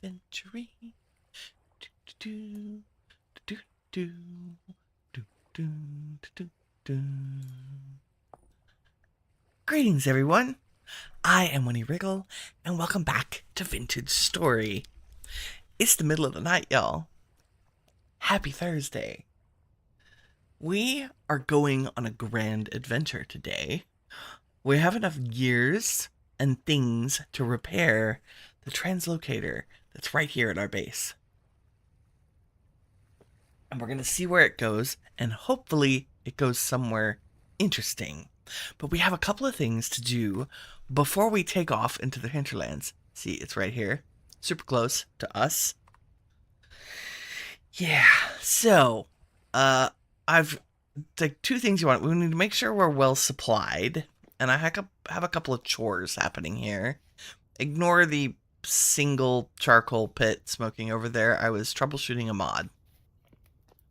Adventure. Do, do, do, do, do, do, do. Greetings, everyone. I am Winnie Wriggle, and welcome back to Vintage Story. It's the middle of the night, y'all. Happy Thursday. We are going on a grand adventure today. We have enough gears and things to repair the translocator that's right here at our base. And we're going to see where it goes, and hopefully it goes somewhere interesting. But we have a couple of things to do before we take off into the hinterlands. See, it's right here. Super close to us. Yeah, so, I've, like, two things you want. We need to make sure we're well supplied. And I have a couple of chores happening here. Ignore the single charcoal pit smoking over there. I was troubleshooting a mod,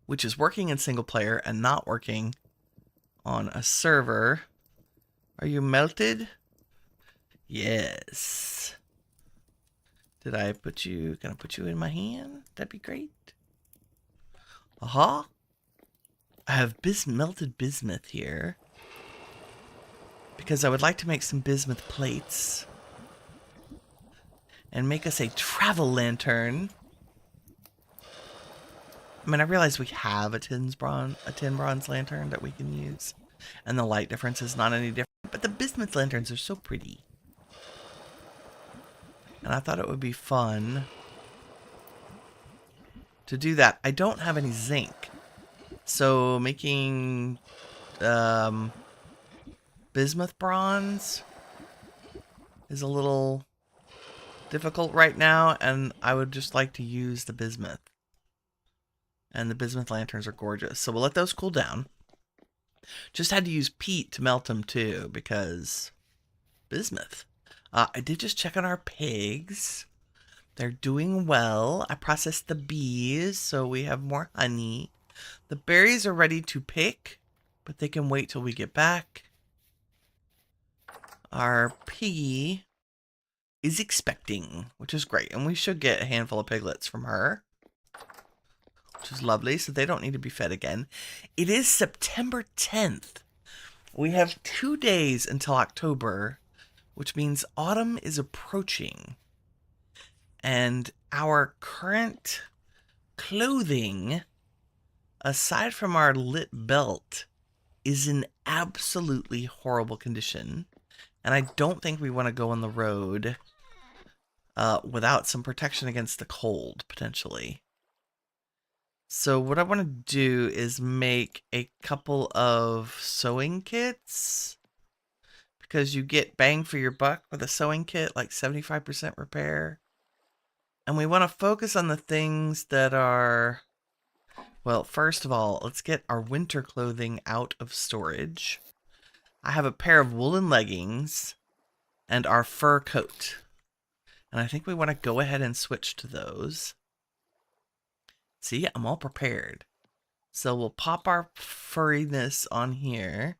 which is working in single player and not working on a server. Are you melted? Yes. Did I put you, can I put you in my hand? That'd be great. Aha. I have melted bismuth here, because I would like to make some bismuth plates and make us a travel lantern. I mean, I realize we have a tin bronze lantern that we can use, and the light difference is not any different, but the bismuth lanterns are so pretty. And I thought it would be fun to do that. I don't have any zinc, so making bismuth bronze is a little difficult right now, and I would just like to use the bismuth. And the bismuth lanterns are gorgeous, so we'll let those cool down. Just had to use peat to melt them too, because bismuth. I did just check on our pigs. They're doing well. I processed the bees, so we have more honey. The berries are ready to pick, but they can wait till we get back. Our piggy is expecting, which is great, and we should get a handful of piglets from her, which is lovely, so they don't need to be fed again. It is September 10th. We have 2 days until October, which means autumn is approaching. And our current clothing, aside from our lit belt, is in absolutely horrible condition. And I don't think we want to go on the road without some protection against the cold, potentially. So what I want to do is make a couple of sewing kits, because you get bang for your buck with a sewing kit, like 75% repair. And we want to focus on the things that are, well, first of all, let's get our winter clothing out of storage. I have a pair of woolen leggings and our fur coat, and I think we want to go ahead and switch to those. See, I'm all prepared. So we'll pop our furriness on here.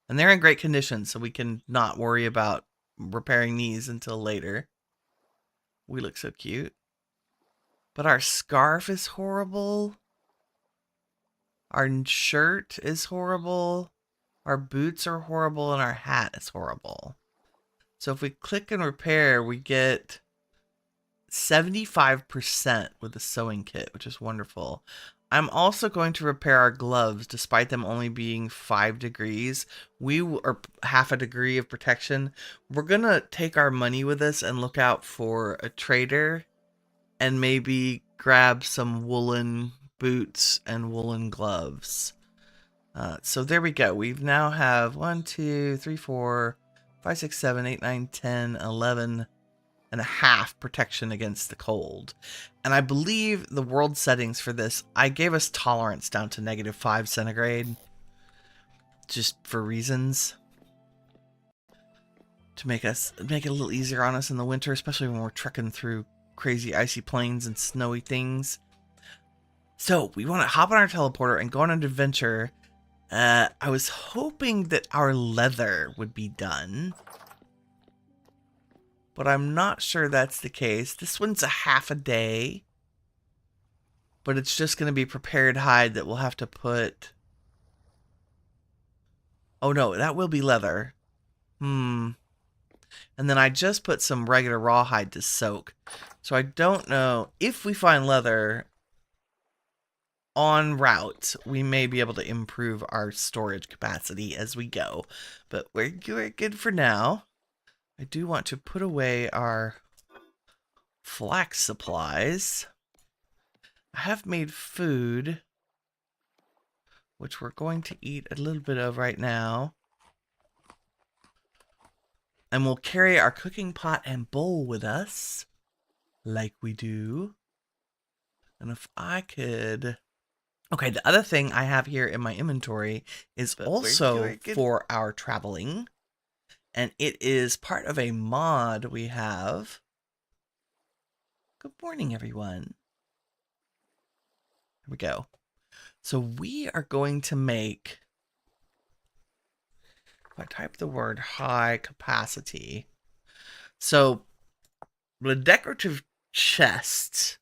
And they're in great condition, so we can not worry about repairing these until later. We look so cute. But our scarf is horrible. Our shirt is horrible. Our boots are horrible, and our hat is horrible. So if we click and repair, we get 75% with the sewing kit, which is wonderful. I'm also going to repair our gloves, despite them only being 5 degrees. Or half a degree of protection. We're going to take our money with us and look out for a trader and maybe grab some woolen boots and woolen gloves. So there we go. We now have 1, 2, 3, 4, 5, 6, 7, 8, 9, 10, 11 and a half protection against the cold. And I believe the world settings for this, I gave us tolerance down to -5 centigrade, just for reasons to make it a little easier on us in the winter, especially when we're trekking through crazy icy plains and snowy things. So we want to hop on our teleporter and go on an adventure. I was hoping that our leather would be done. but I'm not sure that's the case. This one's a half a day, but it's just going to be prepared hide that we'll have to put... Oh no, that will be leather. And then I just put some regular rawhide to soak. So I don't know if we find leather en route, we may be able to improve our storage capacity as we go. But we're good for now. I do want to put away our flax supplies. I have made food, which we're going to eat a little bit of right now. And we'll carry our cooking pot and bowl with us, like we do. And if I could... Okay, the other thing I have here in my inventory is also for our traveling. And it is part of a mod we have. Good morning, everyone. Here we go. So we are going to make... If I type the word high capacity. So the decorative chest...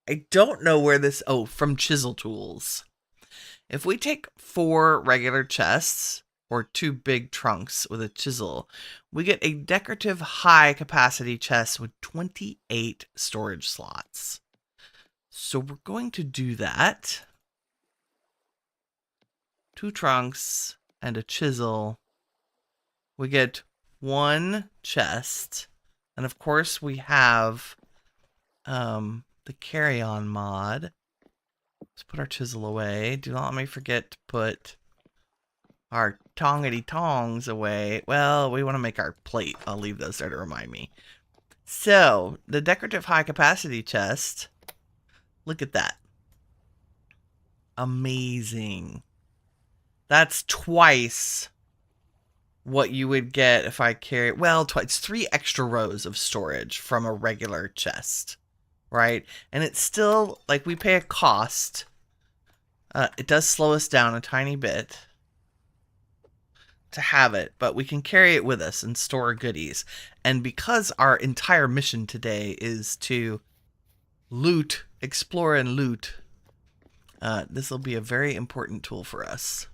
I don't know where this... Oh, from Chisel Tools. If we take 4 regular chests, or 2 big trunks with a chisel, we get a decorative high-capacity chest with 28 storage slots. So we're going to do that. 2 trunks and a chisel. We get 1 chest. And of course we have... the carry-on mod. Let's put our chisel away. Do not let me forget to put our tongity-tongs away. Well, we want to make our plate. I'll leave those there to remind me. So, the decorative high-capacity chest. Look at that. Amazing. That's twice what you would get if I carry... Well, twice. 3 extra rows of storage from a regular chest. Right? And it's still, like, we pay a cost. It does slow us down a tiny bit to have it, but we can carry it with us and store goodies. And because our entire mission today is to loot, explore and loot, this will be a very important tool for us.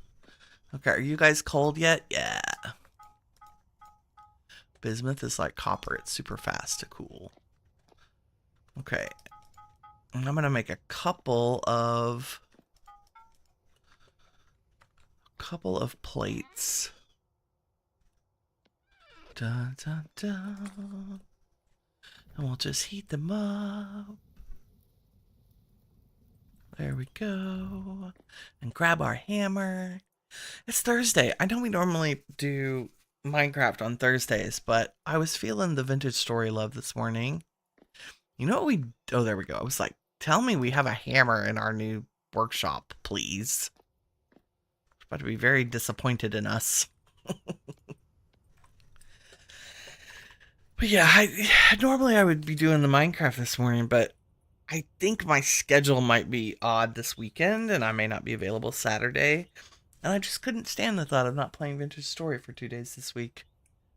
Okay, are you guys cold yet? Yeah. Bismuth is like copper. It's super fast to cool. Okay, and I'm going to make a couple of plates. Dun, dun, dun. And we'll just heat them up. There we go. And grab our hammer. It's Thursday. I know we normally do Minecraft on Thursdays, but I was feeling the vintage story love this morning. You know what we... Oh, there we go. I was like, tell me we have a hammer in our new workshop, please. It's about to be very disappointed in us. But yeah, normally I would be doing the Minecraft this morning, but I think my schedule might be odd this weekend, and I may not be available Saturday. And I just couldn't stand the thought of not playing Vintage Story for 2 days this week.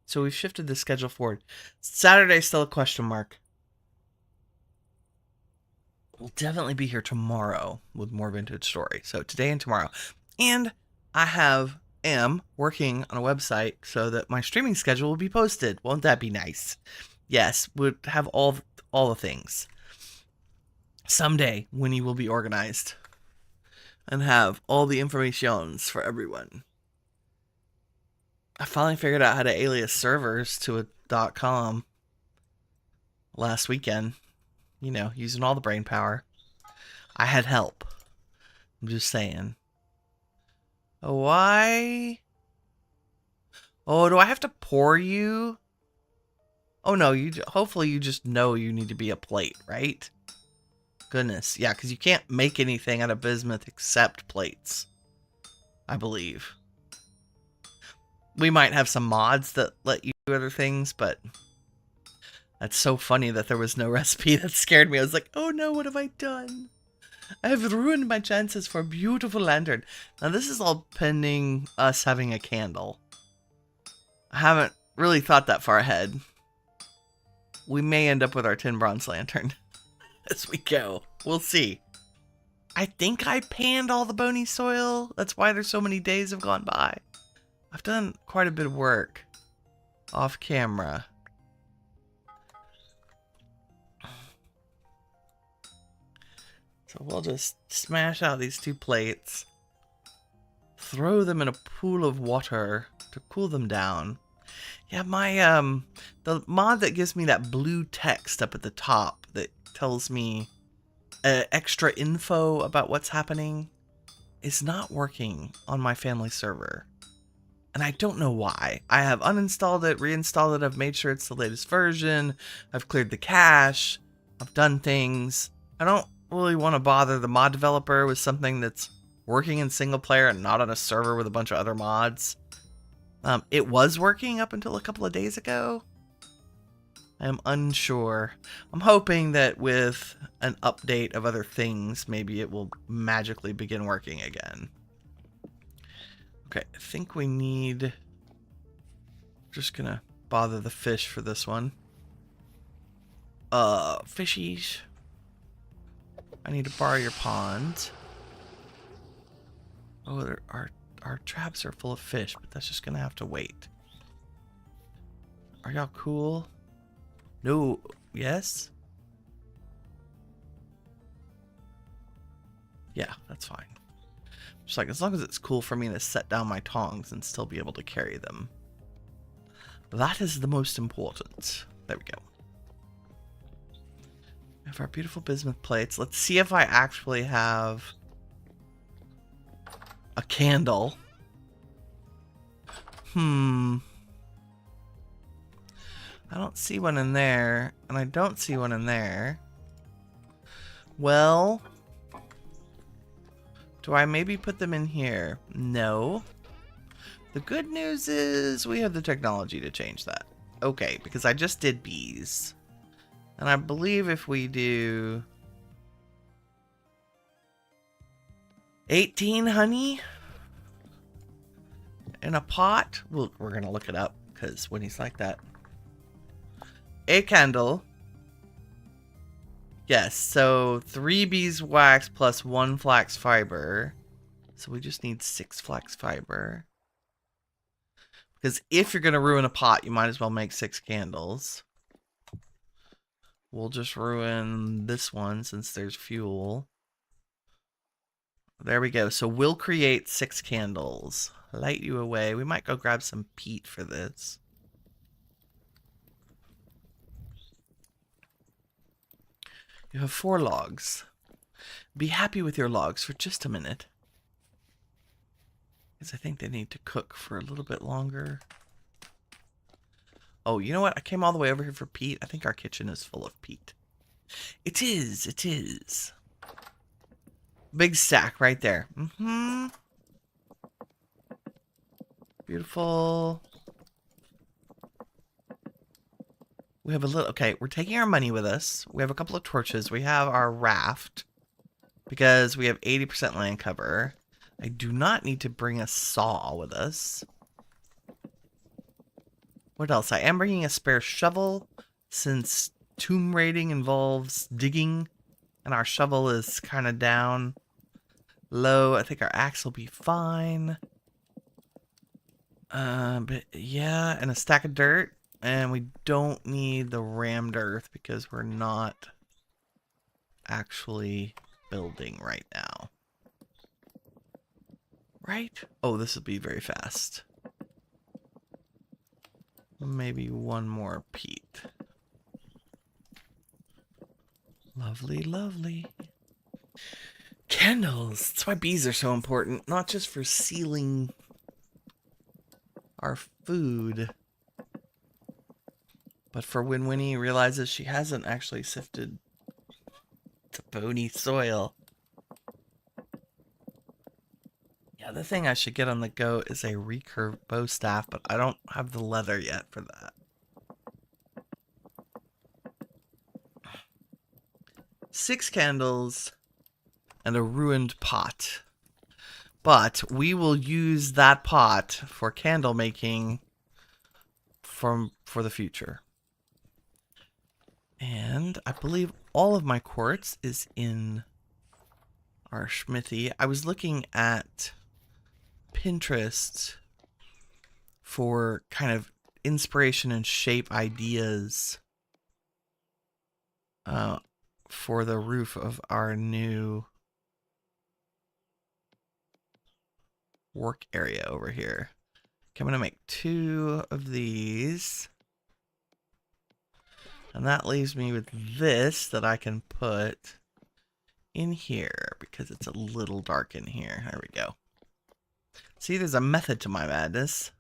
So we've shifted the schedule forward. Saturday's still a question mark. We'll definitely be here tomorrow with more Vintage Story. So today and tomorrow. And I am working on a website so that my streaming schedule will be posted. Won't that be nice? Yes, we'll have all the things. Someday, Winnie will be organized and have all the informations for everyone. I finally figured out how to alias servers to a .com last weekend. You know, using all the brain power. I had help. I'm just saying. Oh, why? Oh, do I have to pour you? Oh, no. Hopefully you just know you need to be a plate, right? Goodness. Yeah, because you can't make anything out of bismuth except plates. I believe. We might have some mods that let you do other things, but... That's so funny that there was no recipe. That scared me. I was like, oh no, what have I done? I have ruined my chances for a beautiful lantern. Now this is all pending us having a candle. I haven't really thought that far ahead. we may end up with our tin bronze lantern as we go. We'll see. I think I panned all the bony soil. That's why there's so many days have gone by. I've done quite a bit of work off camera. So we'll just smash out these 2 plates. Throw them in a pool of water to cool them down. Yeah, my the mod that gives me that blue text up at the top that tells me extra info about what's happening is not working on my family server. And I don't know why. I have uninstalled it, reinstalled it, I've made sure it's the latest version, I've cleared the cache, I've done things. I don't really want to bother the mod developer with something that's working in single player and not on a server with a bunch of other mods. It was working up until a couple of days ago. I am unsure. I'm hoping that with an update of other things, maybe it will magically begin working again. Okay, I think we need... Just gonna bother the fish for this one. Fishies. I need to borrow your pond. Oh, our traps are full of fish, but that's just gonna have to wait. Are y'all cool? No. Yes? Yeah, that's fine. Just like, as long as it's cool for me to set down my tongs and still be able to carry them. That is the most important. There we go. We have our beautiful bismuth plates. Let's see if I actually have a candle. I don't see one in there, and I don't see one in there. Well, do I maybe put them in here? No. The good news is we have the technology to change that. Okay, because I just did bees. And I believe if we do 18 honey in a pot, we're going to look it up because Winnie's like that. A candle. Yes, so 3 beeswax plus 1 flax fiber. So we just need 6 flax fiber. Because if you're going to ruin a pot, you might as well make 6 candles. We'll just ruin this one since there's fuel. There we go. So we'll create 6 candles. Light you away. We might go grab some peat for this. You have 4 logs. Be happy with your logs for just a minute. Because I think they need to cook for a little bit longer. Oh, you know what? I came all the way over here for peat. I think our kitchen is full of peat. It is. It is. Big stack right there. Beautiful. We have a little... Okay, we're taking our money with us. We have a couple of torches. We have our raft. Because we have 80% land cover. I do not need to bring a saw with us. What else? I am bringing a spare shovel. Since tomb raiding involves digging. And our shovel is kind of down low. I think our axe will be fine. But yeah, and a stack of dirt. And we don't need the rammed earth because we're not actually building right now. Right? Oh, this will be very fast. Maybe 1 more peat. Lovely, lovely. Candles. That's why bees are so important. Not just for sealing our food, but for when Winnie realizes she hasn't actually sifted the bony soil. Yeah, the thing I should get on the go is a recurve bow staff, but I don't have the leather yet for that. 6 candles and a ruined pot. But we will use that pot for candle making for the future. And I believe all of my quartz is in our smithy. I was looking at Pinterest for kind of inspiration and shape ideas for the roof of our new work area over here. Okay, I'm going to make 2 of these. And that leaves me with this that I can put in here because it's a little dark in here. There we go. See, there's a method to my madness.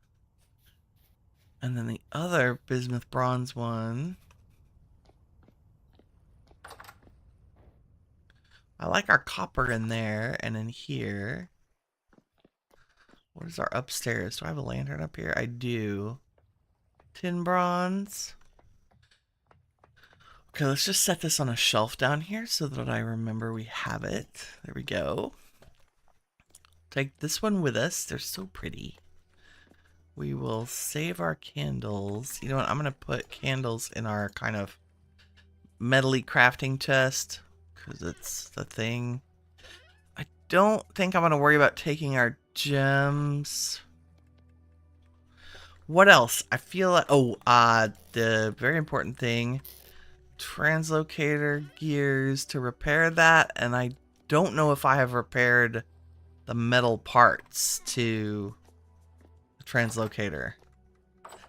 And then the other bismuth bronze one. I like our copper in there and in here. What is our upstairs? Do I have a lantern up here? I do. Tin bronze. Okay, let's just set this on a shelf down here so that I remember we have it. There we go. Take this one with us. They're so pretty. We will save our candles. You know what? I'm going to put candles in our kind of metally crafting chest because it's the thing. I don't think I'm going to worry about taking our gems. What else? I feel like... Oh, the very important thing. Translocator gears to repair that, and I don't know if I have repaired the metal parts to the translocator.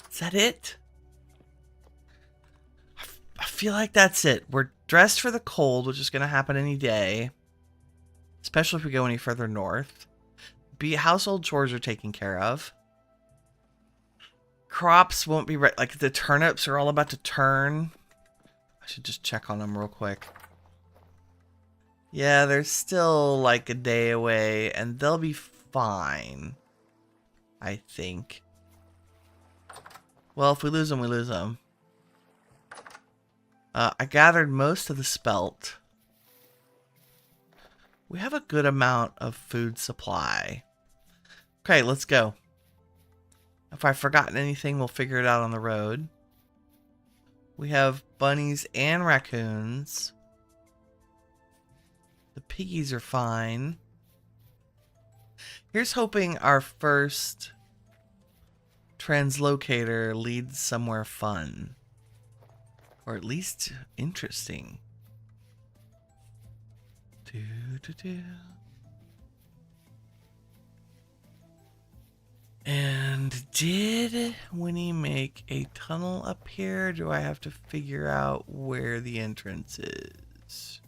Is that it? I feel like that's it. We're dressed for the cold, which is going to happen any day, especially if we go any further north. Household chores are taken care of. Crops won't be right. Like the turnips are all about to turn. I should just check on them real quick. Yeah, they're still like a day away, and they'll be fine. I think. Well, if we lose them, we lose them. I gathered most of the spelt. We have a good amount of food supply. Okay, let's go. If I've forgotten anything, we'll figure it out on the road. We have bunnies and raccoons. The piggies are fine. Here's hoping our first translocator leads somewhere fun. Or at least interesting. And did Winnie make a tunnel up here? Do I have to figure out where the entrance is?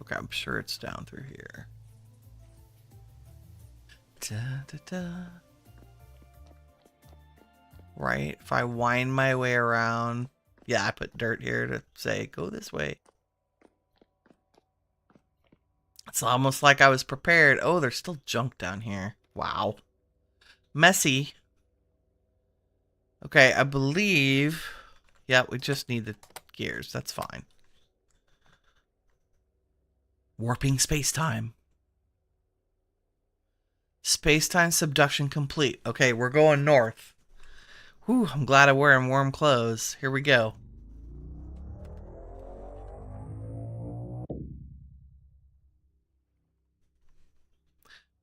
Okay, I'm sure it's down through here. Right, if I wind my way around. Yeah, I put dirt here to say, go this way. It's almost like I was prepared. Oh, there's still junk down here. Wow. Messy. Okay, I believe... Yeah, we just need the gears. That's fine. Warping space-time. Space-time subduction complete. Okay, we're going north. Whew, I'm glad I'm wearing warm clothes. Here we go.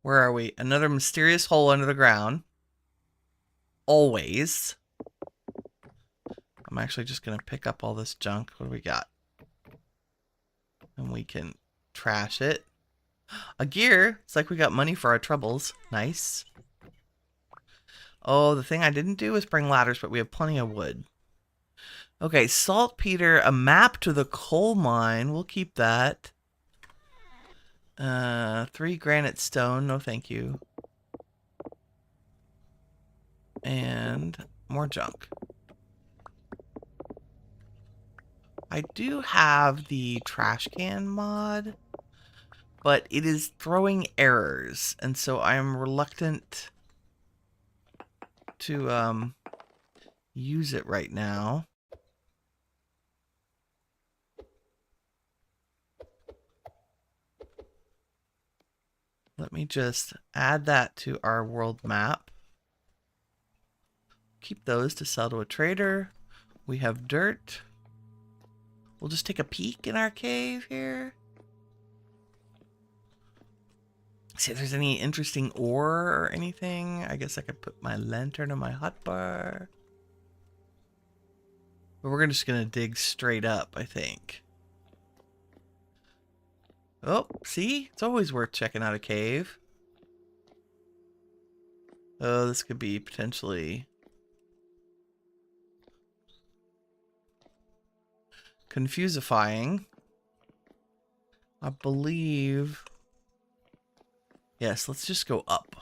Where are we? Another mysterious hole under the ground. Always. I'm actually just going to pick up all this junk. What do we got? And we can trash it. A gear. It's like we got money for our troubles. Nice. Oh, the thing I didn't do was bring ladders, but we have plenty of wood. Okay, saltpeter, a map to the coal mine. We'll keep that. 3 granite stone. No, thank you. And more junk. I do have the trash can mod, but it is throwing errors, and so I am reluctant to use it right now. Let me just add that to our world map. Keep those to sell to a trader. We have dirt. We'll just take a peek in our cave here. See if there's any interesting ore or anything. I guess I could put my lantern on my hotbar. But we're just gonna dig straight up, I think. Oh, see? It's always worth checking out a cave. Oh, this could be potentially confusifying. I believe... Yes, let's just go up.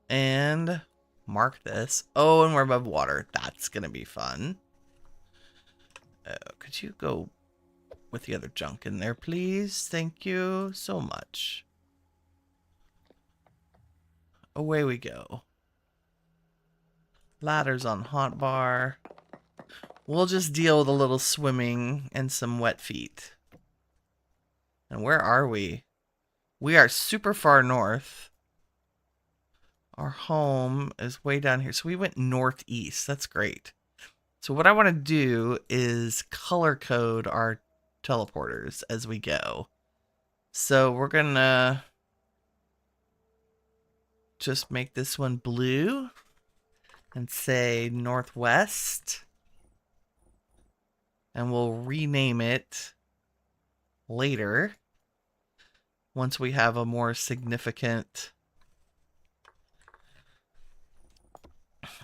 And mark this. Oh, and we're above water. That's gonna be fun. Could you go with the other junk in there, please? Thank you so much. Away we go. Ladders on hotbar. We'll just deal with a little swimming and some wet feet. And where are we? We are super far north. Our home is way down here. So we went northeast. That's great. So what I want to do is color code our teleporters as we go. So we're going to just make this one blue and say northwest. And we'll rename it later once we have a more significant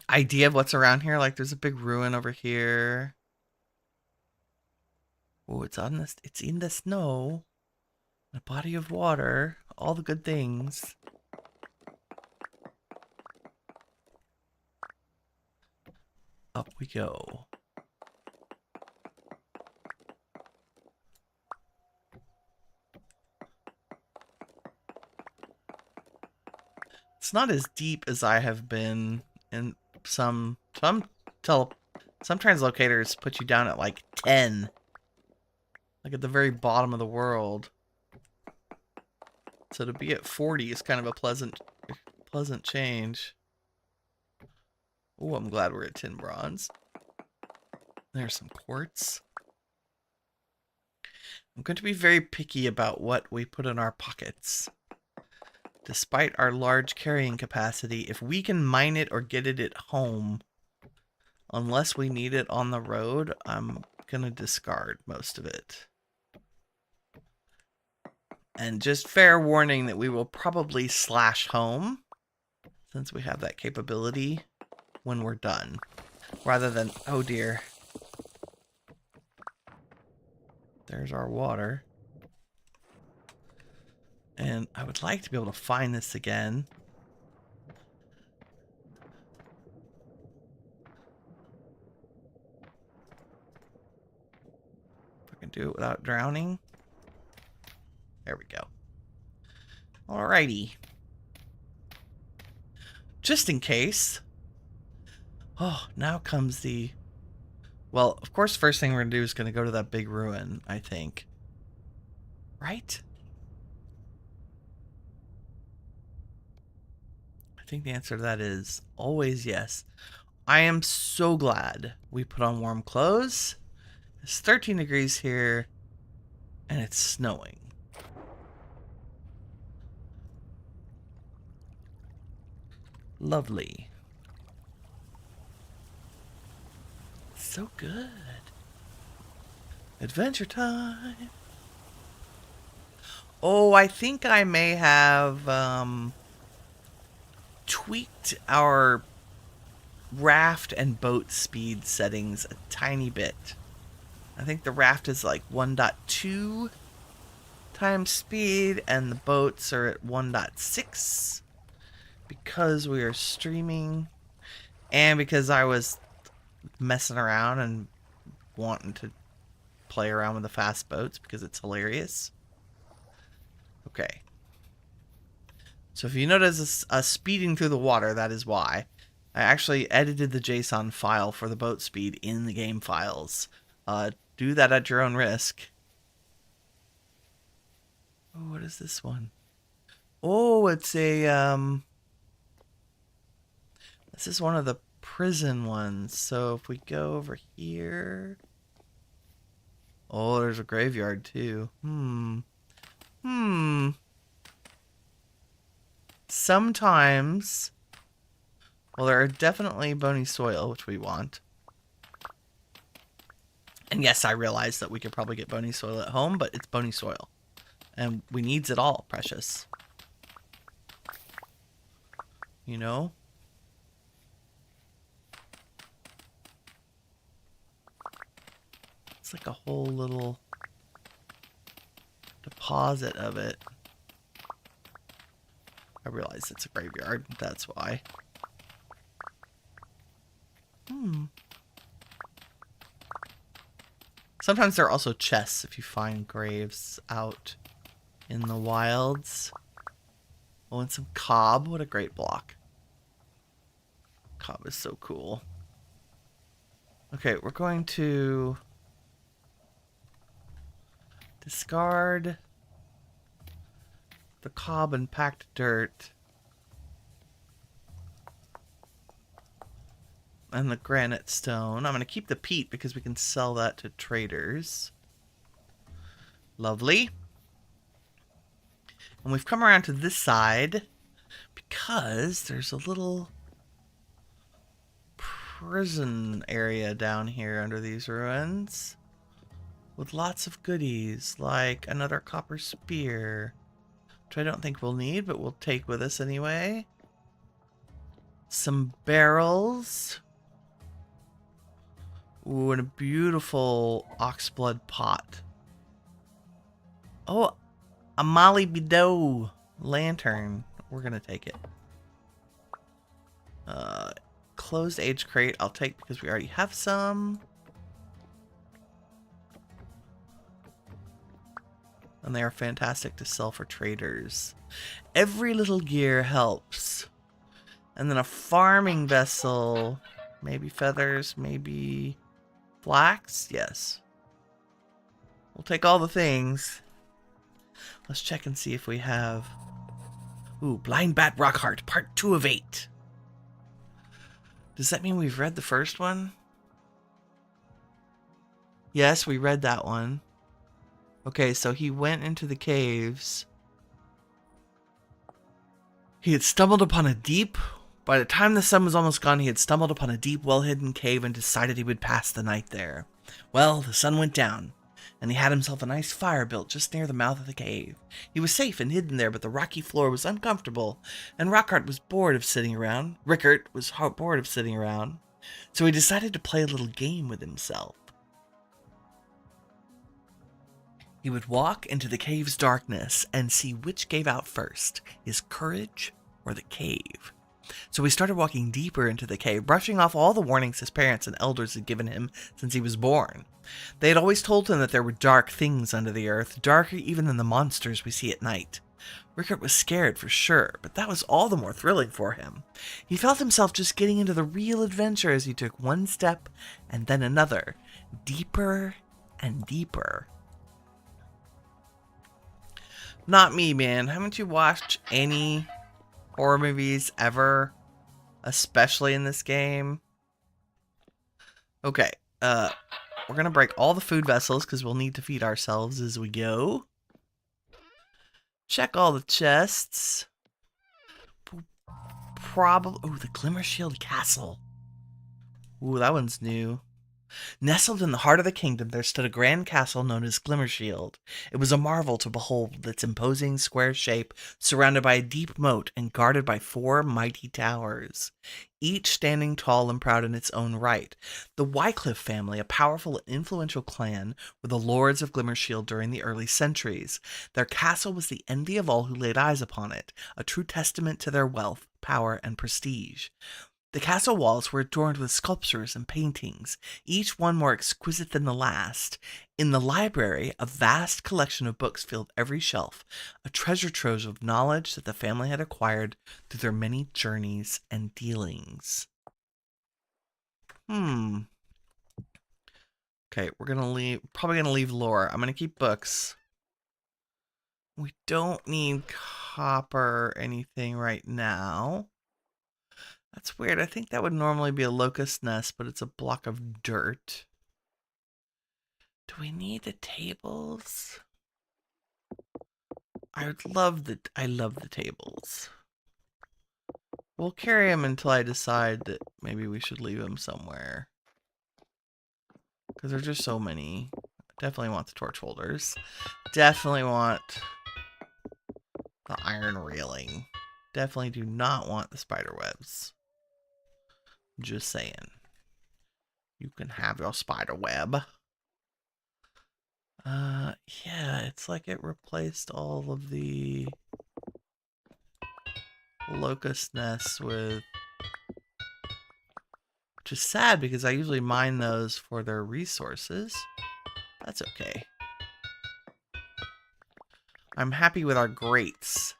idea of what's around here. Like there's a big ruin over here. Oh, it's in the snow, a body of water, all the good things. Up we go. It's not as deep as I have been in some translocators put you down at like 10. Like at the very bottom of the world. So to be at 40 is kind of a pleasant change. Oh, I'm glad we're at 10 bronze. There's some quartz. I'm going to be very picky about what we put in our pockets. Despite our large carrying capacity, if we can mine it or get it at home, unless we need it on the road, I'm going to discard most of it. And just fair warning that we will probably slash home, since we have that capability, when we're done. Rather than, oh dear. There's our water. And I would like to be able to find this again. If I can do it without drowning. There we go. Alrighty. Just in case. Oh, now comes the... Well, of course, first thing we're going to do is going to go to that big ruin, I think. Right? I think the answer to that is always yes. I am so glad we put on warm clothes. It's 13 degrees here, and it's snowing. Lovely. So good. Adventure time. Oh, I think I may have tweaked our raft and boat speed settings a tiny bit. I think the raft is like 1.2 times speed and the boats are at 1.6 because we are streaming and because I was messing around and wanting to play around with the fast boats because it's hilarious. Okay. So if you notice a speeding through the water, that is why. I actually edited the JSON file for the boat speed in the game files. Do that at your own risk. Oh, what is this one? Oh, it's a, this is one of the prison ones. So if we go over here... Oh, there's a graveyard too. Sometimes... Well, there are definitely bony soil, which we want. And yes, I realize that we could probably get bony soil at home, but it's bony soil. And we needs it all, precious. You know? It's like a whole little deposit of it. I realize it's a graveyard, that's why. Sometimes there are also chests if you find graves out in the wilds. Oh, and some cob. What a great block. Cob is so cool. Okay, we're going to discard the cob and packed dirt and the granite stone. I'm going to keep the peat because we can sell that to traders. Lovely. And we've come around to this side because there's a little prison area down here under these ruins with lots of goodies, like another copper spear, which I don't think we'll need, but we'll take with us anyway. Some barrels. Ooh, and a beautiful oxblood pot. Oh, a Molly Bideau lantern. We're gonna take it. Closed age crate I'll take because we already have some. And they are fantastic to sell for traders. Every little gear helps. And then a farming vessel. Maybe feathers, maybe flax. Yes. We'll take all the things. Let's check and see if we have... Ooh, Blind Bat Rockheart, part 2 of 8. Does that mean we've read the first one? Yes, we read that one. Okay, so he went into the caves. He had stumbled upon a deep... By the time the sun was almost gone, he had stumbled upon a deep, well-hidden cave and decided he would pass the night there. Well, the sun went down, and he had himself a nice fire built just near the mouth of the cave. He was safe and hidden there, but the rocky floor was uncomfortable, and Rockhart was bored of sitting around. Rickert was bored of sitting around, so he decided to play a little game with himself. He would walk into the cave's darkness and see which gave out first, his courage or the cave. So he started walking deeper into the cave, brushing off all the warnings his parents and elders had given him since he was born. They had always told him that there were dark things under the earth, darker even than the monsters we see at night. Rickert was scared for sure, but that was all the more thrilling for him. He felt himself just getting into the real adventure as he took one step and then another, deeper and deeper. Not me, man. Haven't you watched any horror movies ever? Especially in this game? Okay, we're gonna break all the food vessels because we'll need to feed ourselves as we go. Check all the chests. Probably... Ooh, the Glimmer Shield Castle. Ooh, that one's new. Nestled in the heart of the kingdom, there stood a grand castle known as Glimmershield. It was a marvel to behold its imposing square shape, surrounded by a deep moat and guarded by 4 mighty towers, each standing tall and proud in its own right. The Wycliffe family, a powerful and influential clan, were the lords of Glimmershield during the early centuries. Their castle was the envy of all who laid eyes upon it, a true testament to their wealth, power, and prestige. The castle walls were adorned with sculptures and paintings, each one more exquisite than the last. In the library, a vast collection of books filled every shelf, a treasure trove of knowledge that the family had acquired through their many journeys and dealings. Okay, we're probably gonna leave lore. I'm gonna keep books. We don't need copper or anything right now. That's weird. I think that would normally be a locust nest, but it's a block of dirt. Do we need the tables? I love the tables. We'll carry them until I decide that maybe we should leave them somewhere. Because there's just so many. Definitely want the torch holders. Definitely want the iron railing. Definitely do not want the spider webs. Just saying. You can have your spider web. Yeah, it's like it replaced all of the locust nests with... Which is sad because I usually mine those for their resources. That's okay. I'm happy with our grates.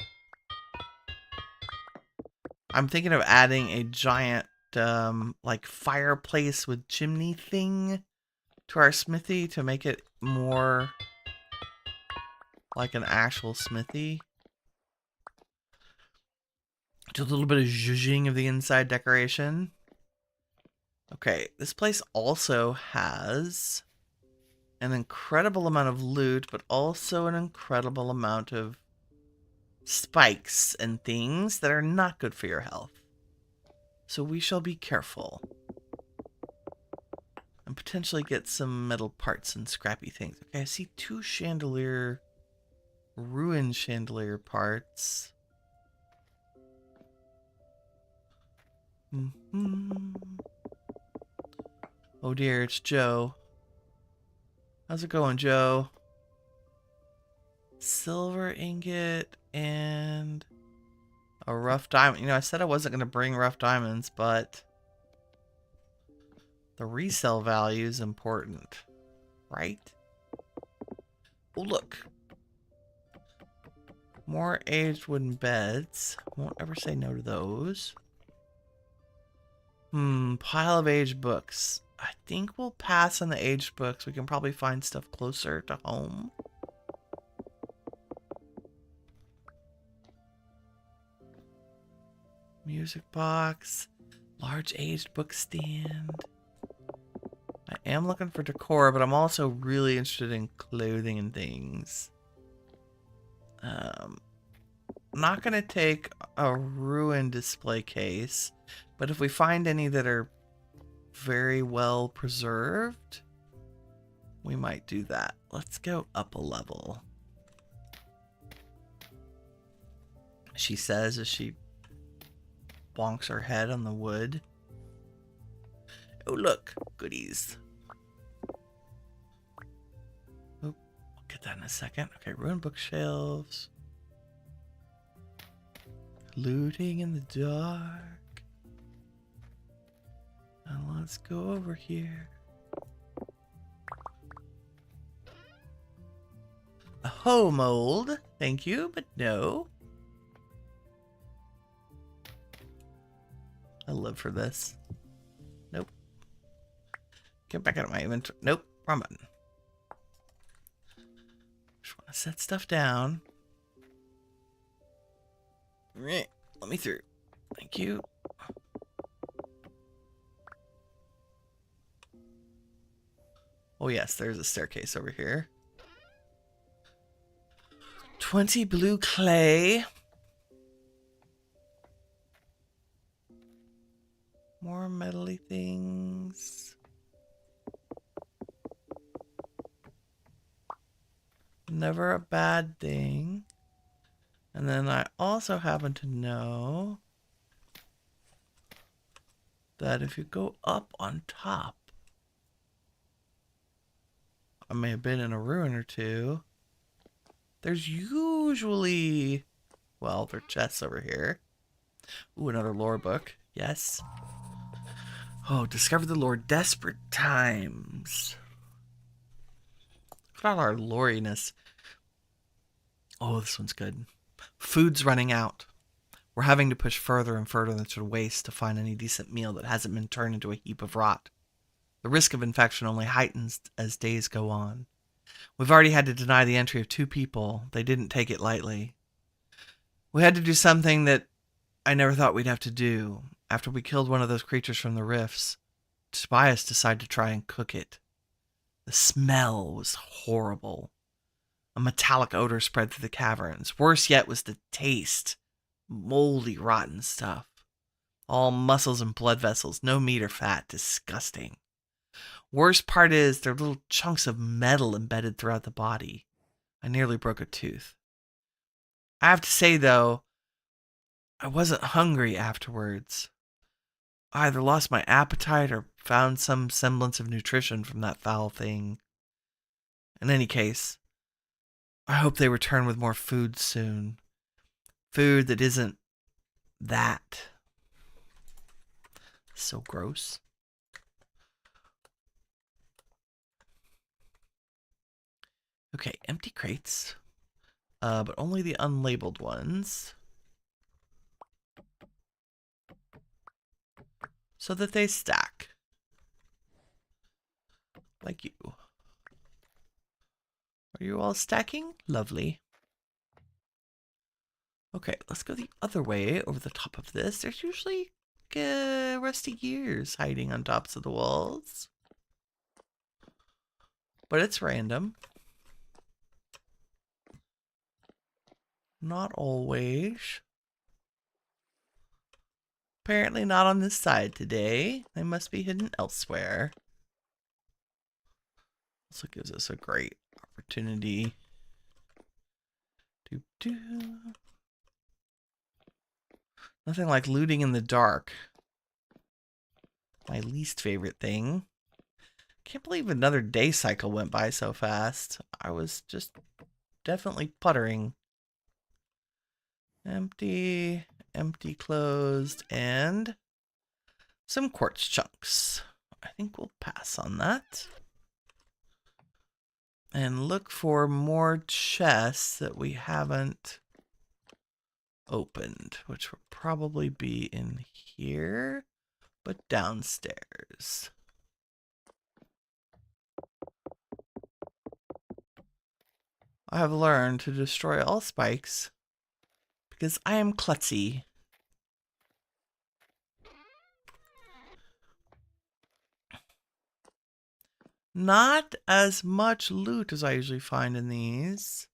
I'm thinking of adding a giant, like, fireplace with chimney thing to our smithy to make it more like an actual smithy. Just a little bit of zhuzhing of the inside decoration. Okay, this place also has an incredible amount of loot, but also an incredible amount of spikes and things that are not good for your health. So we shall be careful. And potentially get some metal parts and scrappy things. Okay, I see 2 chandelier, ruined chandelier parts. Oh dear, it's Joe. How's it going, Joe? Silver ingot and a rough diamond. You know, I said I wasn't going to bring rough diamonds, but the resale value is important, right? Oh, look. More aged wooden beds. Won't ever say no to those. Pile of aged books. I think we'll pass on the aged books. We can probably find stuff closer to home. Music box. Large aged book stand. I am looking for decor, but I'm also really interested in clothing and things. I'm not going to take a ruined display case, but if we find any that are very well preserved, we might do that. Let's go up a level. She says as she bonks her head on the wood. Oh, look, goodies. Oh, I'll get that in a second. Okay, ruined bookshelves. Looting in the dark. Now let's go over here. A hoe mold. Thank you, but no. I live for this. Nope. Get back out of my inventory. Nope. Wrong button. Just want to set stuff down. Let me through. Thank you. Oh yes, there's a staircase over here. 20 blue clay. More metally things. Never a bad thing. And then I also happen to know that if you go up on top, I may have been in a ruin or two. There's usually, well, there are chests over here. Ooh, another lore book. Yes. Oh, discover the lore. Desperate times. Look at all our loriness. Oh, this one's good. Food's running out. We're having to push further and further into waste to find any decent meal that hasn't been turned into a heap of rot. The risk of infection only heightens as days go on. We've already had to deny the entry of 2 people. They didn't take it lightly. We had to do something that I never thought we'd have to do. After we killed one of those creatures from the rifts, Tobias decided to try and cook it. The smell was horrible. A metallic odor spread through the caverns. Worse yet was the taste. Moldy, rotten stuff. All muscles and blood vessels, no meat or fat. Disgusting. Worst part is there are little chunks of metal embedded throughout the body. I nearly broke a tooth. I have to say, though, I wasn't hungry afterwards. I either lost my appetite or found some semblance of nutrition from that foul thing. In any case, I hope they return with more food soon. Food that isn't that. So gross. Okay, empty crates. But only the unlabeled ones. So that they stack. Like you. Are you all stacking? Lovely. Okay, let's go the other way over the top of this. There's usually rusty gears hiding on tops of the walls. But it's random. Not always. Apparently not on this side today. They must be hidden elsewhere. Also gives us a great opportunity. Nothing like looting in the dark. My least favorite thing. Can't believe another day cycle went by so fast. I was just definitely puttering. Empty, empty, closed, and some quartz chunks. I think we'll pass on that. And look for more chests that we haven't opened, which will probably be in here, but downstairs. I have learned to destroy all spikes because I am klutzy. Not as much loot as I usually find in these.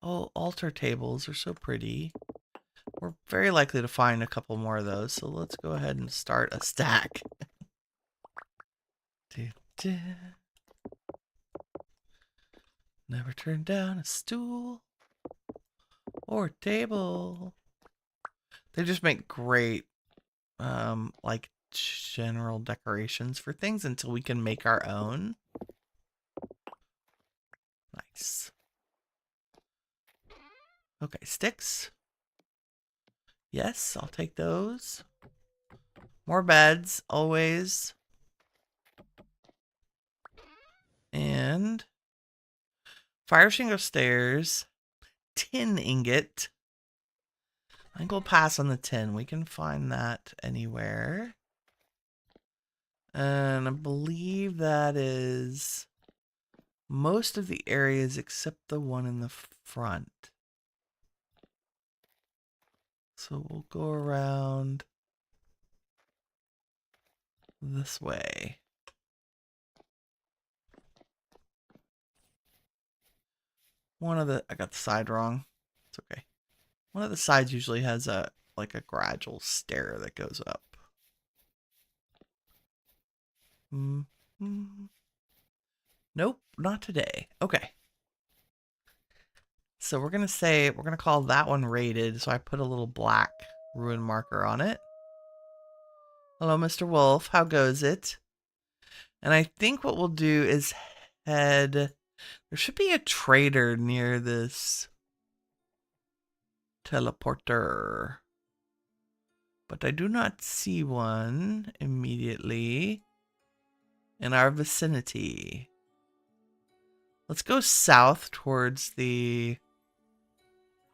Oh, altar tables are so pretty. We're very likely to find a couple more of those, so let's go ahead and start a stack. Never turn down a stool or table. They just make great, like, general decorations for things until we can make our own. Nice. Okay, sticks. Yes, I'll take those. More beds, always. And fire shingle stairs. Tin ingot. I think we'll pass on the tin. We can find that anywhere. And I believe that is most of the areas except the one in the front. So we'll go around this way. I got the side wrong. It's okay. One of the sides usually has a gradual stair that goes up. Nope, not today. Okay. So we're going to call that one rated. So I put a little black ruin marker on it. Hello, Mr. Wolf. How goes it? And I think what we'll do is head... There should be a trader near this teleporter. But I do not see one immediately in our vicinity. Let's go south towards the...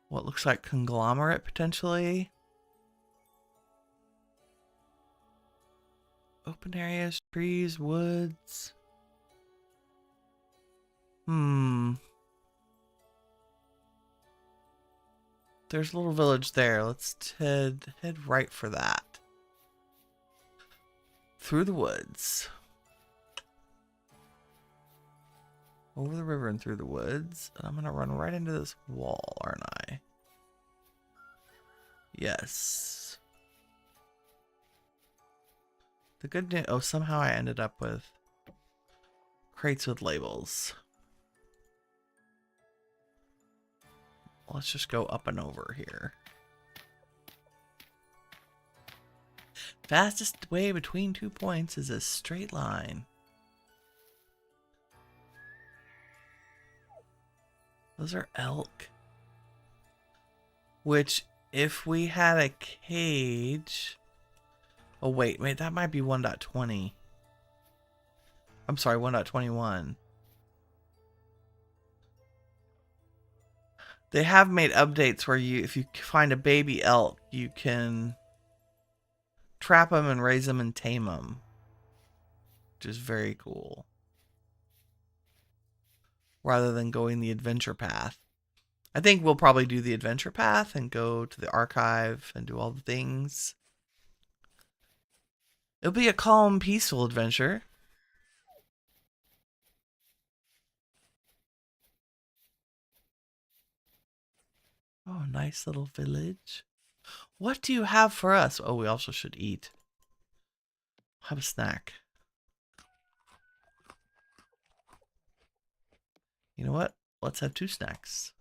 what looks like conglomerate, potentially. Open areas, trees, woods. There's a little village there. Let's head right for that. through the woods. Over the river and through the woods. And I'm going to run right into this wall, aren't I? Yes. The good news... Oh, somehow I ended up with crates with labels. Let's just go up and over here. Fastest way between 2 points is a straight line. Those are elk. Which, if we had a cage... Oh, wait, that might be 1.20. I'm sorry, 1.21. They have made updates where you, if you find a baby elk, you can trap them and raise them and tame them. Which is very cool. Rather than going the adventure path. I think we'll probably do the adventure path and go to the archive and do all the things. It'll be a calm, peaceful adventure. Oh, nice little village. What do you have for us? Oh, we also should eat. Have a snack. You know what? Let's have 2 snacks.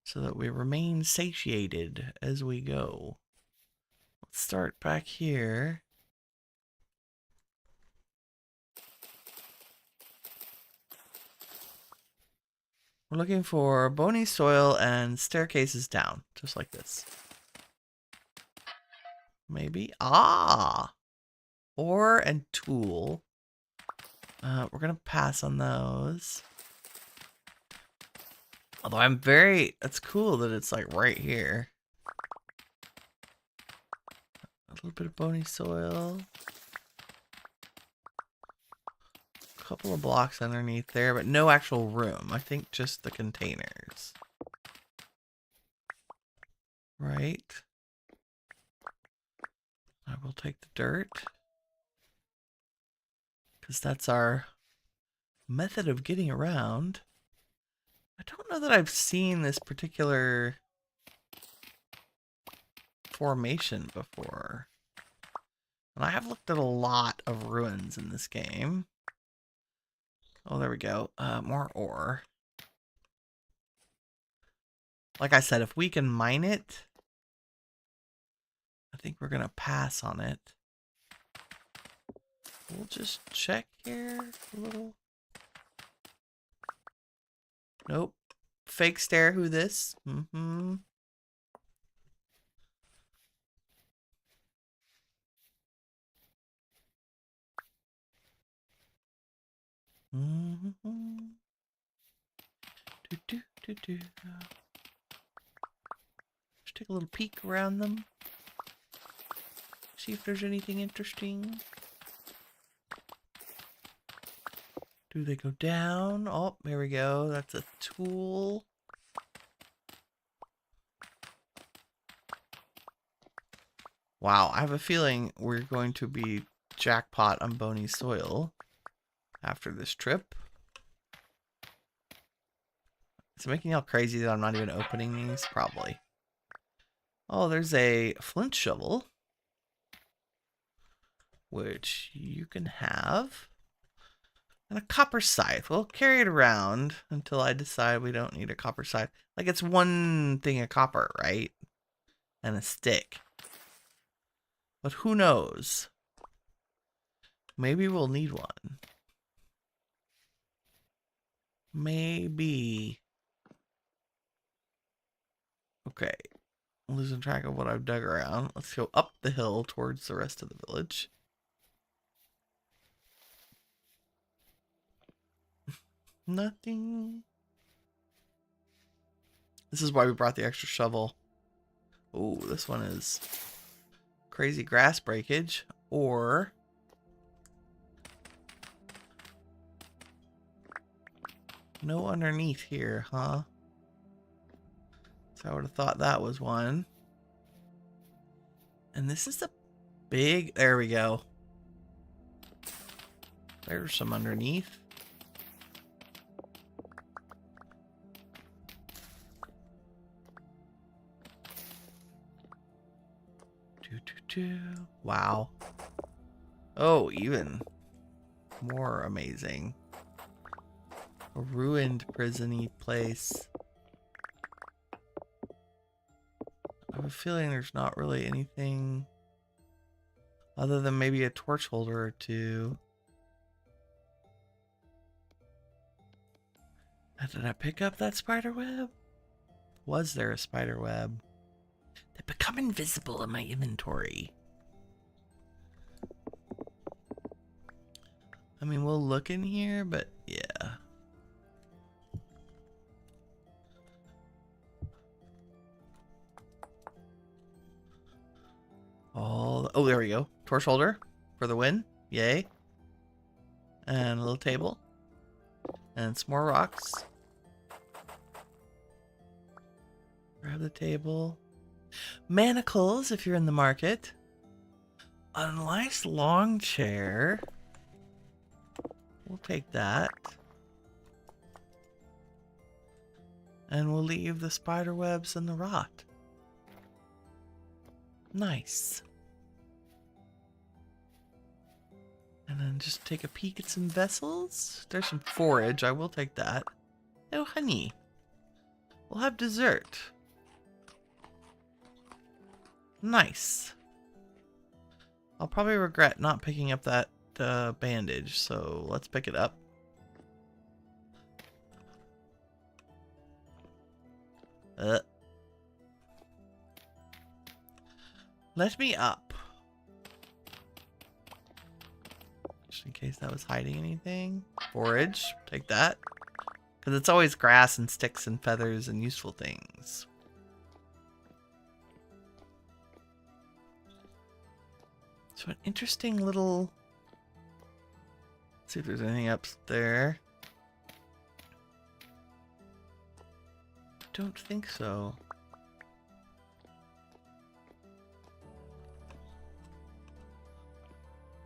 So that we remain satiated as we go. Let's start back here. We're looking for bony soil and staircases down, just like this. Maybe. Ah! Ore and tool. We're going to pass on those. Although I'm very... That's cool that it's like right here. A little bit of bony soil. Couple of blocks underneath there, but no actual room. I think just the containers. Right. I will take the dirt. Because that's our method of getting around. I don't know that I've seen this particular formation before. And I have looked at a lot of ruins in this game. Oh, there we go. More ore. Like I said, if we can mine it, I think we're going to pass on it. We'll just check here a little. Nope. Fake stare, who this? Mm-hmm. Mm-hmm. Do. Just take a little peek around them. See if there's anything interesting. Do they go down? Oh, there we go. That's a tool. Wow, I have a feeling we're going to be jackpot on bony soil after this trip. Is it making you all crazy that I'm not even opening these? Probably. Oh, there's a flint shovel, which you can have. And a copper scythe. We'll carry it around until I decide we don't need a copper scythe. Like, it's one thing of copper, right? And a stick. But who knows? Maybe we'll need one. Maybe. Okay. I'm losing track of what I've dug around. Let's go up the hill towards the rest of the village. Nothing. This is why we brought the extra shovel. Oh, this one is crazy grass breakage. Or no underneath here, huh? So I would have thought that was one. And this is the Big. There we go. There's some underneath. Wow. Oh, even more amazing. A ruined prison-y place. I have a feeling there's not really anything other than maybe a torch holder or two. Did I pick up that spider web? Was there a spider web? They become invisible in my inventory. I mean, we'll look in here, but yeah. Oh, there we go. Torch holder for the win. Yay. And a little table. And some more rocks. Grab the table. Manacles if you're in the market. A nice long chair. We'll take that. And we'll leave the spider webs and the rot. Nice. And then just take a peek at some vessels. There's some forage. I will take that. Oh, honey. We'll have dessert. Nice. I'll probably regret not picking up that bandage, so let's pick it up. Let me up. Just in case that was hiding anything. Forage. Take that. Because it's always grass and sticks and feathers and useful things. So an interesting little... Let's see if there's anything up there. Don't think so.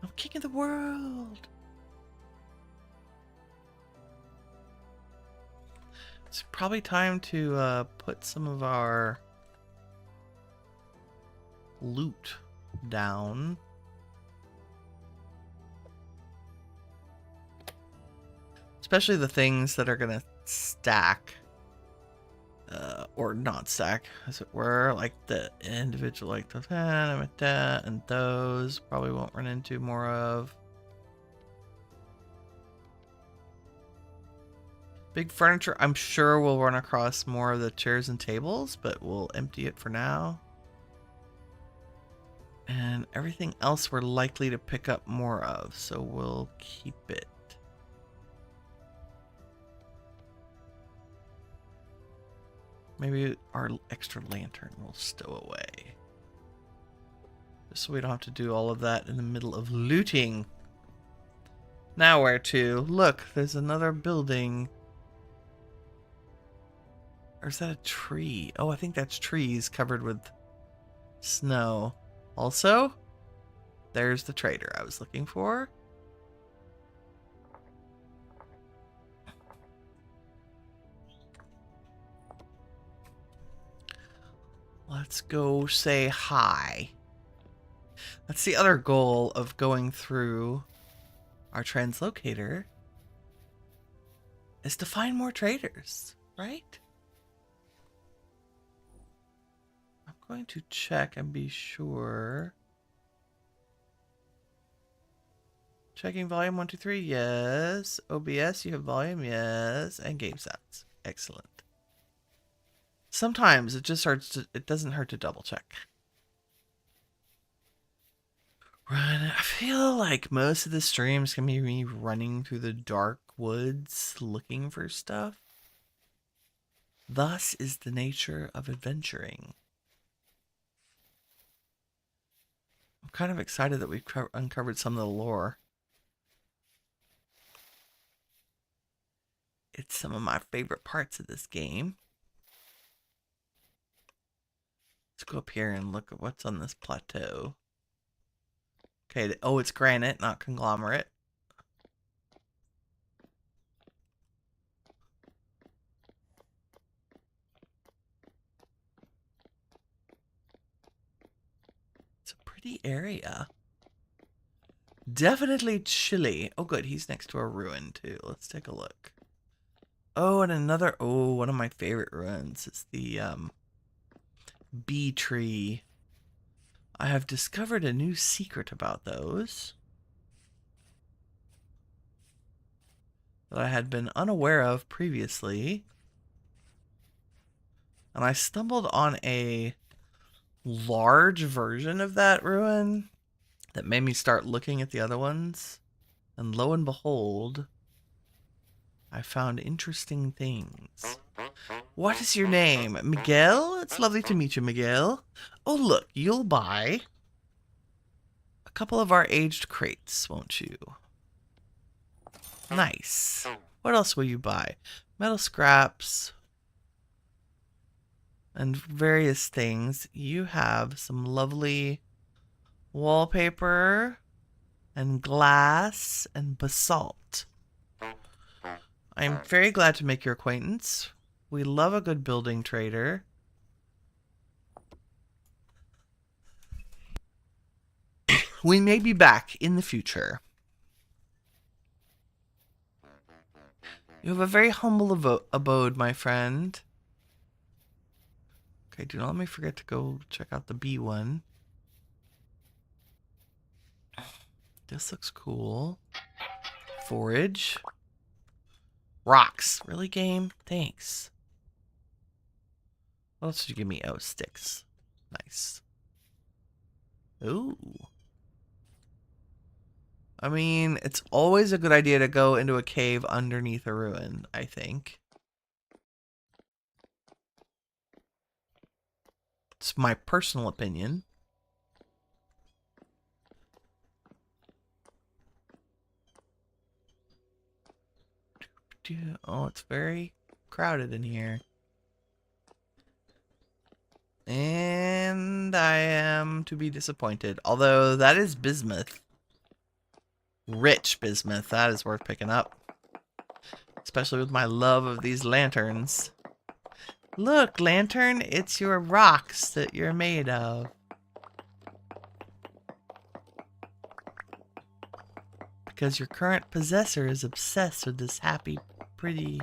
I'm king of the world. It's probably time to put some of our loot down. Especially the things that are going to stack. Or not stack, as it were. Like the individual, like the and those. Probably won't run into more of. Big furniture, I'm sure we'll run across more of the chairs and tables, but we'll empty it for now. And everything else we're likely to pick up more of, so we'll keep it. Maybe our extra lantern we'll stow away. Just so we don't have to do all of that in the middle of looting. Now where to? Look, there's another building. Or is that a tree? Oh, I think that's trees covered with snow. Also, there's the trader I was looking for. Let's go say hi. That's the other goal of going through our translocator, is to find more traders, right? I'm going to check and be sure. Checking volume 1, 2, 3. Yes. OBS, you have volume. Yes. And game sounds. Excellent. Sometimes it just hurts to, it doesn't hurt to double check. I feel like most of the streams can be me running through the dark woods looking for stuff. Thus is the nature of adventuring. I'm kind of excited that we've uncovered some of the lore. It's some of my favorite parts of this game. Let's go up here and look at what's on this plateau. Okay, oh, it's granite, not conglomerate. It's a pretty area. Definitely chilly. Oh, good. He's next to a ruin, too. Let's take a look. Oh, and another... Oh, one of my favorite ruins is the bee tree. I have discovered a new secret about those that I had been unaware of previously. And I stumbled on a large version of that ruin that made me start looking at the other ones. And lo and behold, I found interesting things. What is your name? Miguel? It's lovely to meet you, Miguel. Oh, look, you'll buy a couple of our aged crates, won't you? Nice. What else will you buy? Metal scraps and various things. You have some lovely wallpaper and glass and basalt. I am very glad to make your acquaintance. We love a good building trader. We may be back in the future. You have a very humble abode, my friend. Okay, do not let me forget to go check out the bee one. This looks cool. Forage. Rocks. Really, game? Thanks. What else did you give me? Oh, sticks. Nice. Ooh. I mean, it's always a good idea to go into a cave underneath a ruin, I think. It's my personal opinion. Oh, it's very crowded in here. And I am to be disappointed. Although, that is bismuth. Rich bismuth. That is worth picking up. Especially with my love of these lanterns. Look, lantern, it's your rocks that you're made of. Because your current possessor is obsessed with this happy, pretty,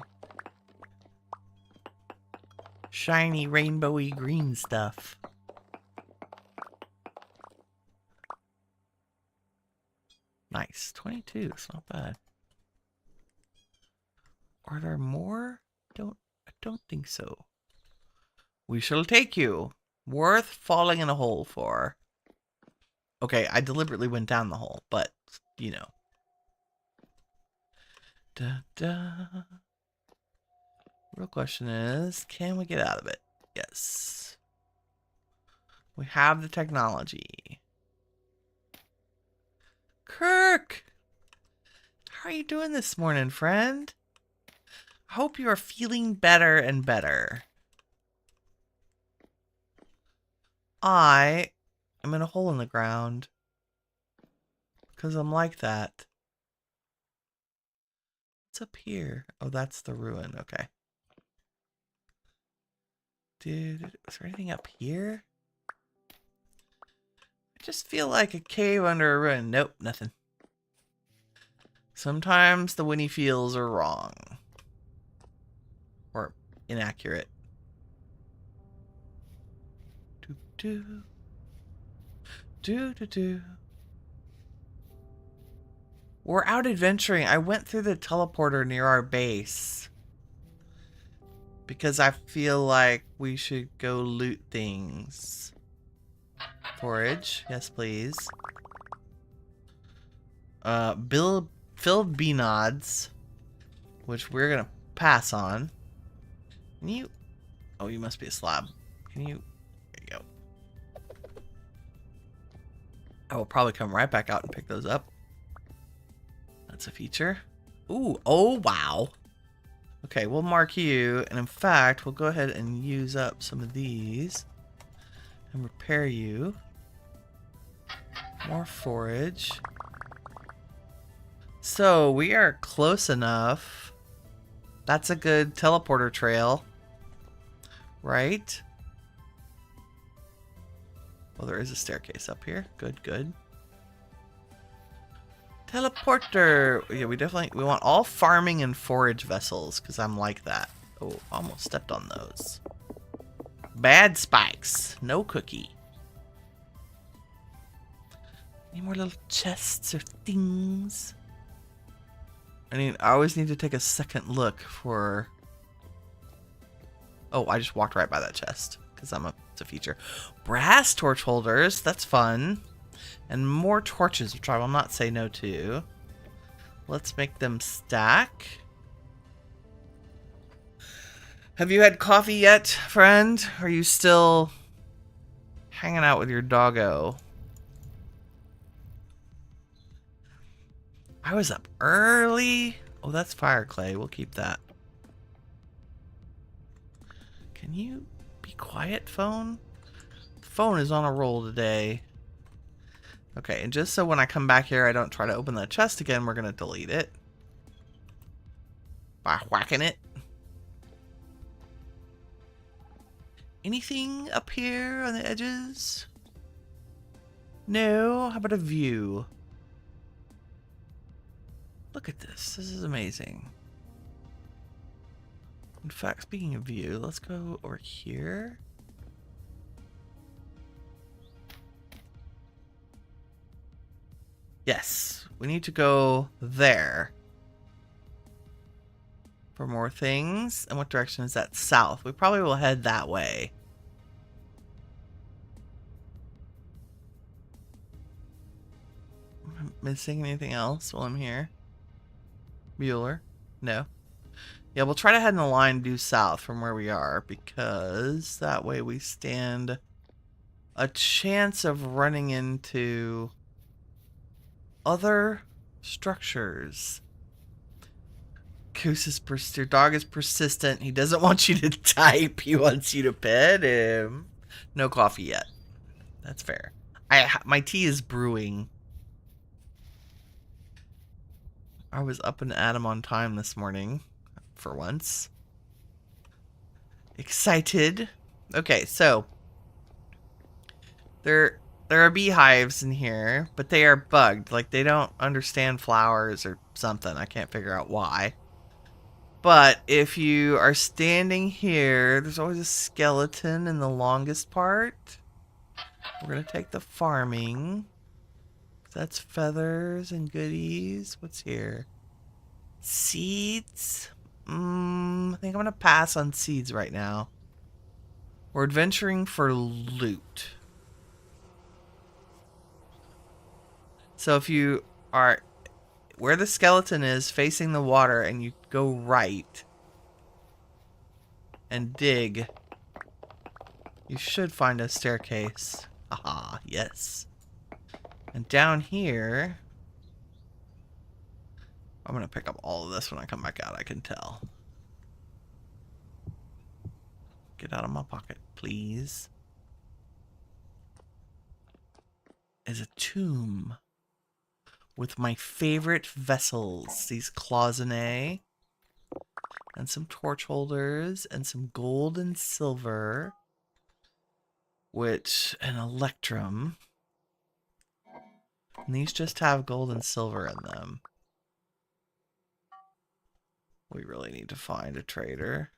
shiny, rainbowy green stuff. Nice. 22. It's not bad. Are there more? I don't think so. We shall take you. Worth falling in a hole for. Okay, I deliberately went down the hole, but, you know. Real question is, can we get out of it? Yes. We have the technology. Kirk! How are you doing this morning, friend? I hope you are feeling better and better. I am in a hole in the ground. Because I'm like that. What's up here? Oh, that's the ruin. Okay. Dude, is there anything up here? I just feel like a cave under a ruin. Nope, nothing. Sometimes the Winnie feels are wrong. Or inaccurate. Do. We're out adventuring. I went through the teleporter near our base. Because I feel like we should go loot things. Forage. Yes, please. Filled bee nods. Which we're going to pass on. Can you... Oh, you must be a slab. Can you... There you go. I will probably come right back out and pick those up. That's a feature. Ooh, oh wow. Okay, we'll mark you, and in fact, we'll go ahead and use up some of these and repair you. More forage. So we are close enough. That's a good teleporter trail. Right? Well, there is a staircase up here. Good, good. Teleporter. Yeah, we want all farming and forage vessels because I'm like that. Oh, almost stepped on those. Bad spikes. No cookie. Any more little chests or things? I always need to take a second look for... Oh, I just walked right by that chest because it's a feature. Brass torch holders. That's fun. And more torches, which I will not say no to. Let's make them stack. Have you had coffee yet, friend? Are you still hanging out with your doggo? I was up early. Oh, that's fire clay. We'll keep that. Can you be quiet, phone? The phone is on a roll today. Okay, and just so when I come back here I don't try to open that chest again, we're going to delete it. By whacking it. Anything up here on the edges? No? How about a view? Look at this. This is amazing. In fact, speaking of view, let's go over here. Yes, we need to go there for more things. And what direction is that? South. We probably will head that way. Am I missing anything else while I'm here? Bueller? No. Yeah, we'll try to head in a line due south from where we are, because that way we stand a chance of running into other structures. Goose is your dog is persistent. He doesn't want you to type. He wants you to pet him. No coffee yet. That's fair. My tea is brewing. I was up and at 'em on time this morning, for once. Excited. Okay, so there are beehives in here, but they are bugged. Like, they don't understand flowers or something. I can't figure out why. But if you are standing here, there's always a skeleton in the longest part. We're going to take the farming. That's feathers and goodies. What's here? Seeds? I think I'm going to pass on seeds right now. We're adventuring for loot. So if you are where the skeleton is facing the water and you go right and dig, you should find a staircase. Aha, yes. And down here, I'm going to pick up all of this when I come back out, I can tell. Get out of my pocket, please. Is a tomb with my favorite vessels. These cloisonne and some torch holders and some gold and silver, which an electrum. And these just have gold and silver in them. We really need to find a trader.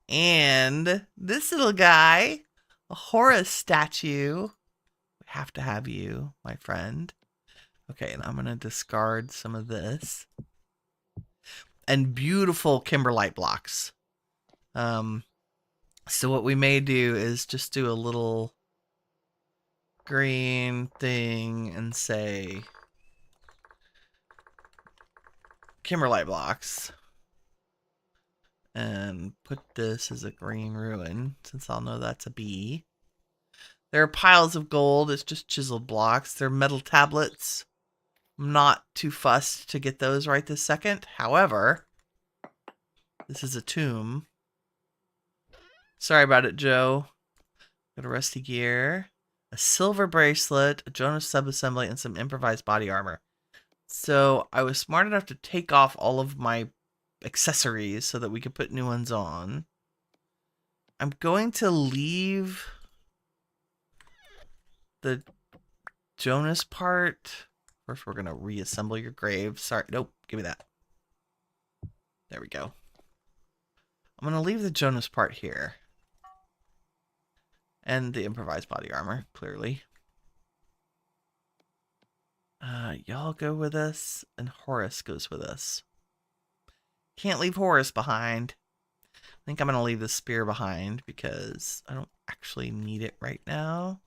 And this little guy, a Horus statue. We have to have you, my friend. Okay, and I'm going to discard some of this. And beautiful kimberlite blocks. So what we may do is just do a little green thing and say kimberlite blocks. And put this as a green ruin, since I'll know that's a bee. There are piles of gold. It's just chiseled blocks. They're metal tablets. I'm not too fussed to get those right this second. However, this is a tomb. Sorry about it, Joe. Got a rusty gear. a silver bracelet, a Jonas subassembly, and some improvised body armor. So I was smart enough to take off all of my accessories so that we could put new ones on. I'm going to leave the Jonas part. First, we're going to reassemble your grave. Sorry, nope, give me that. There we go. I'm going to leave the Jonas part here. And the improvised body armor, clearly. Y'all go with us, and Horace goes with us. Can't leave Horace behind. I think I'm going to leave the spear behind because I don't actually need it right now.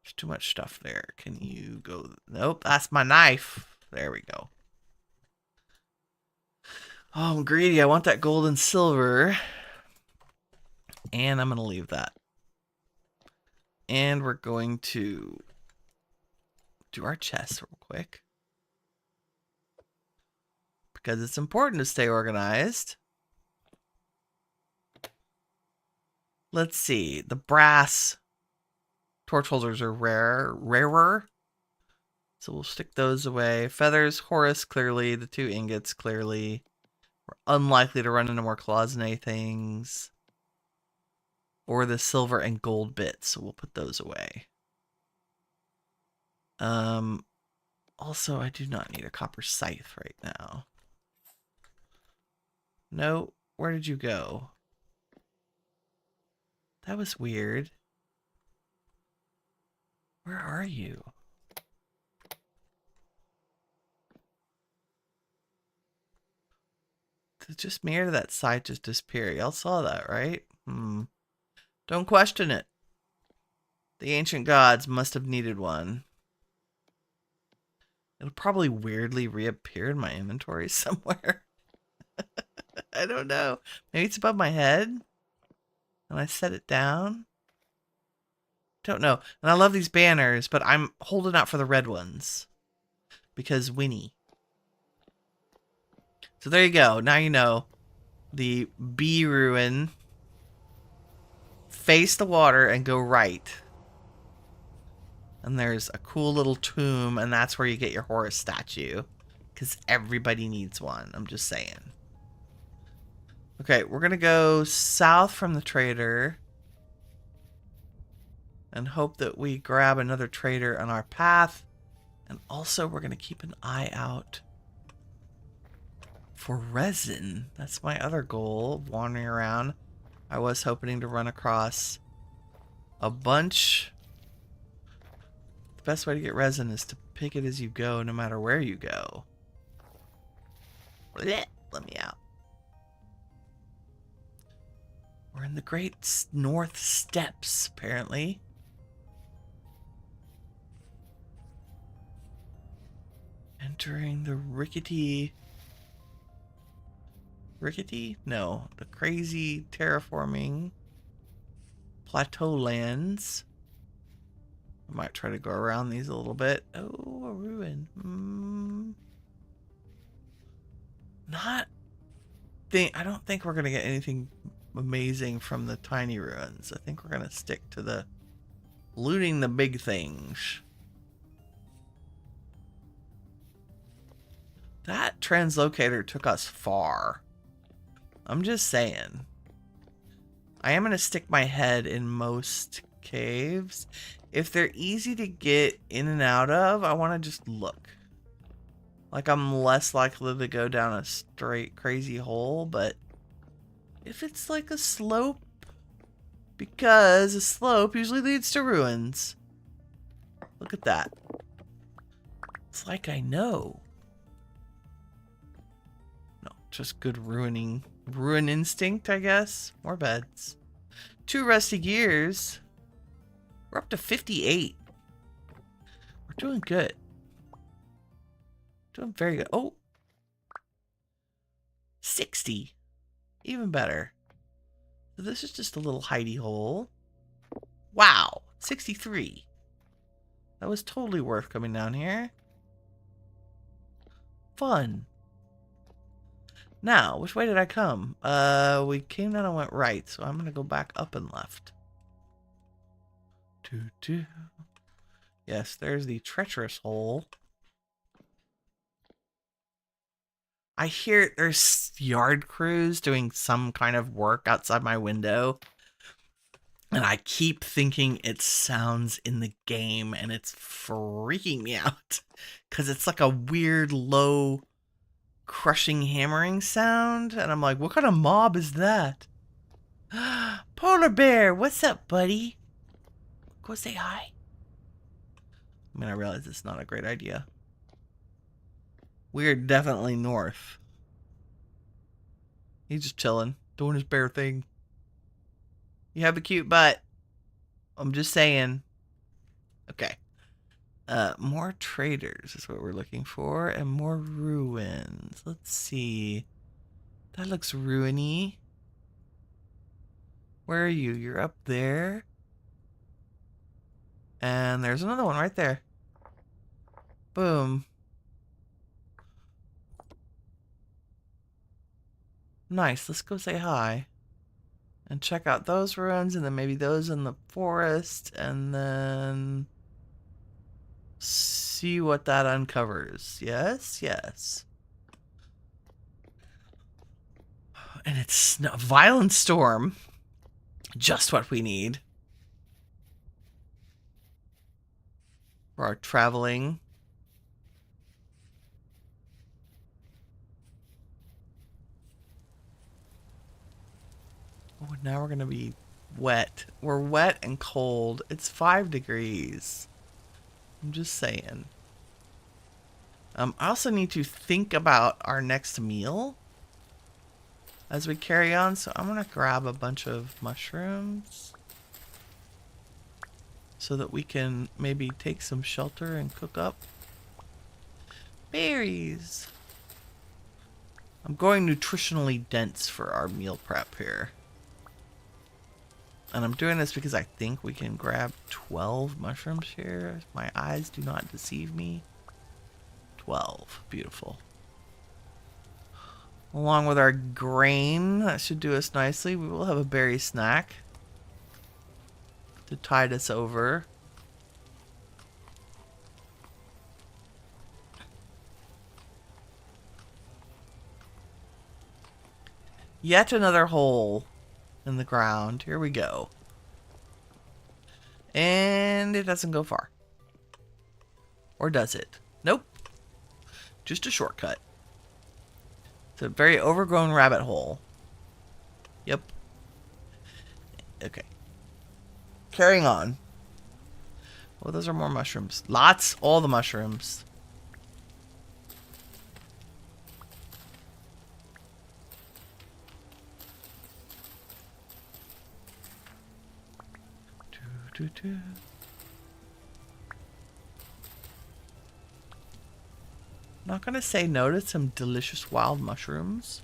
There's too much stuff there. Can you go? Nope, that's my knife. There we go. Oh, I'm greedy. I want that gold and silver. And I'm going to leave that. And we're going to do our chest real quick. Because it's important to stay organized. Let's see. The brass torch holders are rarer. So we'll stick those away. Feathers, Horace, clearly. The 2 ingots, clearly. We're unlikely to run into more cloisonne things. Or the silver and gold bits. So we'll put those away. Also, I do not need a copper scythe right now. No, where did you go? That was weird. Where are you? Did just me or did that side just disappear? Y'all saw that, right? Don't question it. The ancient gods must have needed one. It'll probably weirdly reappear in my inventory somewhere. I don't know. Maybe it's above my head. And I set it down. Don't know. And I love these banners, but I'm holding out for the red ones. Because Winnie. So there you go. Now you know. The bee ruin. Face the water and go right. And there's a cool little tomb, and that's where you get your Horus statue. Because everybody needs one. I'm just saying. Okay, we're going to go south from the trader. And hope that we grab another trader on our path. And also, we're going to keep an eye out for resin. That's my other goal, wandering around. I was hoping to run across a bunch. The best way to get resin is to pick it as you go, no matter where you go. Let me out. We're in the Great North Steppes, apparently. Entering the rickety? No, the crazy terraforming plateau lands. I might try to go around these a little bit. Oh, a ruin. I don't think we're gonna get anything amazing from the tiny ruins. I think we're gonna stick to the looting the big things. That translocator took us far. I'm just saying. I am going to stick my head in most caves. If they're easy to get in and out of, I want to just look. Like I'm less likely to go down a straight crazy hole, but if it's like a slope, because a slope usually leads to ruins. Look at that. It's like I know. No, just good ruin instinct, I guess. More beds. 2 rusty gears. We're up to 58. We're doing good. Doing very good. Oh. 60. Even better. So this is just a little hidey hole. Wow. 63. That was totally worth coming down here. Fun. Now, which way did I come? We came down and went right, so I'm going to go back up and left. Doo, doo. Yes, there's the treacherous hole. I hear there's yard crews doing some kind of work outside my window. And I keep thinking it sounds in the game, and it's freaking me out. Because it's like a weird, low, crushing, hammering sound. And I'm like, what kind of mob is that? Polar bear, what's up, buddy? Go say hi. I mean, I realize it's not a great idea. We're definitely north. He's just chilling, doing his bear thing. You have a cute butt. I'm just saying. Okay. More traders is what we're looking for, and more ruins. Let's see. That looks ruiny. Where are you? You're up there. And there's another one right there. Boom. Nice. Let's go say hi. And check out those ruins, and then maybe those in the forest, and then see what that uncovers. Yes, yes. And it's a violent storm. Just what we need for our traveling. Oh, now we're going to be wet. We're wet and cold. It's 5 degrees. I'm just saying. I also need to think about our next meal as we carry on. So I'm going to grab a bunch of mushrooms so that we can maybe take some shelter and cook up berries. I'm going nutritionally dense for our meal prep here. And I'm doing this because I think we can grab 12 mushrooms here. If my eyes do not deceive me. 12. Beautiful. Along with our grain, that should do us nicely. We will have a berry snack to tide us over. Yet another hole in the ground. Here we go. And it doesn't go far. Or does it? Nope. Just a shortcut. It's a very overgrown rabbit hole. Yep. Okay. Carrying on. Well, those are more mushrooms. Lots. All the mushrooms. Not gonna say no to some delicious wild mushrooms.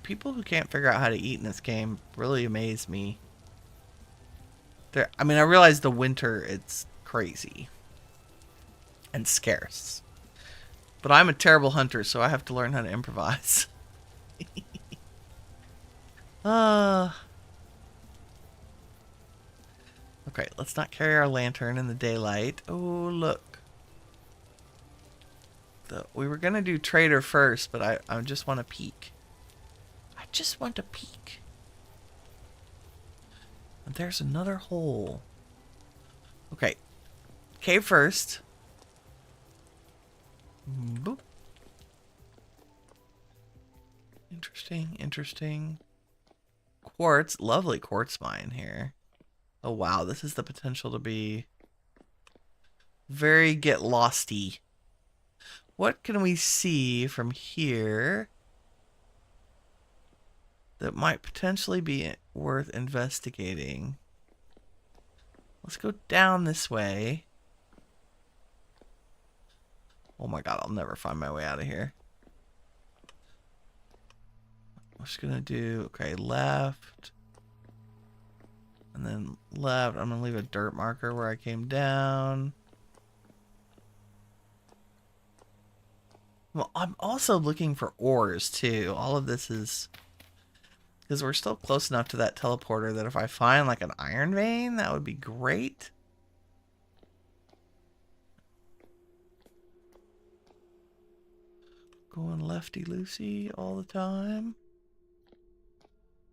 People who can't figure out how to eat in this game really amaze me. I mean, I realize the winter it's crazy and scarce, but I'm a terrible hunter, so I have to learn how to improvise. Okay, let's not carry our lantern in the daylight. Oh, look. We were going to do trader first, but I just want to peek. I just want to peek. And there's another hole. Okay. Cave first. Boop. Interesting, interesting. Quartz. Lovely quartz mine here. Oh, wow. This is the potential to be very get losty. What can we see from here that might potentially be worth investigating? Let's go down this way. Oh my god, I'll never find my way out of here. I'm just gonna do, okay, left. And then left. I'm gonna leave a dirt marker where I came down. Well, I'm also looking for ores too. All of this is Because we're still close enough to that teleporter that if I find like an iron vein, that would be great. Going lefty-loosey all the time.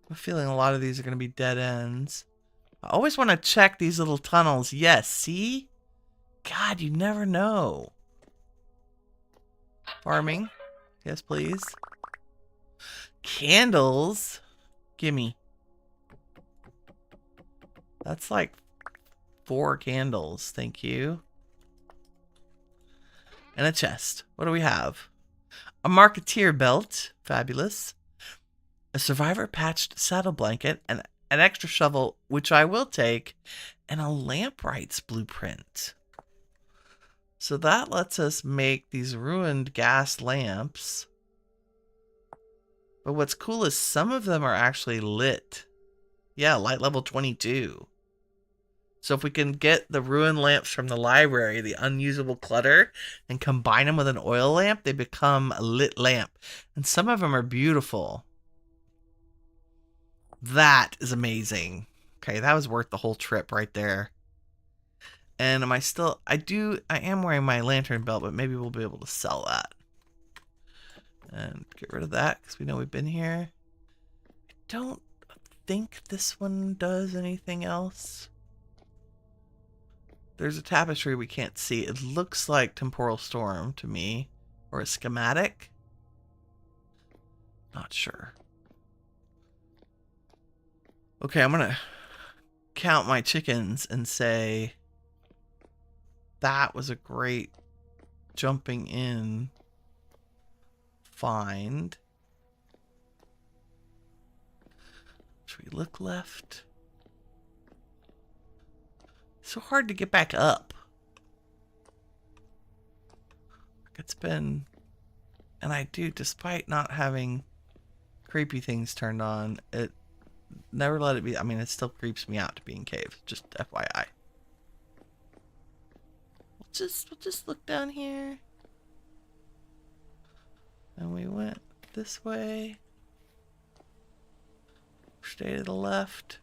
I'm feeling a lot of these are going to be dead ends. I always want to check these little tunnels. Yes, see? God, you never know. Farming. Yes, please. Candles. Gimme. That's like 4 candles. Thank you. And a chest. What do we have? A marketeer belt. Fabulous. A survivor patched saddle blanket. And an extra shovel, which I will take. And a lampright's blueprint. So that lets us make these ruined gas lamps. But what's cool is some of them are actually lit. Yeah, light level 22. So if we can get the ruined lamps from the library, the unusable clutter, and combine them with an oil lamp, they become a lit lamp. And some of them are beautiful. That is amazing. Okay, that was worth the whole trip right there. And am I still... I am wearing my lantern belt, but maybe we'll be able to sell that. And get rid of that, because we know we've been here. I don't think this one does anything else. There's a tapestry we can't see. It looks like Temporal Storm to me. Or a schematic. Not sure. Okay, I'm going to count my chickens and say... That was a great jumping in find. Should we look left? So hard to get back up. It's been... And I do, despite not having creepy things turned on, it never let it be... I mean, it still creeps me out to be in caves. Just FYI. We'll just look down here. And we went this way. Stay to the left.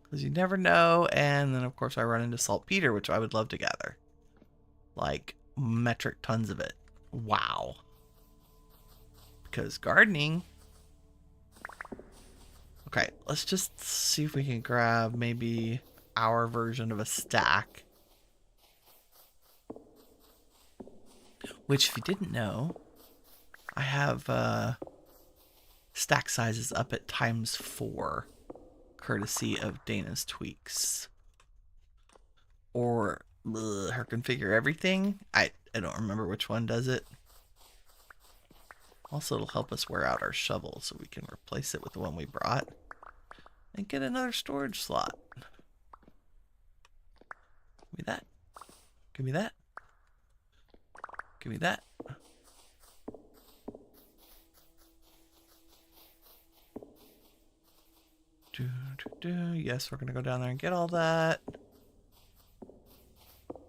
Because you never know. And then, of course, I run into saltpeter, which I would love to gather. Like, metric tons of it. Wow. Because gardening... Okay, let's just see if we can grab maybe... our version of a stack. Which, if you didn't know, I have stack sizes up at ×4, courtesy of Dana's Tweaks. Or her Configure Everything. I don't remember which one does it. Also, it'll help us wear out our shovel so we can replace it with the one we brought. And get another storage slot. Give me that. Give me that. Give me that. Yes, we're going to go down there and get all that.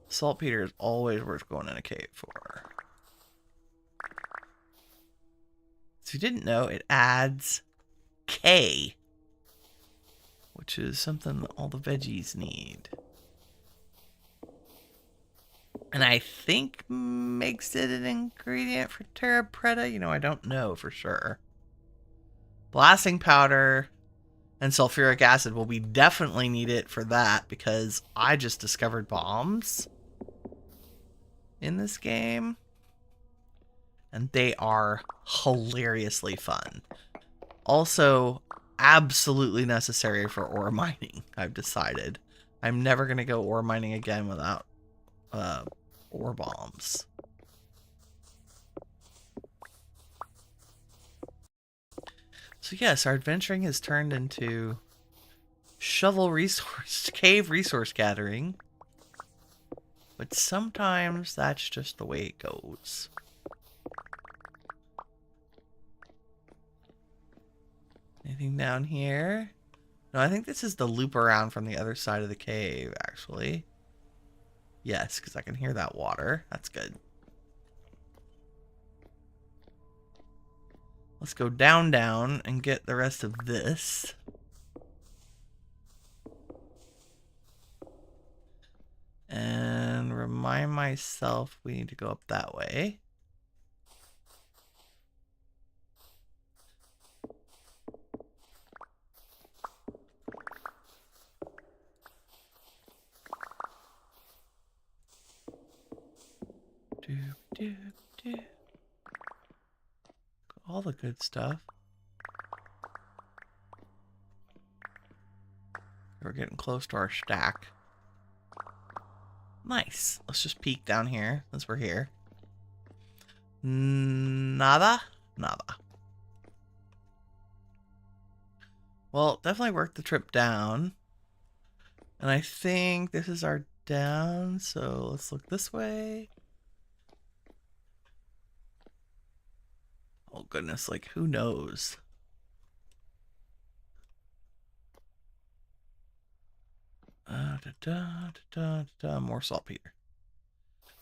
Saltpeter is always worth going in a cave for. So if you didn't know, it adds K, which is something that all the veggies need. And I think makes it an ingredient for Terra Preta. You know, I don't know for sure. Blasting powder and sulfuric acid. Well, we definitely need it for that because I just discovered bombs in this game. And they are hilariously fun. Also, absolutely necessary for ore mining, I've decided. I'm never going to go ore mining again without ore bombs. So yes, our adventuring has turned into cave resource gathering. But sometimes that's just the way it goes. Anything down here? No, I think this is the loop around from the other side of the cave, actually. Yes, because I can hear that water. That's good. Let's go down, down, and get the rest of this. And remind myself we need to go up that way. All the good stuff. We're getting close to our stack. Nice. Let's just peek down here since we're here. Nada? Nada. Well, definitely worth the trip down. And I think this is our down, so let's look this way. Oh goodness, like who knows? More saltpeter.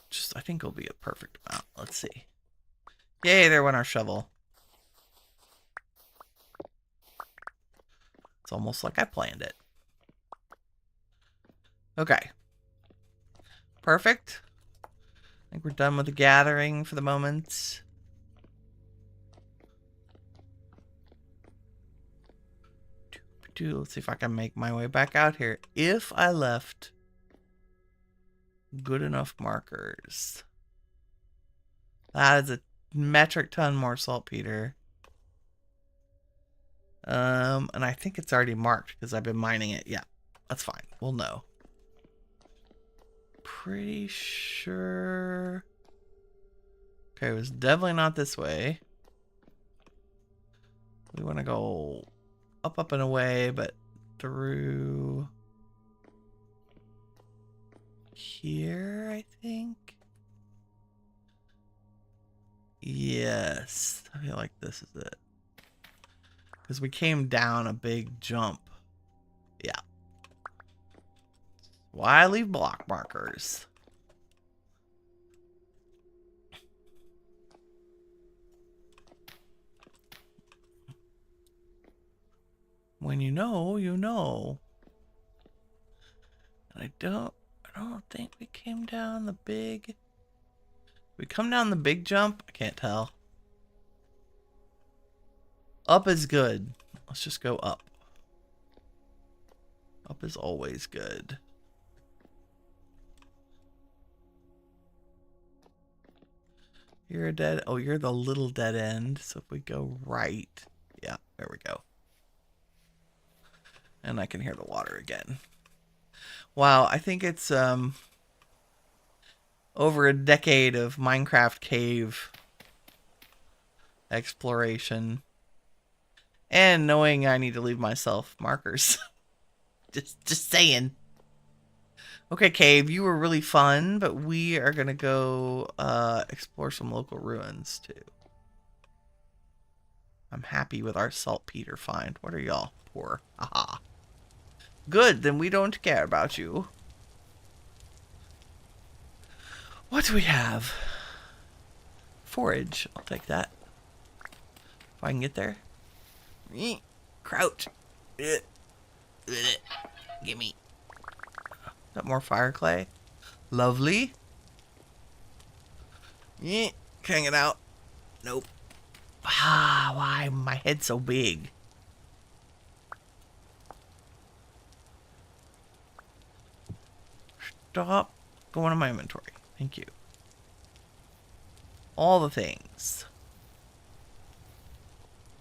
Just, I think it'll be a perfect amount. Let's see. Yay, there went our shovel. It's almost like I planned it. Okay. Perfect. I think we're done with the gathering for the moment. Let's see if I can make my way back out here. If I left good enough markers. That is a metric ton more saltpeter. And I think it's already marked because I've been mining it. Yeah, that's fine. We'll know. Pretty sure. Okay, it was definitely not this way. We want to go up, up, and away, but through here, I think. Yes, I feel like this is it. Because we came down a big jump. Yeah. Why leave block markers? When you know, you know. And I don't think we came down the big. We come down the big jump? I can't tell. Up is good. Let's just go up. Up is always good. You're a dead. Oh, you're the little dead end. So if we go right. Yeah, there we go. And I can hear the water again. Wow, I think it's over a decade of Minecraft cave exploration. And knowing I need to leave myself markers. just saying. Okay, cave, you were really fun, but we are gonna go explore some local ruins too. I'm happy with our saltpeter find. What are y'all? Poor. Haha. Good, then we don't care about you. What do we have? Forage. I'll take that. If I can get there. Crouch. Gimme. Got more fire clay. Lovely. Can't get out. Nope. Ah, why my head's so big? Stop going to my inventory. Thank you. All the things.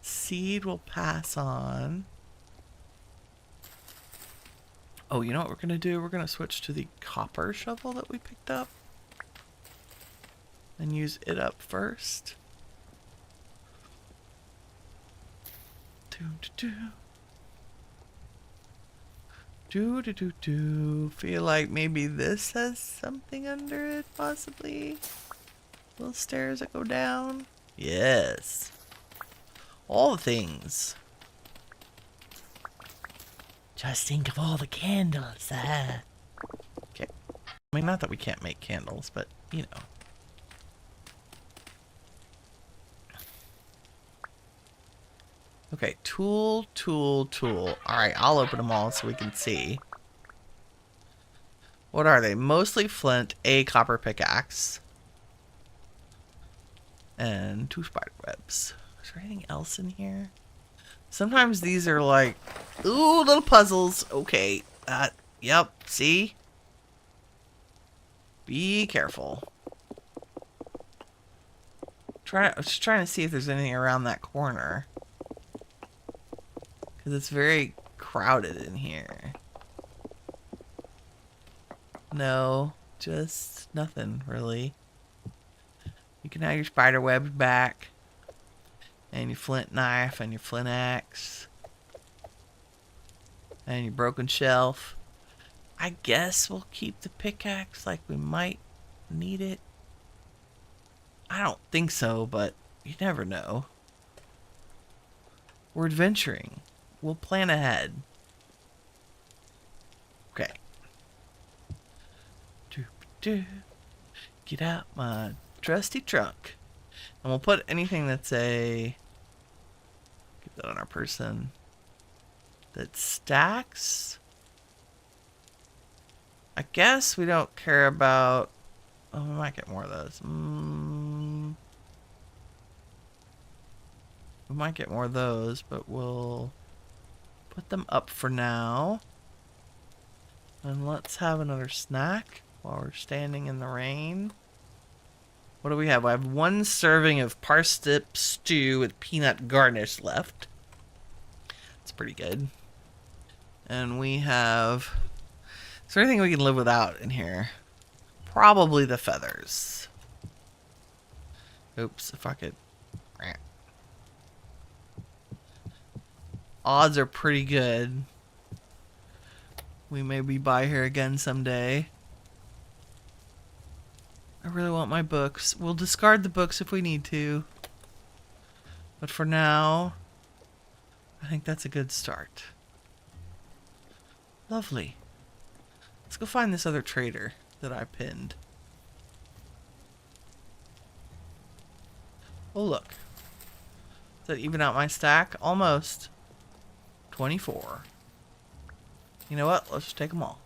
Seed will pass on. Oh, you know what we're going to do? We're going to switch to the copper shovel that we picked up. And use it up first. Feel like maybe this has something under it, possibly. Little stairs that go down. Yes. All the things. Just think of all the candles. Okay. I mean, not that we can't make candles, but, you know. Okay, tool, tool, tool. Alright, I'll open them all so we can see. What are they? Mostly flint, a copper pickaxe, and 2 spider webs. Is there anything else in here? Sometimes these are like, ooh, little puzzles. Okay, yep, see? Be careful. I was just trying to see if there's anything around that corner. Because it's very crowded in here. No, just nothing, really. You can have your spider webs back. And your flint knife and your flint axe. And your broken shelf. I guess we'll keep the pickaxe like we might need it. I don't think so, but you never know. We're adventuring. We'll plan ahead. Okay. Get out my trusty trunk. And we'll put anything that's a... Get that on our person. That stacks. I guess we don't care about... Oh, we might get more of those. We might get more of those, but we'll put them up for now. And let's have another snack while we're standing in the rain. What do we have? I have 1 serving of parsnip stew with peanut garnish left. It's pretty good. And we have... Is there anything we can live without in here? Probably the feathers. Oops, if I could... Odds are pretty good. We may be by here again someday. I really want my books. We'll discard the books if we need to. But for now, I think that's a good start. Lovely. Let's go find this other trader that I pinned. Oh, look. Does that even out my stack? Almost. 24. You know what? Let's just take them all.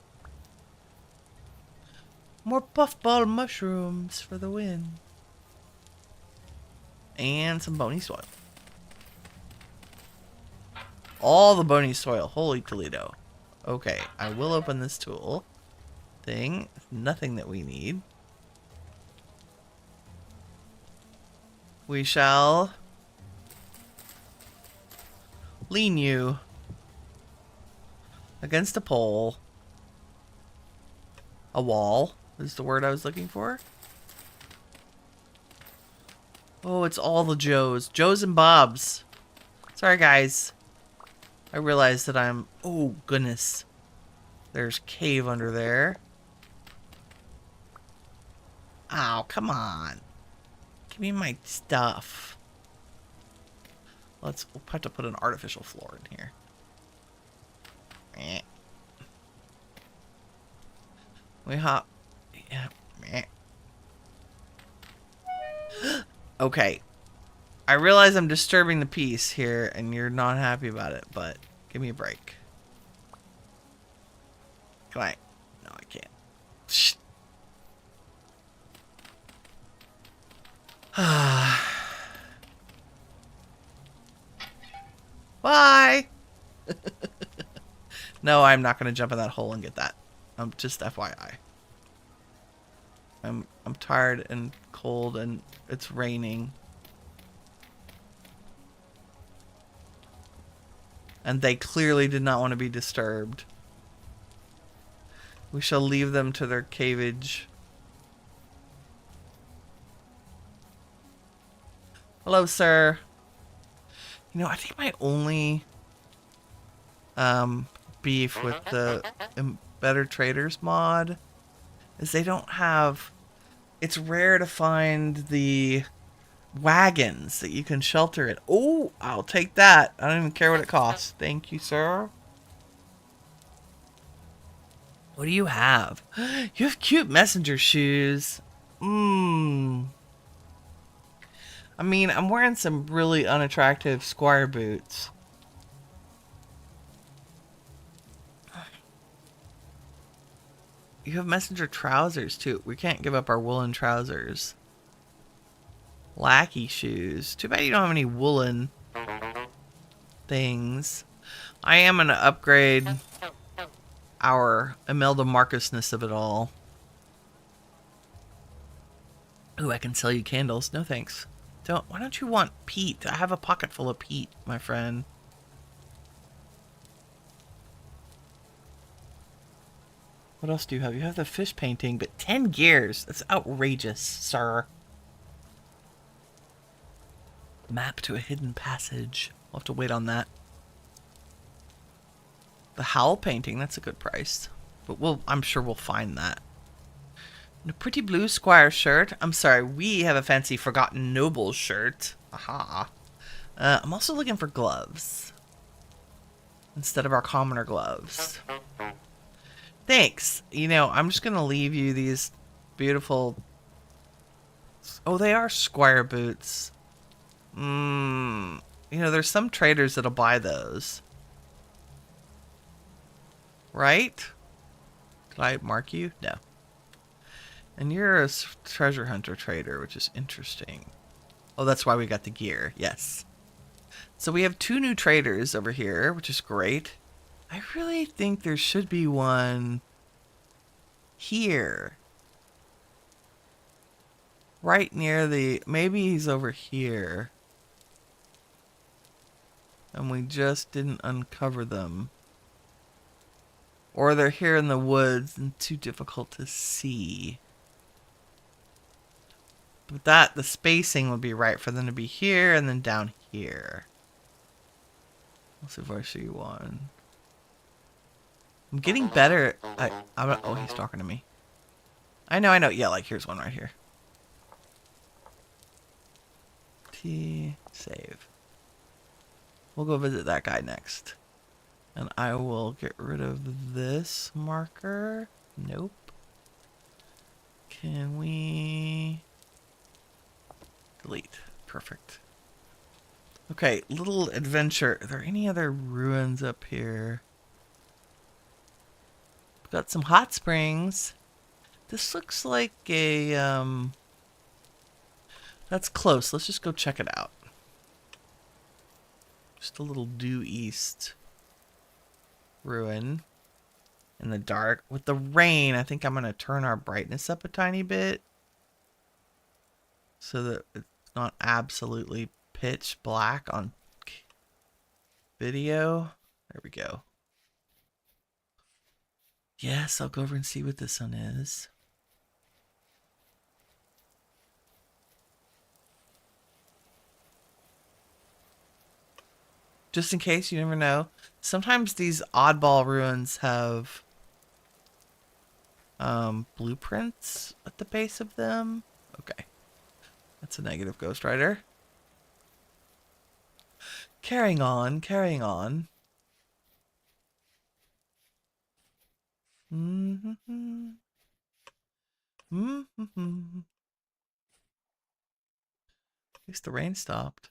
More puffball mushrooms for the win. And some bony soil. All the bony soil. Holy Toledo. Okay, I will open this tool thing. Nothing that we need. We shall lean you against a pole. A wall is the word I was looking for. Oh, it's all the Joes. Joes and Bobs. Sorry, guys. I realized that I'm... Oh, goodness. There's cave under there. Oh, come on. Give me my stuff. We'll have to put an artificial floor in here. We hop. Yeah. Okay. I realize I'm disturbing the peace here and you're not happy about it, but give me a break. Can I? No, I can't. Shh. Bye. No, I'm not going to jump in that hole and get that. Just FYI. I'm tired and cold and it's raining. And they clearly did not want to be disturbed. We shall leave them to their caveage. Hello, sir. You know, I think my only beef with the Better Traders mod is they don't have... It's rare to find the wagons that you can shelter it. Oh, I'll take that. I don't even care what it costs. Thank you, sir. What do you have? You have cute messenger shoes. I mean, I'm wearing some really unattractive squire boots. You have messenger trousers too. We can't give up our woolen trousers. Lackey shoes. Too bad you don't have any woolen things. I am going to upgrade our Imelda Marcusness of it all. Ooh, I can sell you candles. No thanks. Why don't you want peat? I have a pocket full of peat, my friend. What else do you have? You have the fish painting, but 10 gears. That's outrageous, sir. Map to a hidden passage. We'll have to wait on that. The Howl painting, that's a good price. But I'm sure we'll find that. And a pretty blue squire shirt. I'm sorry, we have a fancy Forgotten Noble shirt. Aha. I'm also looking for gloves. Instead of our commoner gloves. Thanks. You know, I'm just going to leave you these beautiful... Oh, they are squire boots. You know, there's some traders that'll buy those. Right? Did I mark you? No. And you're a treasure hunter trader, which is interesting. Oh, that's why we got the gear. Yes. So we have 2 new traders over here, which is great. I really think there should be one here. Right near the... Maybe he's over here. And we just didn't uncover them. Or they're here in the woods and too difficult to see. But the spacing would be right for them to be here and then down here. Let's see if I see one. I'm getting better. Oh, he's talking to me. I know. Yeah, like here's one right here. Save. We'll go visit that guy next. And I will get rid of this marker. Nope. Can we... delete. Perfect. Okay, little adventure. Are there any other ruins up here? We've got some hot springs. This looks like a, that's close. Let's just go check it out. Just a little due east ruin in the dark. With the rain, I think I'm going to turn our brightness up a tiny bit so that it's not absolutely pitch black on video. There we go. Yes, I'll go over and see what this one is. Just in case, you never know. Sometimes these oddball ruins have blueprints at the base of them. Okay. That's a negative, Ghost Rider. Carrying on, carrying on. At least the rain stopped.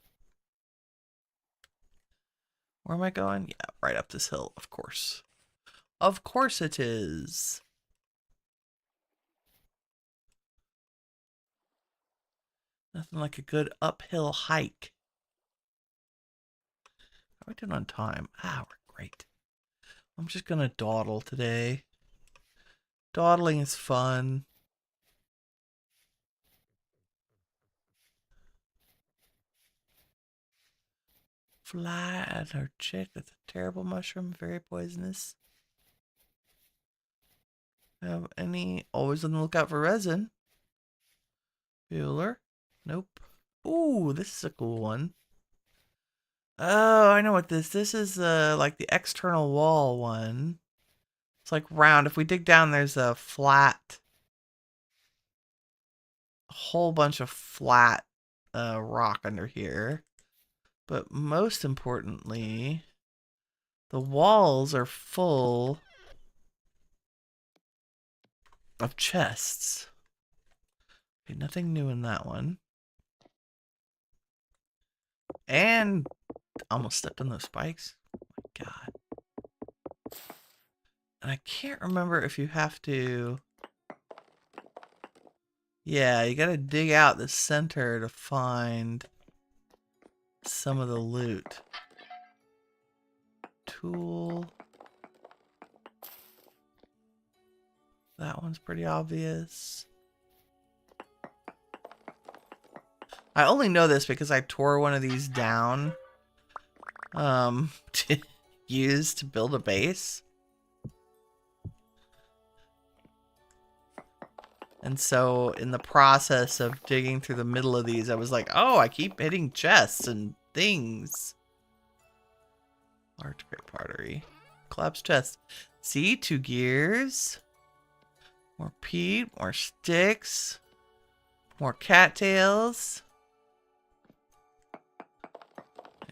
Where am I going? Yeah, right up this hill, of course. Of course it is. Nothing like a good uphill hike. How are we doing on time? Ah, we're great. I'm just gonna dawdle today. Dawdling is fun. Fly at her chick. That's a terrible mushroom. Very poisonous. Have any... Always on the lookout for resin. Bueller. Nope. Ooh, this is a cool one. Oh, I know what this is. Like the external wall one. It's like round. If we dig down, there's a flat... A whole bunch of flat rock under here. But most importantly, the walls are full of chests. Okay, nothing new in that one. And almost stepped on those spikes. Oh my God. And I can't remember if you have to... Yeah, you gotta dig out the center to find some of the loot. Tool. That one's pretty obvious. I only know this because I tore one of these down to use to build a base. And so in the process of digging through the middle of these, I was like, oh, I keep hitting chests and things. Large grape pottery. Collapsed chest. See, 2 gears. More peat, more sticks. More cattails.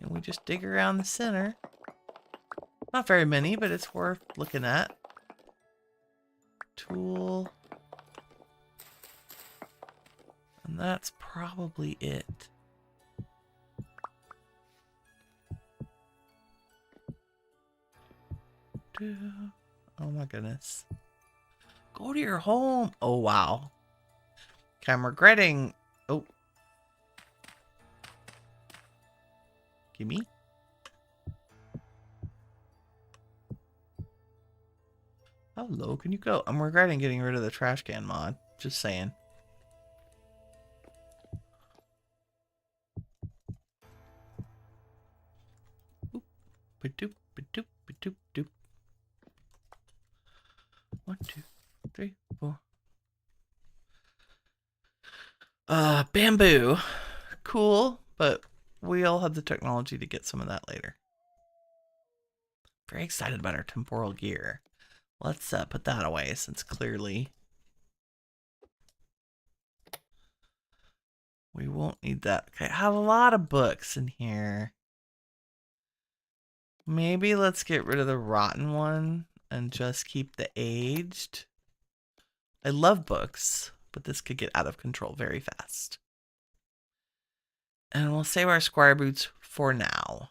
And we just dig around the center. Not very many, but it's worth looking at. Tool. And that's probably it. Oh my goodness. Go to your home. Oh wow. Okay, I'm regretting. Oh. Gimme. How low can you go? I'm regretting getting rid of the trash can mod. Just saying. Ba-doop, ba-doop, ba-doop, doop. 1, 2, 3, 4. Bamboo. Cool, but we'll have the technology to get some of that later. Very excited about our temporal gear. Let's put that away since clearly we won't need that. Okay, I have a lot of books in here. Maybe let's get rid of the rotten one and just keep the aged. I love books, but this could get out of control very fast. And we'll save our squire boots for now.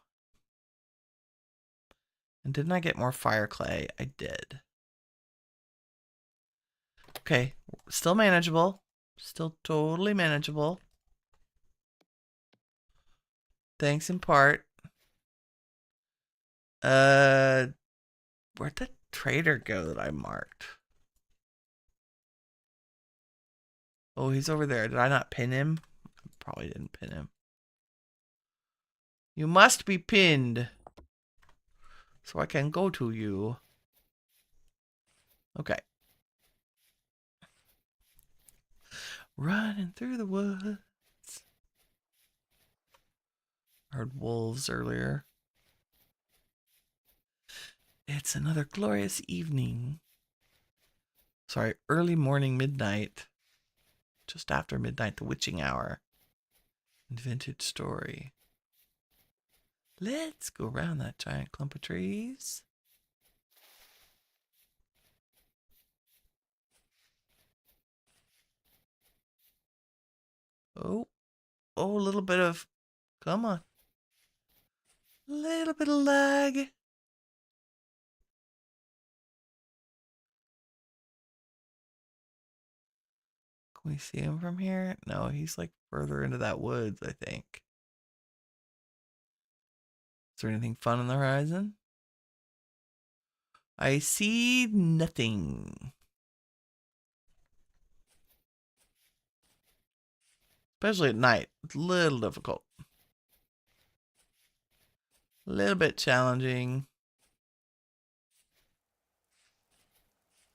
And didn't I get more fire clay? I did. Okay, still manageable. Still totally manageable. Thanks in part. Where'd the trader go that I marked? Oh, he's over there. Did I not pin him? I probably didn't pin him. You must be pinned, so I can go to you. Okay. Running through the woods. I heard wolves earlier. It's another glorious evening. Sorry, early morning, midnight. Just after midnight, the witching hour. And vintage story. Let's go around that giant clump of trees. Oh, a little bit of, come on. Little bit of lag. Can we see him from here? No, he's like further into that woods, I think. Is there anything fun on the horizon? I see nothing. Especially at night. It's a little difficult. A little bit challenging.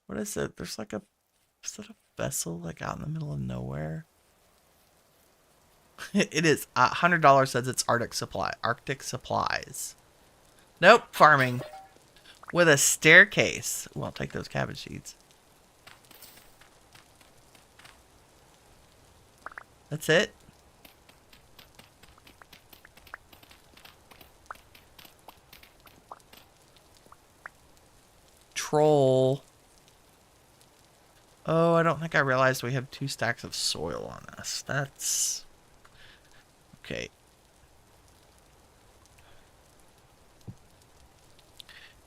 What is it? There's like a, is that a vessel like out in the middle of nowhere? It is. $100 says it's Arctic supplies. Nope, farming. With a staircase. Well, I'll take those cabbage seeds. That's it. Troll. Oh, I don't think I realized we have 2 stacks of soil on us. That's... Okay.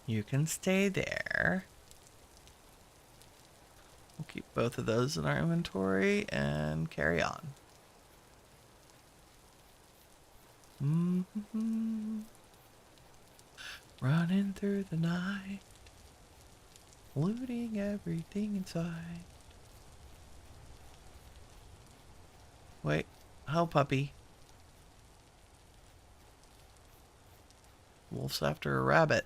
You can stay there. We'll keep both of those in our inventory and carry on. Mm-hmm. Running through the night, looting everything inside. Wait, how puppy? Wolf's after a rabbit.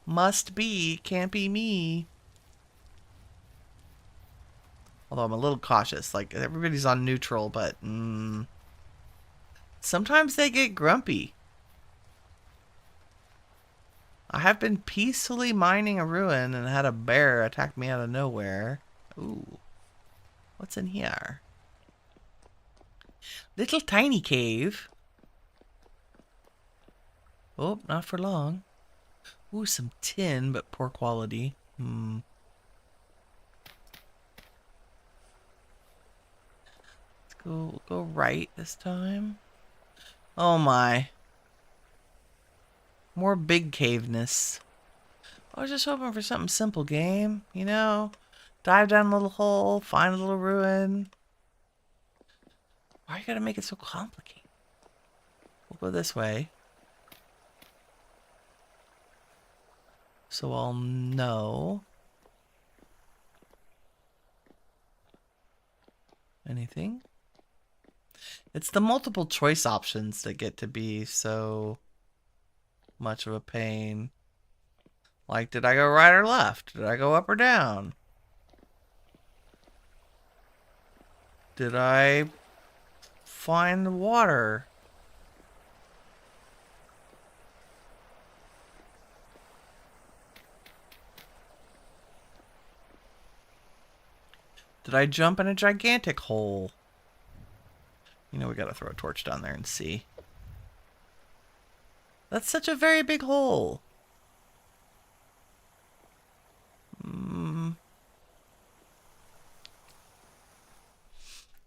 Must be, can't be me. Although I'm a little cautious, like everybody's on neutral, but sometimes they get grumpy. I have been peacefully mining a ruin and had a bear attack me out of nowhere. Ooh. What's in here? Little tiny cave. Oh, not for long. Ooh, some tin, but poor quality. Let's go right this time. Oh my. More big caveness. I was just hoping for something simple, game. You know? Dive down a little hole, find a little ruin. Why you gotta make it so complicated? We'll go this way. So I'll know. Anything? It's the multiple choice options that get to be so much of a pain. Like, did I go right or left? Did I go up or down? Did I find water? Did I jump in a gigantic hole? You know, we gotta throw a torch down there and see. That's such a very big hole.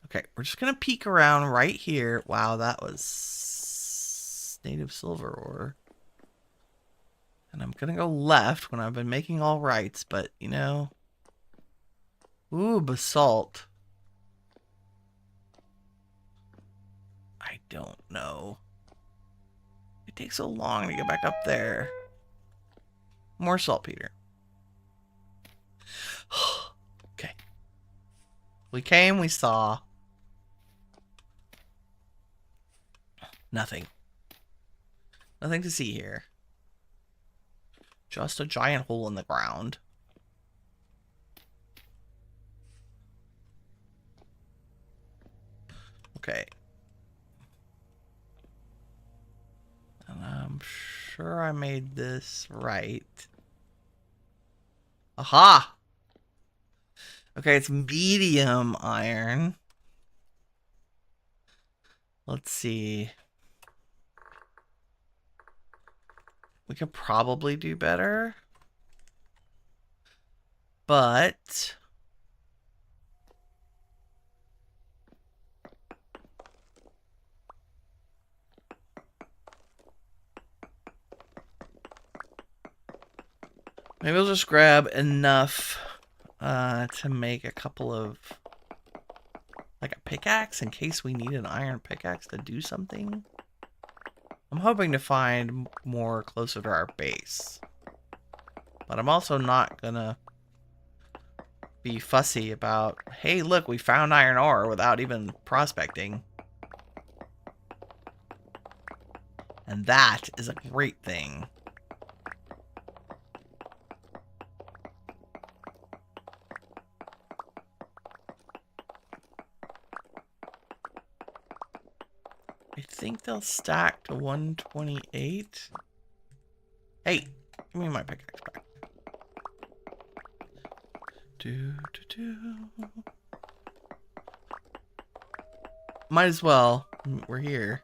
Okay, we're just gonna peek around right here. Wow, that was native silver ore. And I'm gonna go left when I've been making all rights, but you know. Ooh, basalt. I don't know. It takes so long to get back up there. More saltpeter. Okay. We came, we saw. Nothing. Nothing to see here. Just a giant hole in the ground. Okay. And I'm sure I made this right. Aha! Okay, it's medium iron. Let's see. We could probably do better. But maybe we'll just grab enough to make a couple of, like a pickaxe in case we need an iron pickaxe to do something. I'm hoping to find more closer to our base. But I'm also not gonna be fussy about, hey, look, we found iron ore without even prospecting. And that is a great thing. I think they'll stack to 128. Hey, give me my pickaxe back. Might as well. We're here.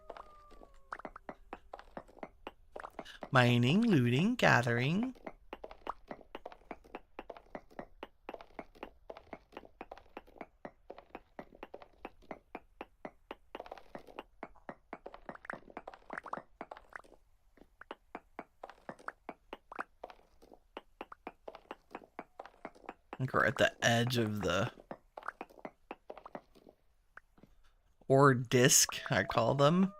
Mining, looting, gathering. I think we're at the edge of the ore disc, I call them.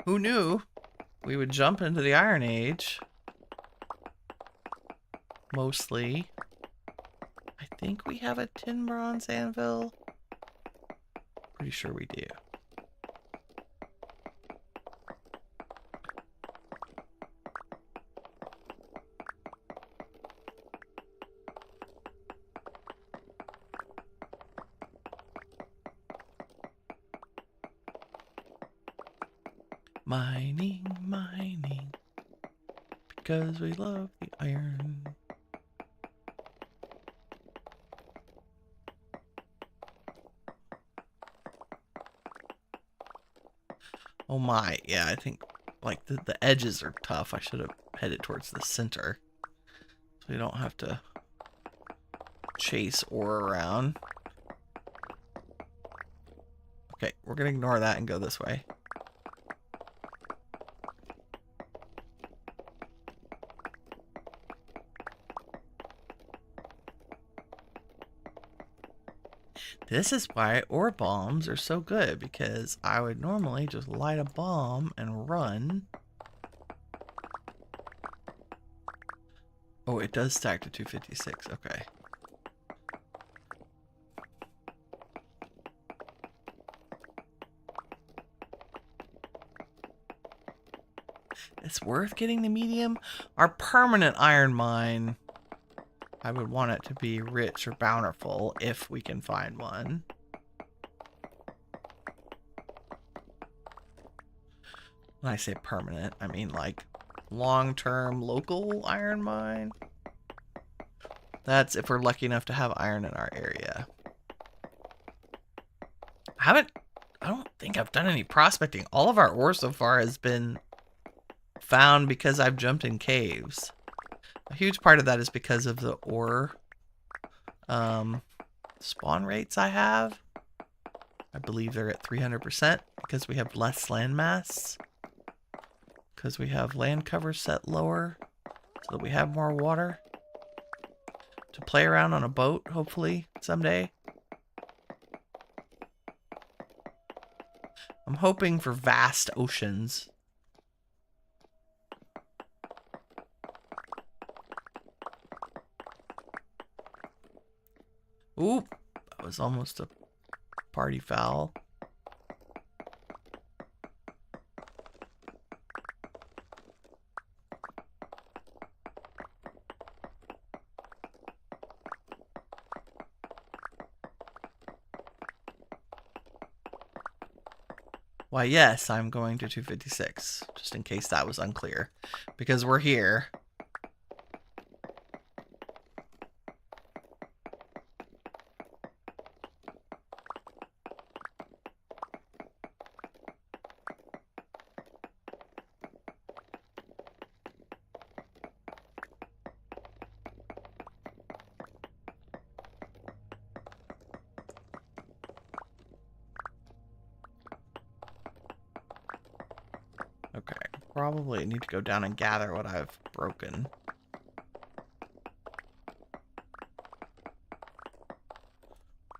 Who knew we would jump into the Iron Age? Mostly. I think we have a tin bronze anvil. Pretty sure we do. Mining, mining, because we love the iron. Oh my, yeah, I think like the edges are tough. I should have headed towards the center so we don't have to chase ore around. Okay, we're gonna ignore that and go this way. This is why ore bombs are so good, because I would normally just light a bomb and run. Oh, it does stack to 256. Okay. It's worth getting the medium. Our permanent iron mine, I would want it to be rich or bountiful if we can find one. When I say permanent, I mean like long-term local iron mine. That's if we're lucky enough to have iron in our area. I don't think I've done any prospecting. All of our ore so far has been found because I've jumped in caves. A huge part of that is because of the ore spawn rates I have. I believe they're at 300% because we have less landmass. Because we have land cover set lower so that we have more water to play around on a boat, hopefully, someday. I'm hoping for vast oceans. Oop, that was almost a party foul. Why, yes, I'm going to 256, just in case that was unclear, because we're here. Okay, probably need to go down and gather what I've broken.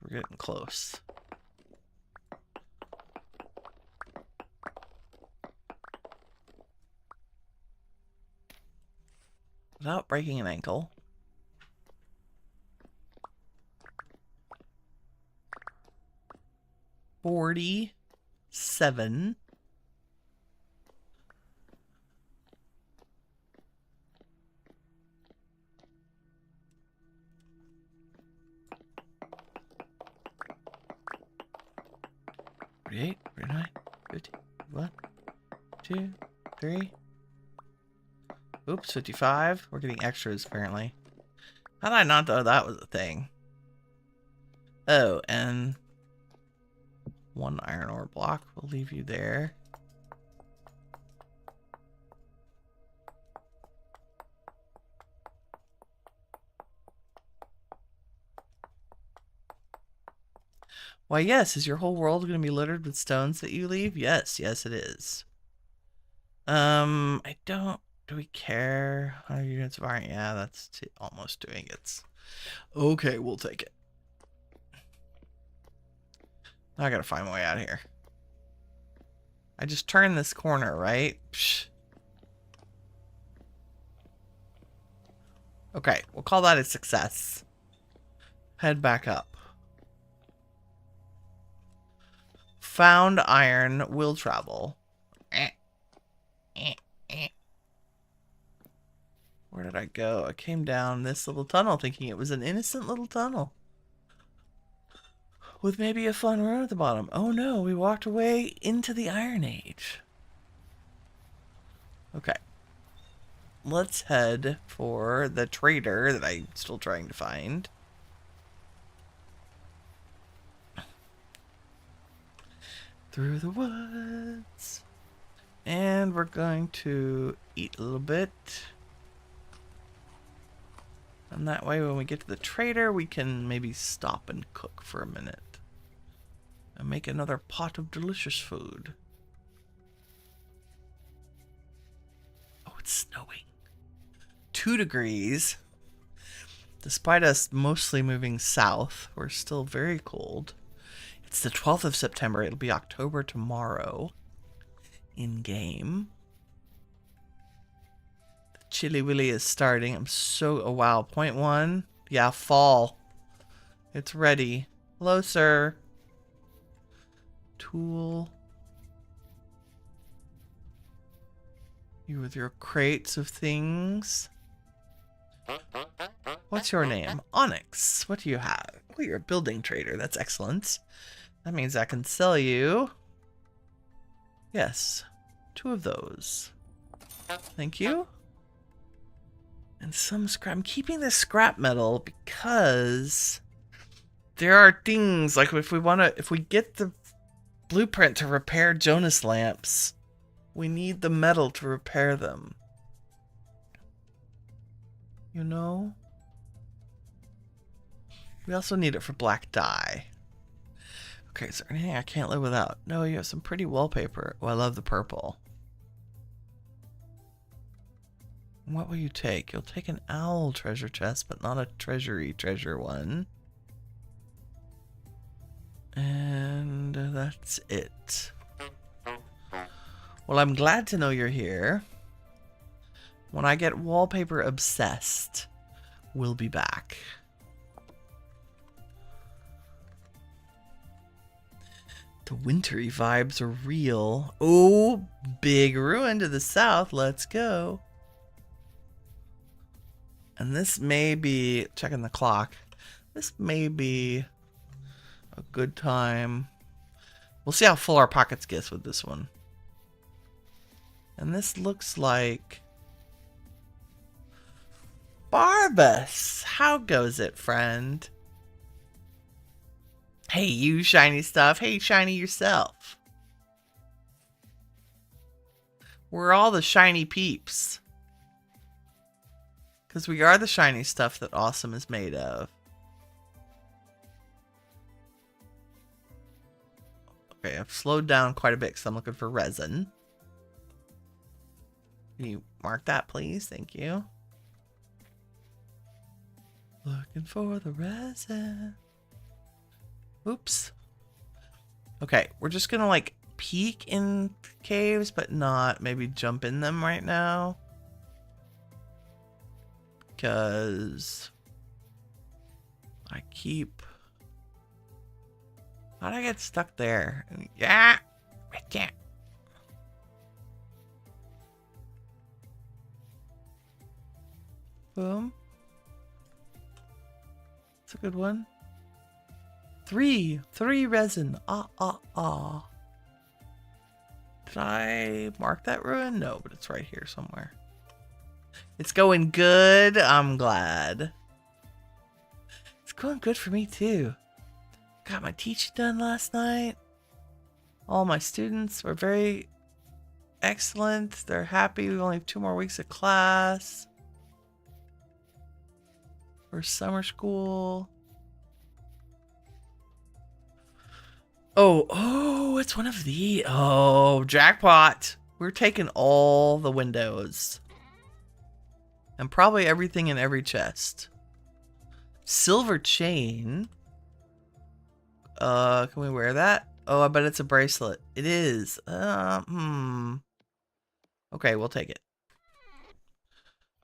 We're getting close. Without breaking an ankle. $47. $48, $49, $50, $1, $2, $3. Oops, 55. We're getting extras, apparently. How did I not know that was a thing? Oh, and one iron ore block. We'll leave you there. Why, yes. Is your whole world going to be littered with stones that you leave? Yes, yes, it is. I don't. Do we care? 100 units of iron. Yeah, that's almost doing it. Okay, we'll take it. Now I gotta find my way out of here. I just turned this corner, right? Psh. Okay, we'll call that a success. Head back up. Found iron will travel. Where did I go? I came down this little tunnel thinking it was an innocent little tunnel. With maybe a fun room at the bottom. Oh no, we walked away into the Iron Age. Okay. Let's head for the trader that I'm still trying to find. Through the woods. And we're going to eat a little bit. And that way when we get to the trader, we can maybe stop and cook for a minute. And make another pot of delicious food. Oh, it's snowing. 2 degrees. Despite us mostly moving south, we're still very cold. It's the 12th of September. It'll be October tomorrow. In game. The Chilly Willy is starting. I'm so... Oh, wow. 0.1. Yeah, fall. It's ready. Hello, sir. Tool. You with your crates of things. What's your name? Onyx. What do you have? Oh, you're a building trader. That's excellent. That means I can sell you. Yes. 2 of those. Thank you. And some scrap. I'm keeping this scrap metal because there are things like if we get the blueprint to repair Jonas lamps, we need the metal to repair them. You know? We also need it for black dye. Okay, is there anything I can't live without? No, you have some pretty wallpaper. Oh, I love the purple. What will you take? You'll take an owl treasure chest, but not a treasure one. And that's it. Well, I'm glad to know you're here. When I get wallpaper obsessed, we'll be back. The wintry vibes are real. Oh, big ruin to the south. Let's go. And this may be, checking the clock, this may be a good time. We'll see how full our pockets gets with this one. And this looks like Barbas. How goes it, friend? Hey, you shiny stuff. Hey, shiny yourself. We're all the shiny peeps. Because we are the shiny stuff that awesome is made of. Okay, I've slowed down quite a bit because I'm looking for resin. Can you mark that, please? Thank you. Looking for the resin. Oops. Okay, we're just gonna like peek in caves, but not maybe jump in them right now. Because I keep... How'd I get stuck there? Yeah! Right there. Boom. It's a good one. 3 resin. Ah. Did I mark that ruin? No, but it's right here somewhere. It's going good. I'm glad. It's going good for me too. Got my teaching done last night. All my students were very excellent. They're happy. We only have 2 more weeks of class for summer school. Oh, it's one of the. Oh, jackpot. We're taking all the windows. And probably everything in every chest. Silver chain. Can we wear that? Oh, I bet it's a bracelet. It is. Okay, we'll take it.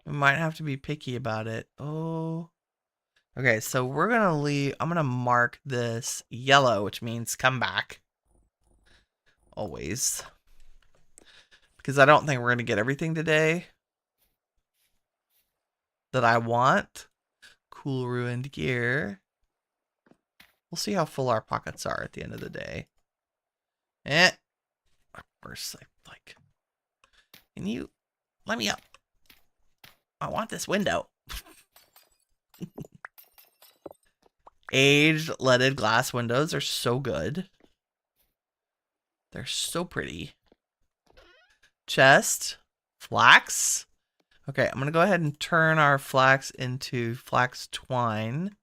We might have to be picky about it. Oh. Okay, so we're gonna leave. I'm gonna mark this yellow, which means come back. Always. Because I don't think we're gonna get everything today that I want. Cool ruined gear. We'll see how full our pockets are at the end of the day. Of course, like. Can you let me up? I want this window. Aged leaded glass windows are so good. They're so pretty. Chest. Flax. Okay, I'm going to go ahead and turn our flax into flax twine.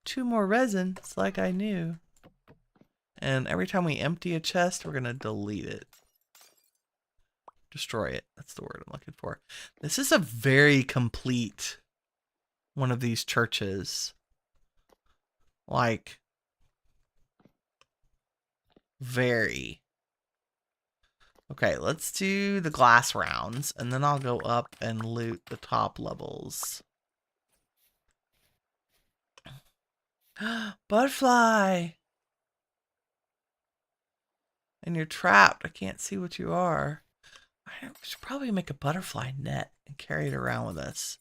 2 more resins, like I knew. And every time we empty a chest, we're going to delete it. Destroy it. That's the word I'm looking for. This is a very complete one of these churches. Like, very. Okay, let's do the glass rounds, and then I'll go up and loot the top levels. Butterfly! And you're trapped. I can't see what you are. I should probably make a butterfly net and carry it around with us.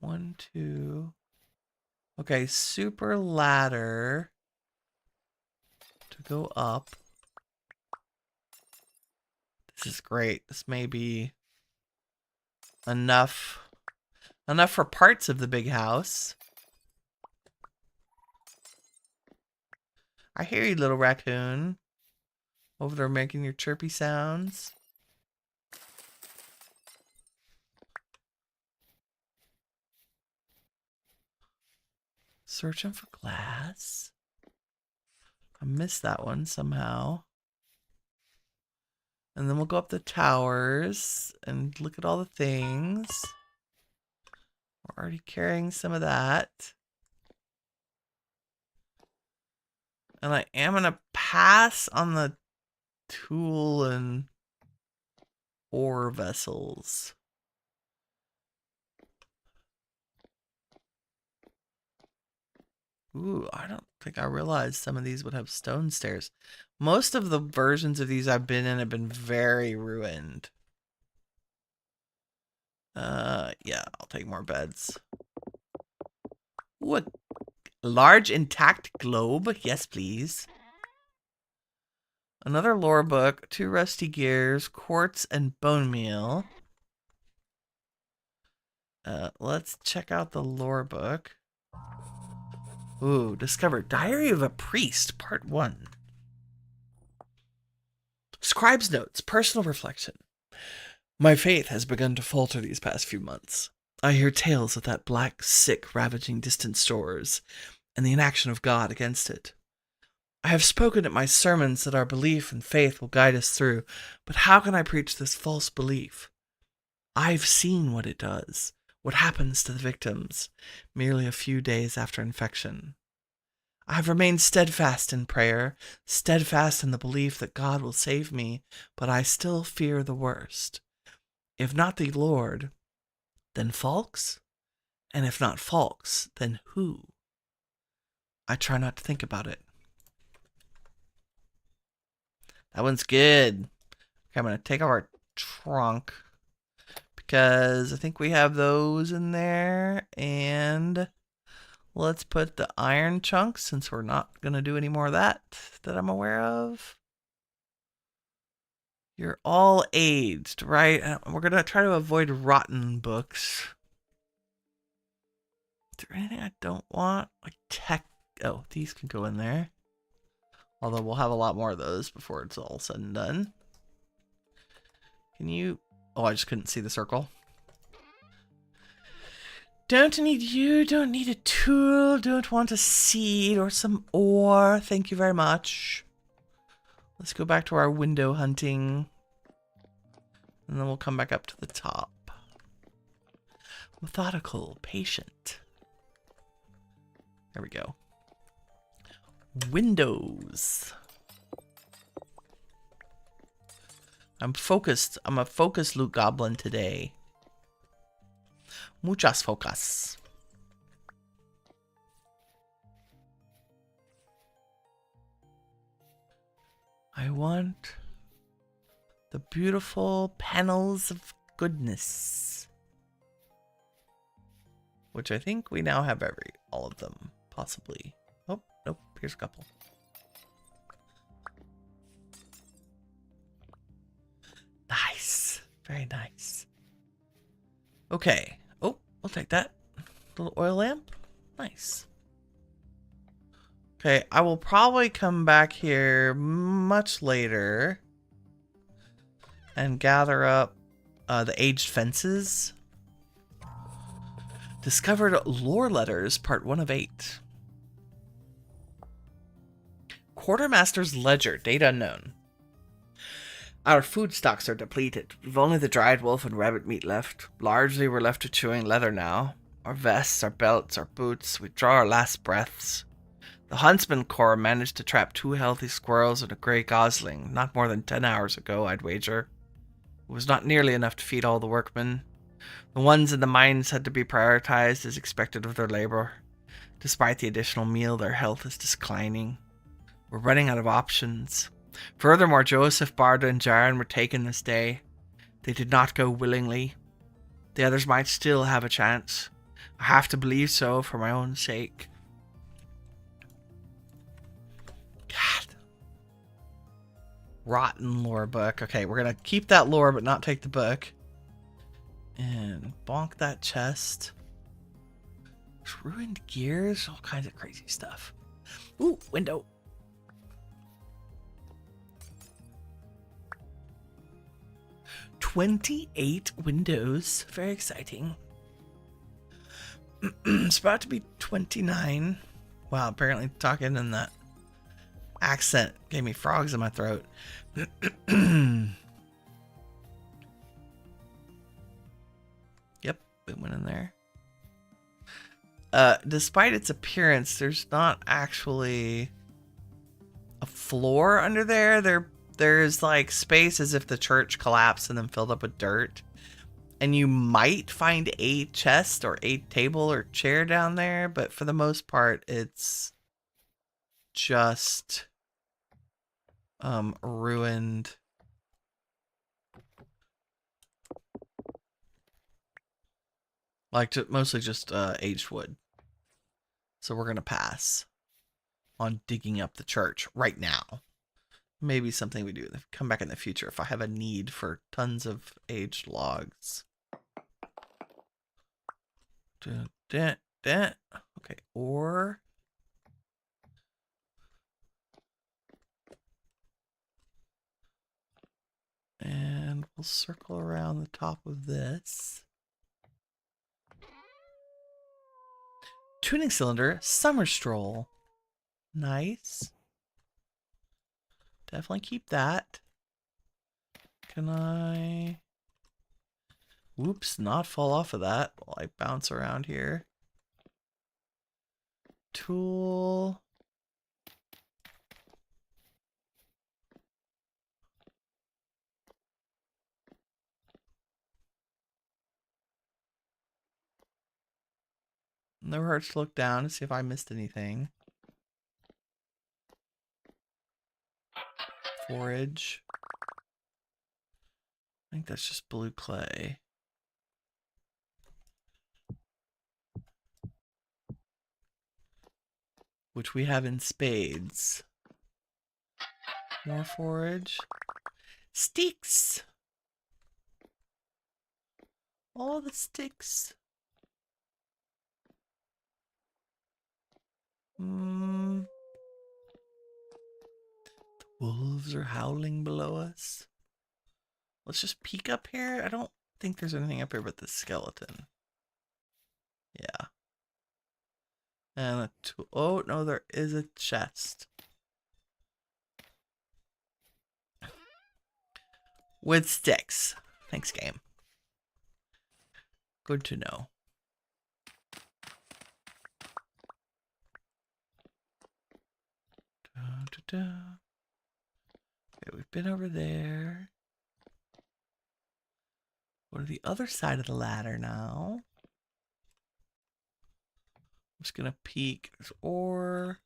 1, 2. Okay, super ladder to go up. This is great. This may be enough for parts of the big house. I hear you, little raccoon. Over there making your chirpy sounds. Searching for glass. I missed that one somehow. And then we'll go up the towers and look at all the things. We're already carrying some of that. And I am going to pass on the tool and ore vessels. Ooh, I don't think I realized some of these would have stone stairs. Most of the versions of these I've been in have been very ruined. Yeah, I'll take more beds. Ooh, a large intact globe. Yes, please. Another lore book, 2 rusty gears, quartz, and bone meal. Let's check out the lore book. Ooh, discover Diary of a Priest, Part 1. Scribe's Notes, Personal Reflection. My faith has begun to falter these past few months. I hear tales of that black sick ravaging distant shores, and the inaction of God against it. I have spoken at my sermons that our belief and faith will guide us through, but how can I preach this false belief? I've seen what it does, what happens to the victims, merely a few days after infection. I have remained steadfast in prayer, steadfast in the belief that God will save me, but I still fear the worst. If not the Lord, then Falks? And if not Falks, then who? I try not to think about it. That one's good. Okay, I'm going to take off our trunk because I think we have those in there. And let's put the iron chunks, since we're not going to do any more of that I'm aware of. You're all aged, right? We're going to try to avoid rotten books. Is there anything I don't want? Like tech. Oh, these can go in there. Although we'll have a lot more of those before it's all said and done. Can you... Oh, I just couldn't see the circle. Don't need you, don't need a tool, don't want a seed or some ore. Thank you very much. Let's go back to our window hunting. And then we'll come back up to the top. Methodical, patient. There we go. Windows. I'm focused. I'm a focused loot goblin today. Muchas focus. I want the beautiful panels of goodness. Which I think we now have all of them, possibly. Oh, nope, here's a couple. Nice. Very nice. Okay. Oh, I'll take that. Little oil lamp. Nice. Okay, I will probably come back here much later and gather up the aged fences. Discovered lore letters, part 1 of 8. Quartermaster's ledger, date unknown. Our food stocks are depleted. We've only the dried wolf and rabbit meat left. Largely we're left to chewing leather now. Our vests, our belts, our boots, we draw our last breaths. The Huntsman Corps managed to trap 2 healthy squirrels and a grey gosling, not more than 10 hours ago, I'd wager. It was not nearly enough to feed all the workmen. The ones in the mines had to be prioritized as expected of their labor. Despite the additional meal, their health is declining. We're running out of options. Furthermore, Joseph, Barda, and Jaren were taken this day. They did not go willingly. The others might still have a chance. I have to believe so for my own sake. God. Rotten lore book. Okay, we're going to keep that lore but not take the book. And bonk that chest. There's ruined gears. All kinds of crazy stuff. Ooh, window. "28 windows. Very exciting. It's about to be 29. Wow, apparently talking in that accent gave me frogs in my throat. Yep, it went in there. Despite its appearance, there's not actually a floor under there. There's like space as if the church collapsed and then filled up with dirt. And you might find a chest or a table or chair down there, but for the most part, it's just ruined. Like mostly just aged wood. So we're gonna pass on digging up the church right now. Maybe something we do come back in the future if I have a need for tons of aged logs. Okay, or and we'll circle around the top of this. Tuning cylinder, summer stroll. Nice. Definitely keep that. Can I... Whoops, not fall off of that while I bounce around here. Tool. Never hurts to look down to see if I missed anything. Forage. I think that's just blue clay. Which we have in spades. More forage. Sticks! All the sticks. The wolves are howling below us. Let's just peek up here. I don't think there's anything up here but the skeleton. And a tool. Oh, no, there is a chest. With sticks. Thanks, game. Good to know. Da, da, da. Okay, we've been over there. Go to the other side of the ladder now. I'm just gonna peek. There's ore.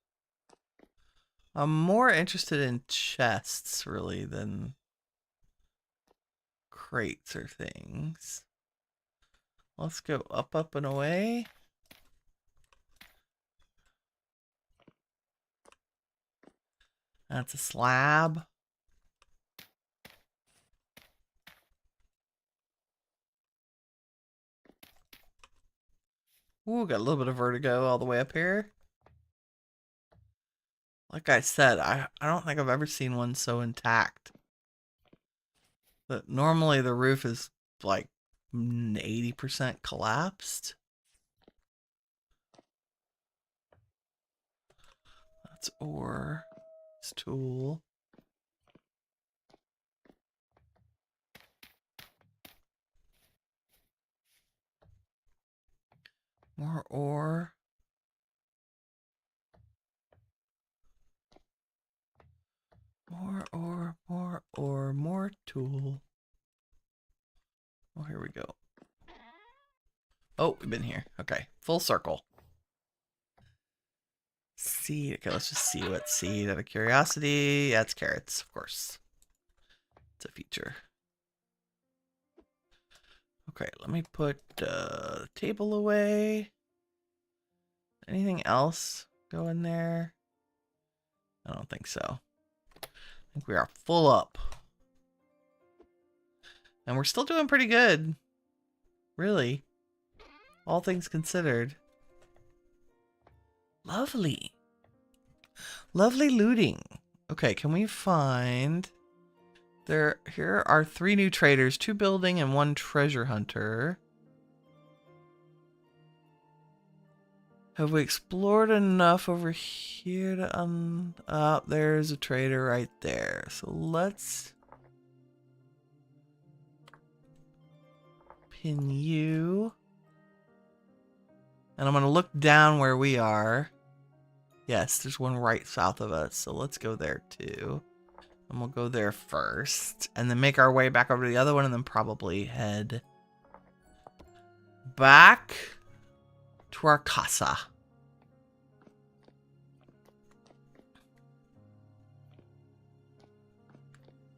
I'm more interested in chests, really, than crates or things. Let's go up, up, and away. That's a slab. Ooh, got a little bit of vertigo all the way up here. Like I said, I don't think I've ever seen one so intact. But normally the roof is like 80% collapsed. That's ore. It's tool. More ore. More ore, more ore, more tool. Oh, here we go. Oh, we've been here. Okay, full circle. Seed. Okay, let's just see what seed out of curiosity. Yeah, it's carrots, of course. It's a feature. Okay, let me put the table away. Anything else go in there? I don't think so. I think we are full up. And we're still doing pretty good. Really. All things considered. Lovely. Lovely looting. Okay, can we find... Here are 3 new traders, 2 building and 1 treasure hunter. Have we explored enough over here to there's a trader right there. So let's pin you. And I'm going to look down where we are. Yes, there's one right south of us. So let's go there too. And we'll go there first. And then make our way back over to the other one. And then probably head back to our casa.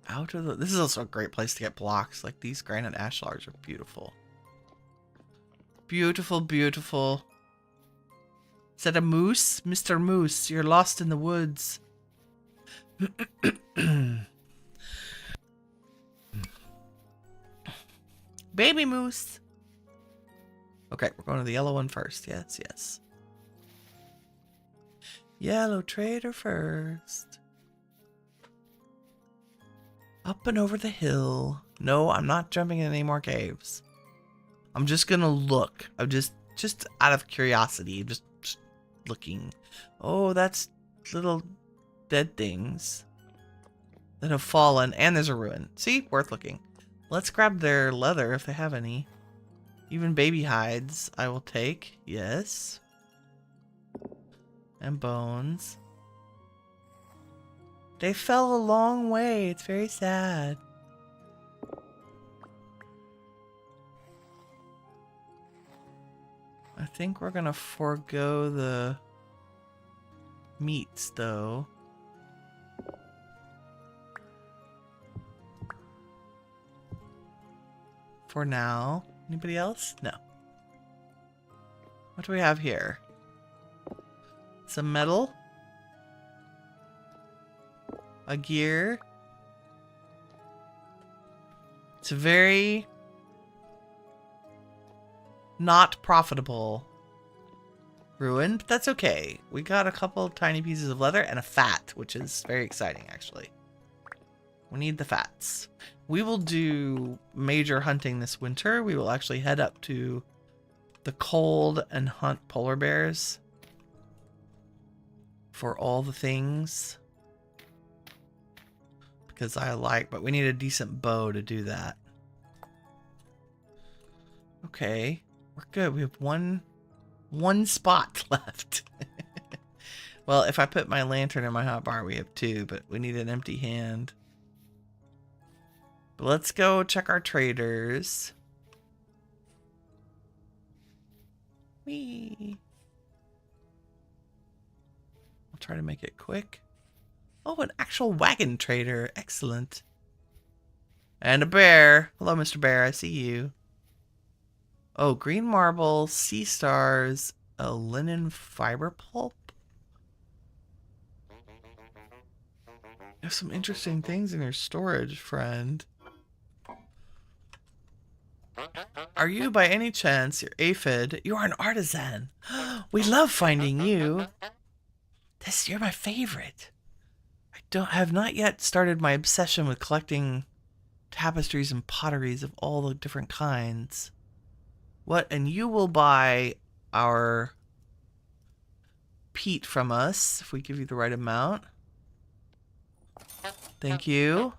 Out of the... This is also a great place to get blocks. Like, these granite ashlars are beautiful. Beautiful, beautiful. Is that a moose? Mr. Moose, you're lost in the woods. Baby moose. Okay, we're going to the yellow one first. Yes, yes. Yellow trader first. Up and over the hill. No, I'm not jumping in any more caves. I'm just gonna look. I'm just out of curiosity, just looking. Oh, that's little dead things that have fallen, and there's a ruin. See, worth looking. Let's grab their leather if they have any. Even baby hides, I will take. Yes. And bones. They fell a long way. It's very sad. I think we're gonna forego the meats, though. For now. Anybody else? No. What do we have here? Some metal. A gear. It's a very not profitable ruin, but that's okay. We got a couple of tiny pieces of leather and a fat, which is very exciting, actually. We need the fats. We will do major hunting this winter. We will actually head up to the cold and hunt polar bears. for all the things. Because but we need a decent bow to do that. Okay, we're good. We have one spot left. Well, if I put my lantern in my hotbar, we have 2, but we need an empty hand. But let's go check our traders. Whee! I'll try to make it quick. Oh, an actual wagon trader. Excellent. And a bear. Hello, Mr. Bear. I see you. Oh, green marble, sea stars, a linen fiber pulp. There's some interesting things in your storage, friend. Are you by any chance your aphid? You are an artisan. We love finding you. You're my favorite. I have not yet started my obsession with collecting tapestries and potteries of all the different kinds. What? And you will buy our peat from us if we give you the right amount. Thank you.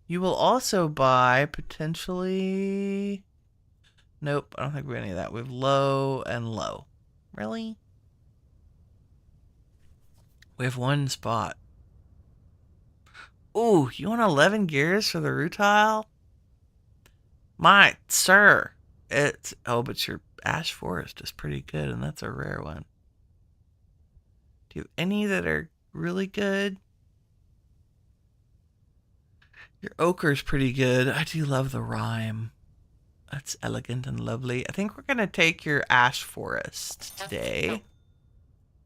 You will also buy potentially... Nope, I don't think we have any of that. We have low and low. Really? We have 1 spot. Ooh, you want 11 gears for the rutile? My sir. But your ash forest is pretty good, and that's a rare one. Do you have any that are really good? Your ochre's pretty good. I do love the rhyme. That's elegant and lovely. I think we're going to take your ash forest today.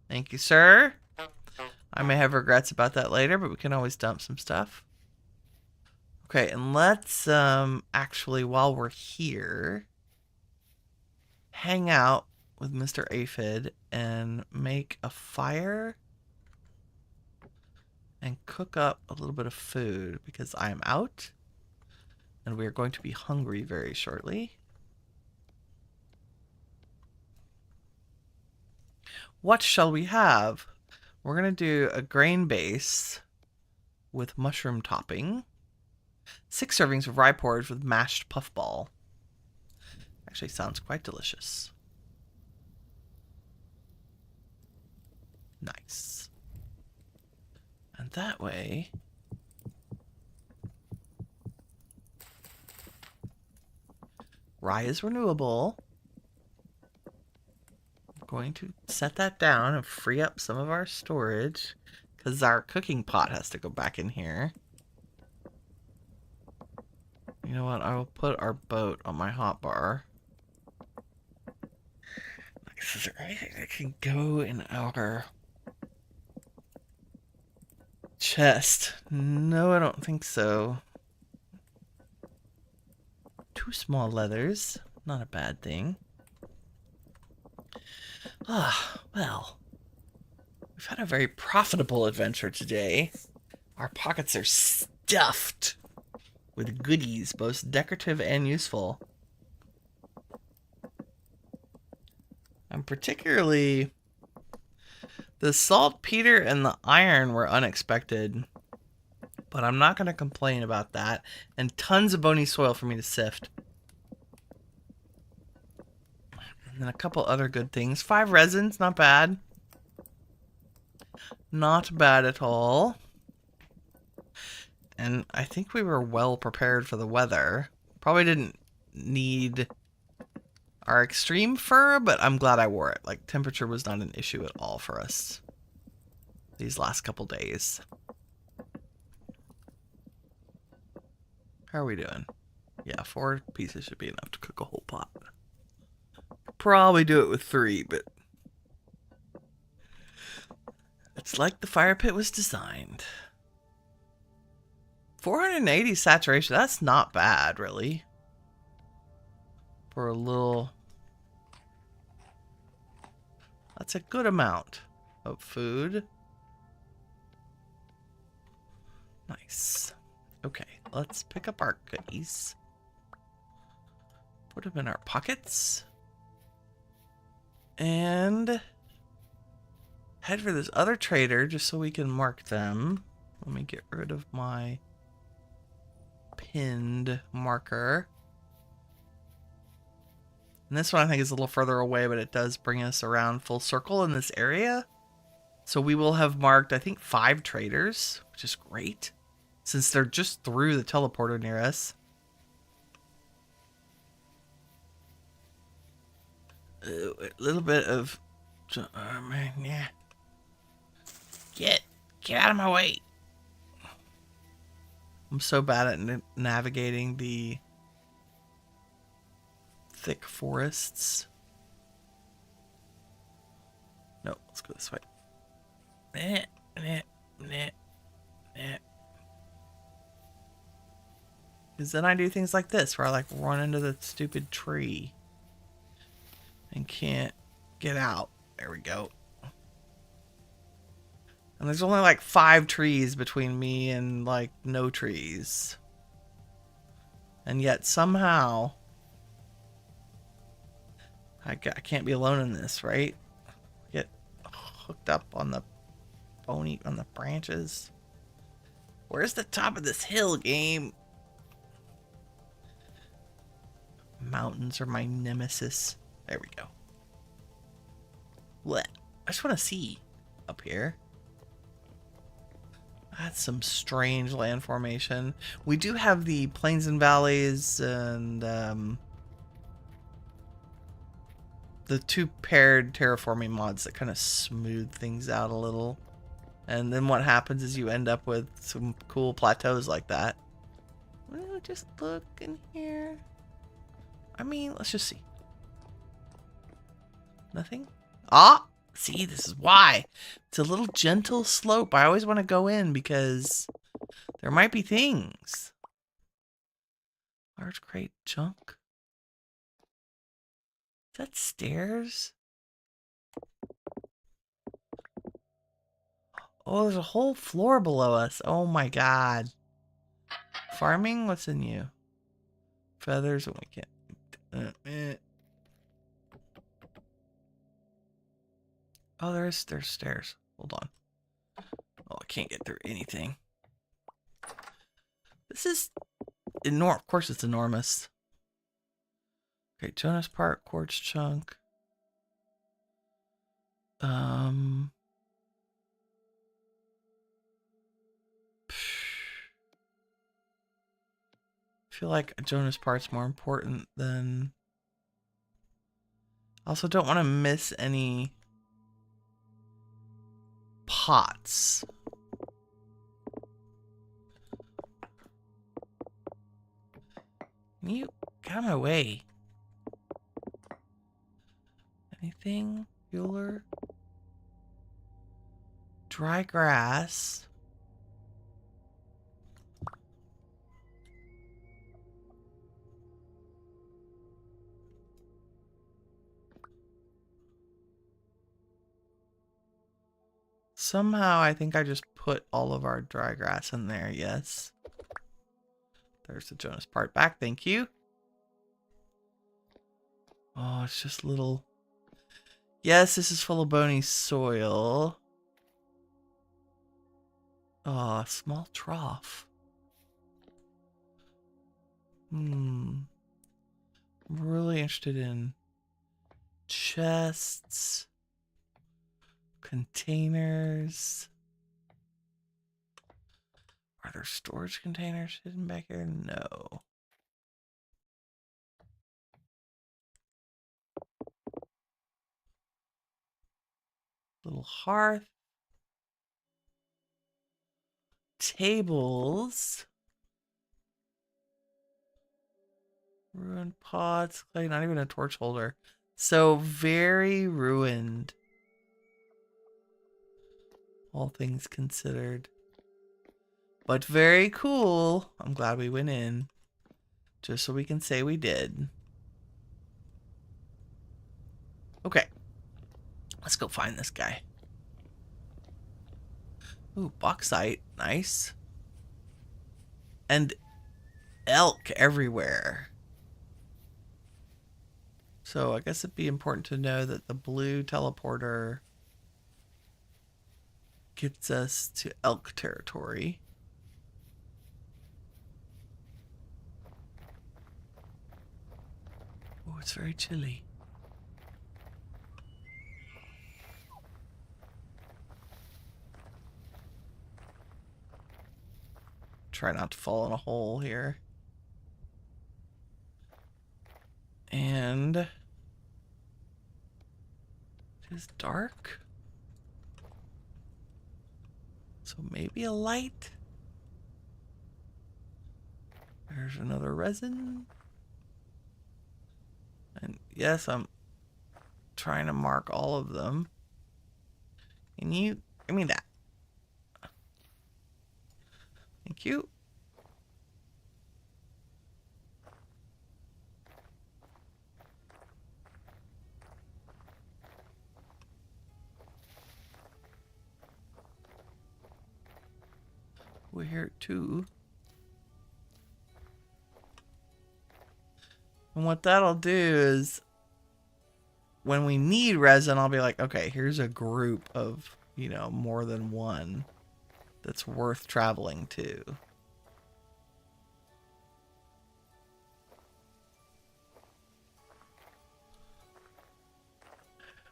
Thank you, sir. I may have regrets about that later, but we can always dump some stuff. Okay, and let's actually, while we're here, hang out with Mr. Aphid and make a fire and cook up a little bit of food because I am out and we are going to be hungry very shortly. What shall we have? We're going to do a grain base with mushroom topping. 6 servings of rye porridge with mashed puffball. Actually sounds quite delicious. Nice. And that way... Rye is renewable. I'm going to set that down and free up some of our storage because our cooking pot has to go back in here. You know what? I will put our boat on my hotbar. Is there anything that can go in our chest? No, I don't think so. 2 small leathers. Not a bad thing. Well. We've had a very profitable adventure today. Our pockets are stuffed with goodies, both decorative and useful. And particularly, the saltpeter and the iron were unexpected. But I'm not going to complain about that. And tons of bony soil for me to sift. And a couple other good things. 5 resins, not bad. Not bad at all. And I think we were well prepared for the weather. Probably didn't need our extreme fur, but I'm glad I wore it. Like, temperature was not an issue at all for us these last couple days. How are we doing? Yeah, 4 pieces should be enough to cook a whole pot. Probably do it with 3, but it's like the fire pit was designed. 480 saturation, that's not bad, really. For a little... That's a good amount of food. Nice. Okay, let's pick up our goodies. Put them in our pockets. And head for this other trader just so we can mark them. Let me get rid of my pinned marker. And this one I think is a little further away, but it does bring us around full circle in this area. So we will have marked, I think, 5 traders, which is great, since they're just through the teleporter near us. A little bit of... yeah. Get out of my way. I'm so bad at navigating the thick forests. No, let's go this way. Because then I do things like this, where I like run into the stupid tree and can't get out. There we go. And there's only like 5 trees between me and like no trees. And yet somehow I can't be alone in this, right? Get hooked up on the branches. Where's the top of this hill, game? Mountains are my nemesis. There we go. What? I just want to see up here. That's some strange land formation. We do have the plains and valleys and the 2 paired terraforming mods that kind of smooth things out a little. And then what happens is you end up with some cool plateaus like that. Well, just look in here. I mean, let's just see. Nothing? Ah! See, this is why. It's a little gentle slope. I always want to go in because there might be things. Large crate junk. Is that stairs? Oh, there's a whole floor below us. Oh my god. Farming? What's in you? Feathers? Oh, we can't. Oh, there's stairs. Hold on. Oh, I can't get through anything. This is enormous. Of course it's enormous. Okay, Jonas Park, quartz chunk. I feel like Jonas Park's more important than... Also don't want to miss any pots. You get out of my way. Anything? Fueler? Dry grass. Somehow I think I just put all of our dry grass in there, yes. There's the Jonas part back, thank you. Oh, it's just little... Yes, this is full of bony soil. Oh, a small trough. I'm really interested in chests, containers. Are there storage containers hidden back here? No. Little hearth. Tables. Ruined pots. Clay, not even a torch holder. So very ruined. All things considered. But very cool. I'm glad we went in. Just so we can say we did. Okay. Let's go find this guy. Ooh, bauxite. Nice. And elk everywhere. So I guess it'd be important to know that the blue teleporter gets us to elk territory. Oh, it's very chilly. Try not to fall in a hole here. And it is dark. So maybe a light. There's another resin. And yes, I'm trying to mark all of them. Can you give me that? Thank you. We're here too. And what that'll do is when we need resin, I'll be like, okay, here's a group of, you know, more than one that's worth traveling to.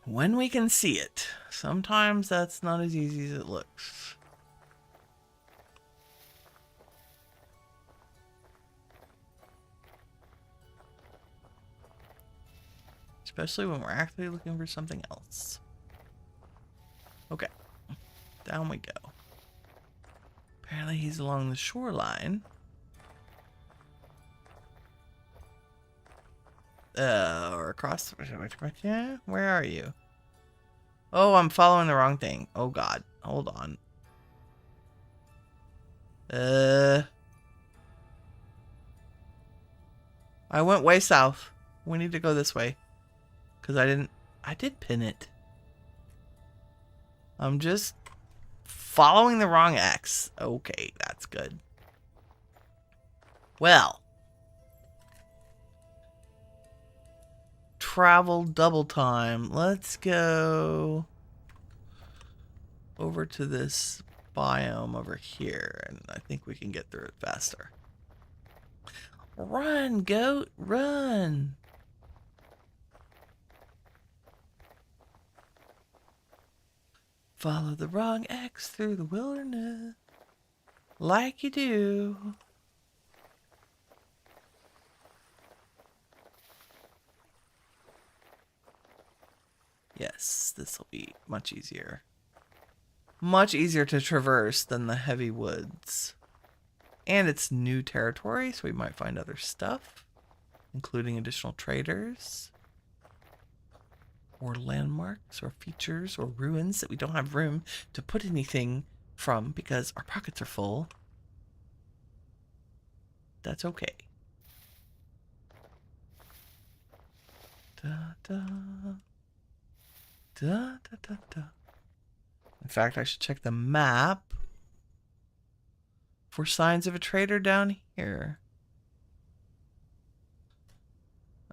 When we can see it. Sometimes that's not as easy as it looks. Especially when we're actually looking for something else. Okay. Down we go. Apparently he's along the shoreline. Or across. Yeah, where are you? Oh, I'm following the wrong thing. Oh God. Hold on. I went way south. We need to go this way. Because I did pin it. I'm just following the wrong X. Okay, that's good. Well. Travel double time. Let's go over to this biome over here. And I think we can get through it faster. Run, goat, run. Follow the wrong X through the wilderness, like you do. Yes, this will be much easier. Much easier to traverse than the heavy woods. And it's new territory, so we might find other stuff, including additional traders. Or landmarks, or features, or ruins that we don't have room to put anything from because our pockets are full. That's okay. Da, da, da, da, da, da. In fact, I should check the map for signs of a trader down here.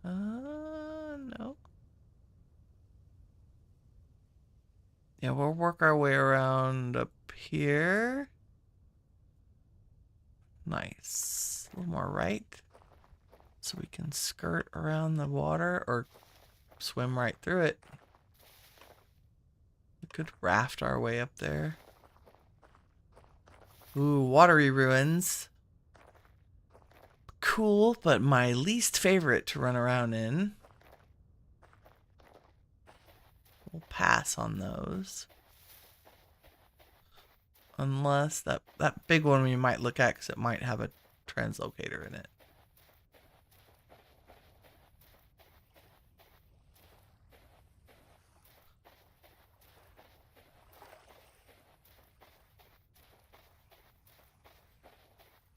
No. Yeah, we'll work our way around up here. Nice. A little more right. So we can skirt around the water or swim right through it. We could raft our way up there. Ooh, watery ruins. Cool, but my least favorite to run around in. We'll pass on those. Unless that big one we might look at because it might have a translocator in it.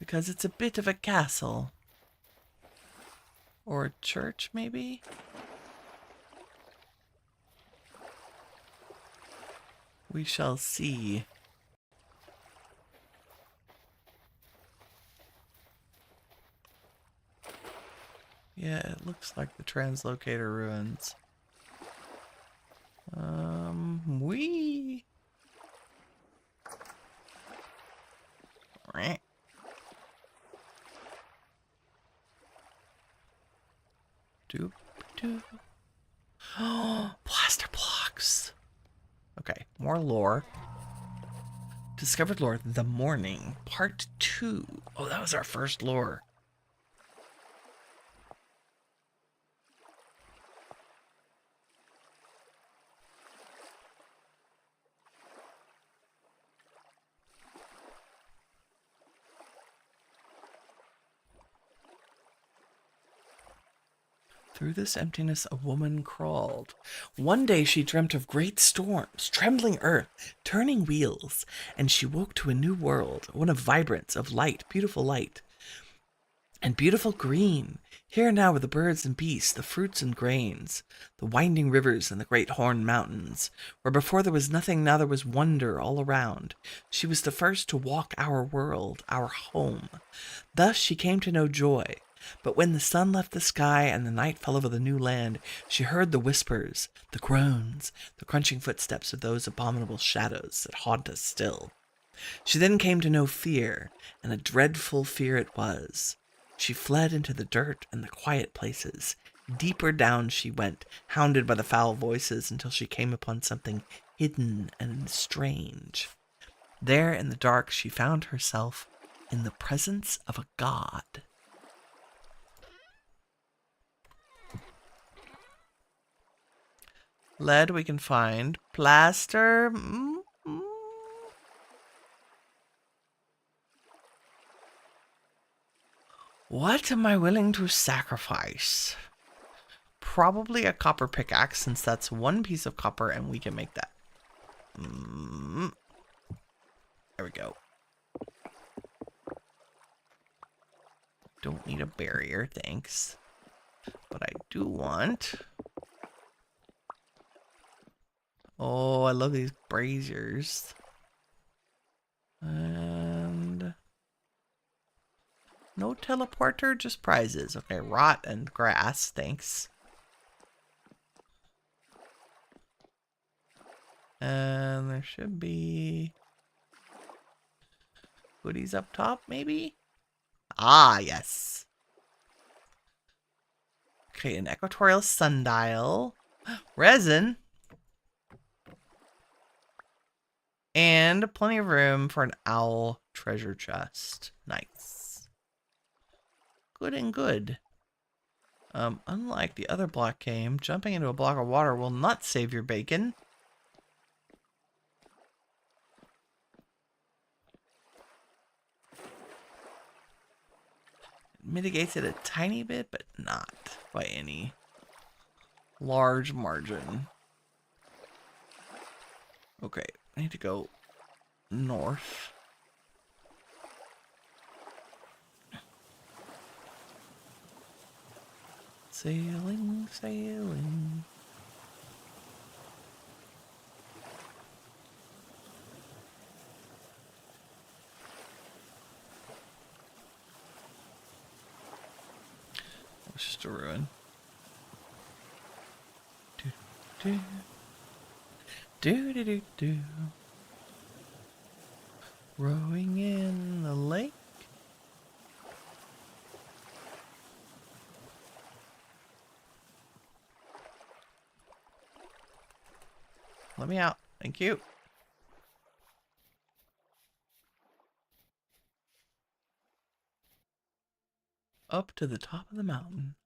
Because it's a bit of a castle. Or a church, maybe? We shall see. Yeah, it looks like the translocator ruins. Wee. Doop, doop. Oh, plaster blocks. Okay, more lore. Discovered lore, The Morning, Part 2. Oh, that was our first lore. Through this emptiness, a woman crawled. One day she dreamt of great storms, trembling earth, turning wheels, and she woke to a new world, one of vibrance, of light, beautiful light, and beautiful green. Here now were the birds and beasts, the fruits and grains, the winding rivers and the great horned mountains. Where before there was nothing, now there was wonder all around. She was the first to walk our world, our home. Thus she came to know joy. But when the sun left the sky and the night fell over the new land, she heard the whispers, the groans, the crunching footsteps of those abominable shadows that haunt us still. She then came to know fear, and a dreadful fear it was. She fled into the dirt and the quiet places. Deeper down she went, hounded by the foul voices, until she came upon something hidden and strange. There in the dark she found herself in the presence of a god. Lead we can find. Plaster. What am I willing to sacrifice? Probably a copper pickaxe, since that's one piece of copper and we can make that. There we go. Don't need a barrier, thanks. But I do want... Oh, I love these braziers. And... no teleporter, just prizes. Okay, rot and grass, thanks. And there should be... goodies up top, maybe? Ah, yes. Okay, an equatorial sundial. Resin. And plenty of room for an owl treasure chest. Nice. Good and good. Unlike the other block game, jumping into a block of water will not save your bacon. It mitigates it a tiny bit, but not by any large margin. Okay, I need to go north. Sailing, sailing. It's just a ruin. Do, do. Do, do, do, do. Rowing in the lake. Let me out. Thank you. Up to the top of the mountain.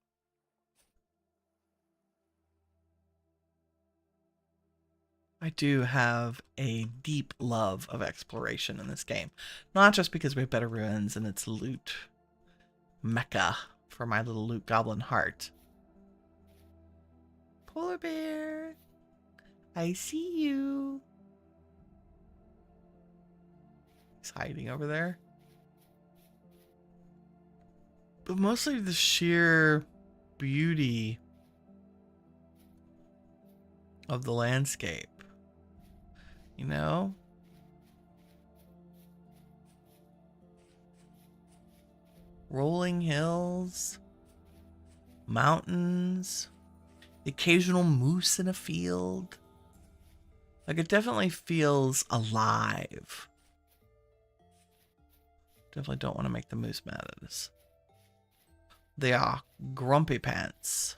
I do have a deep love of exploration in this game. Not just because we have better ruins and it's loot mecca for my little loot goblin heart. Polar bear, I see you. He's hiding over there. But mostly the sheer beauty of the landscape. You know? Rolling hills, mountains, the occasional moose in a field. Like, it definitely feels alive. Definitely don't want to make the moose mad at us. They are grumpy pants.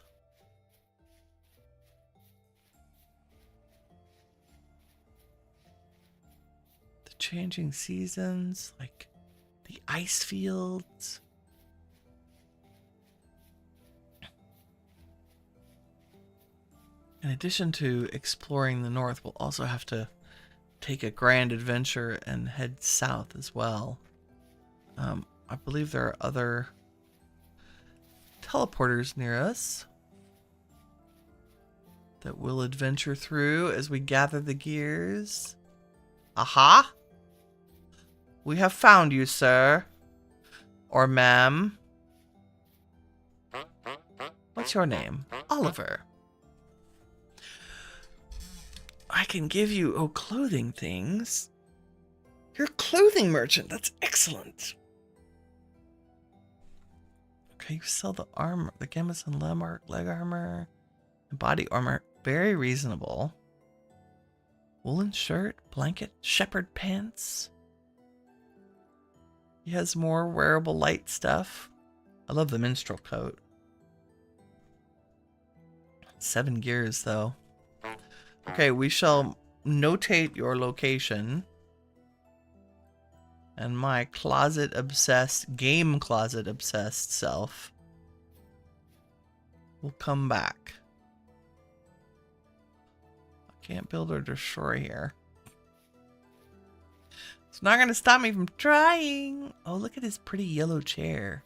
changing seasons, like the ice fields. In addition to exploring the north, we'll also have to take a grand adventure and head south as well. I believe there are other teleporters near us that we'll adventure through as we gather the gears. Aha! We have found you, sir. Or ma'am. What's your name? Oliver. I can give you, clothing things. You're a clothing merchant. That's excellent. Okay, you sell the armor, the gambeson leg armor, and body armor. Very reasonable. Woolen shirt, blanket, shepherd pants. He has more wearable light stuff. I love the minstrel coat. 7 gears, though. Okay, we shall notate your location. And my game closet obsessed self will come back. I can't build or destroy here. It's not going to stop me from trying. Oh, look at his pretty yellow chair.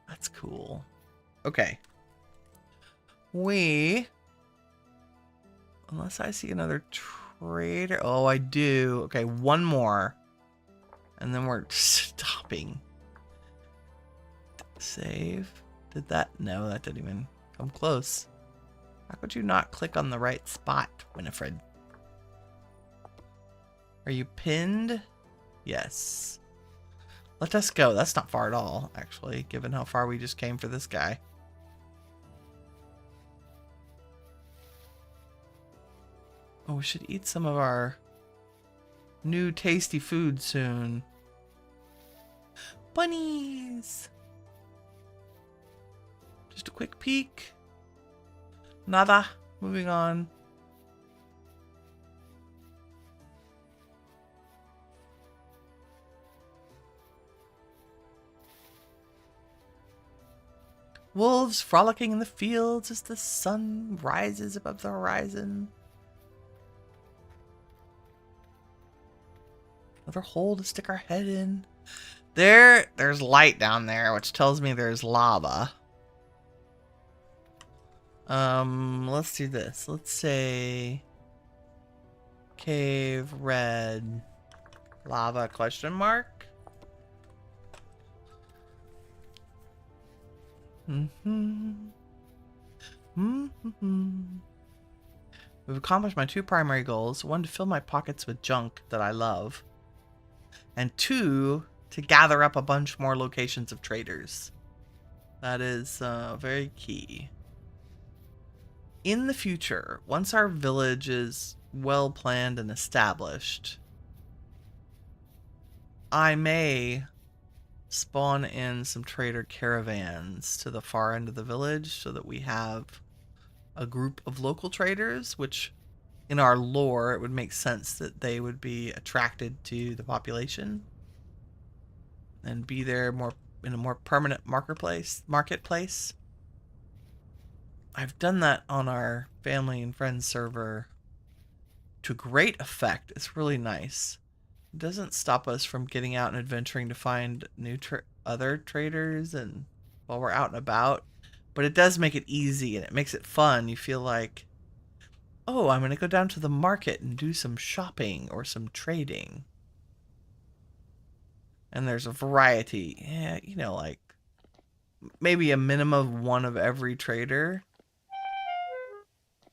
That's cool. Okay. Unless I see another trader. Oh, I do. Okay, one more. And then we're stopping. Save. Did that? No, that didn't even come close. How could you not click on the right spot, Winifred? Are you pinned? Yes. Let us go. That's not far at all, actually, given how far we just came for this guy. Oh, we should eat some of our new tasty food soon. Bunnies! Just a quick peek. Nada. Moving on. Wolves frolicking in the fields as the sun rises above the horizon. Another hole to stick our head in. There's light down there, which tells me there's lava. Let's do this. Let's say cave red lava question mark. We've accomplished my 2 primary goals. 1, to fill my pockets with junk that I love. And 2, to gather up a bunch more locations of traders. That is very key. In the future, once our village is well planned and established, I may spawn in some trader caravans to the far end of the village so that we have a group of local traders, which in our lore, it would make sense that they would be attracted to the population and be there in a more permanent marketplace. I've done that on our family and friends server to great effect. It's really nice. It doesn't stop us from getting out and adventuring to find new other traders and while we're out and about, but it does make it easy and it makes it fun. You feel like, oh, I'm going to go down to the market and do some shopping or some trading. And there's a variety. Yeah, you know, like maybe a minimum of 1 of every trader.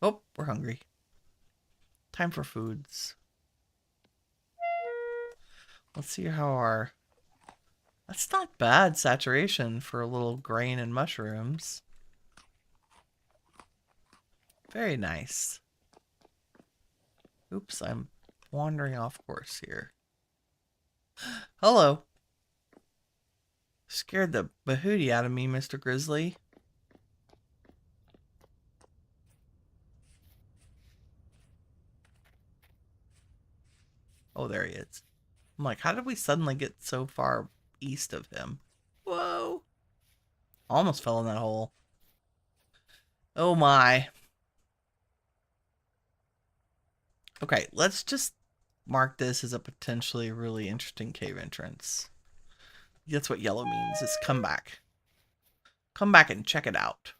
Oh, we're hungry. Time for foods. Let's see how our... That's not bad saturation for a little grain and mushrooms. Very nice. Oops, I'm wandering off course here. Hello. Scared the bahootie out of me, Mr. Grizzly. Oh, there he is. I'm like, how did we suddenly get so far east of him? Whoa. Almost fell in that hole. Oh my. Okay, let's just mark this as a potentially really interesting cave entrance. That's what yellow means. It's come back. Come back and check it out.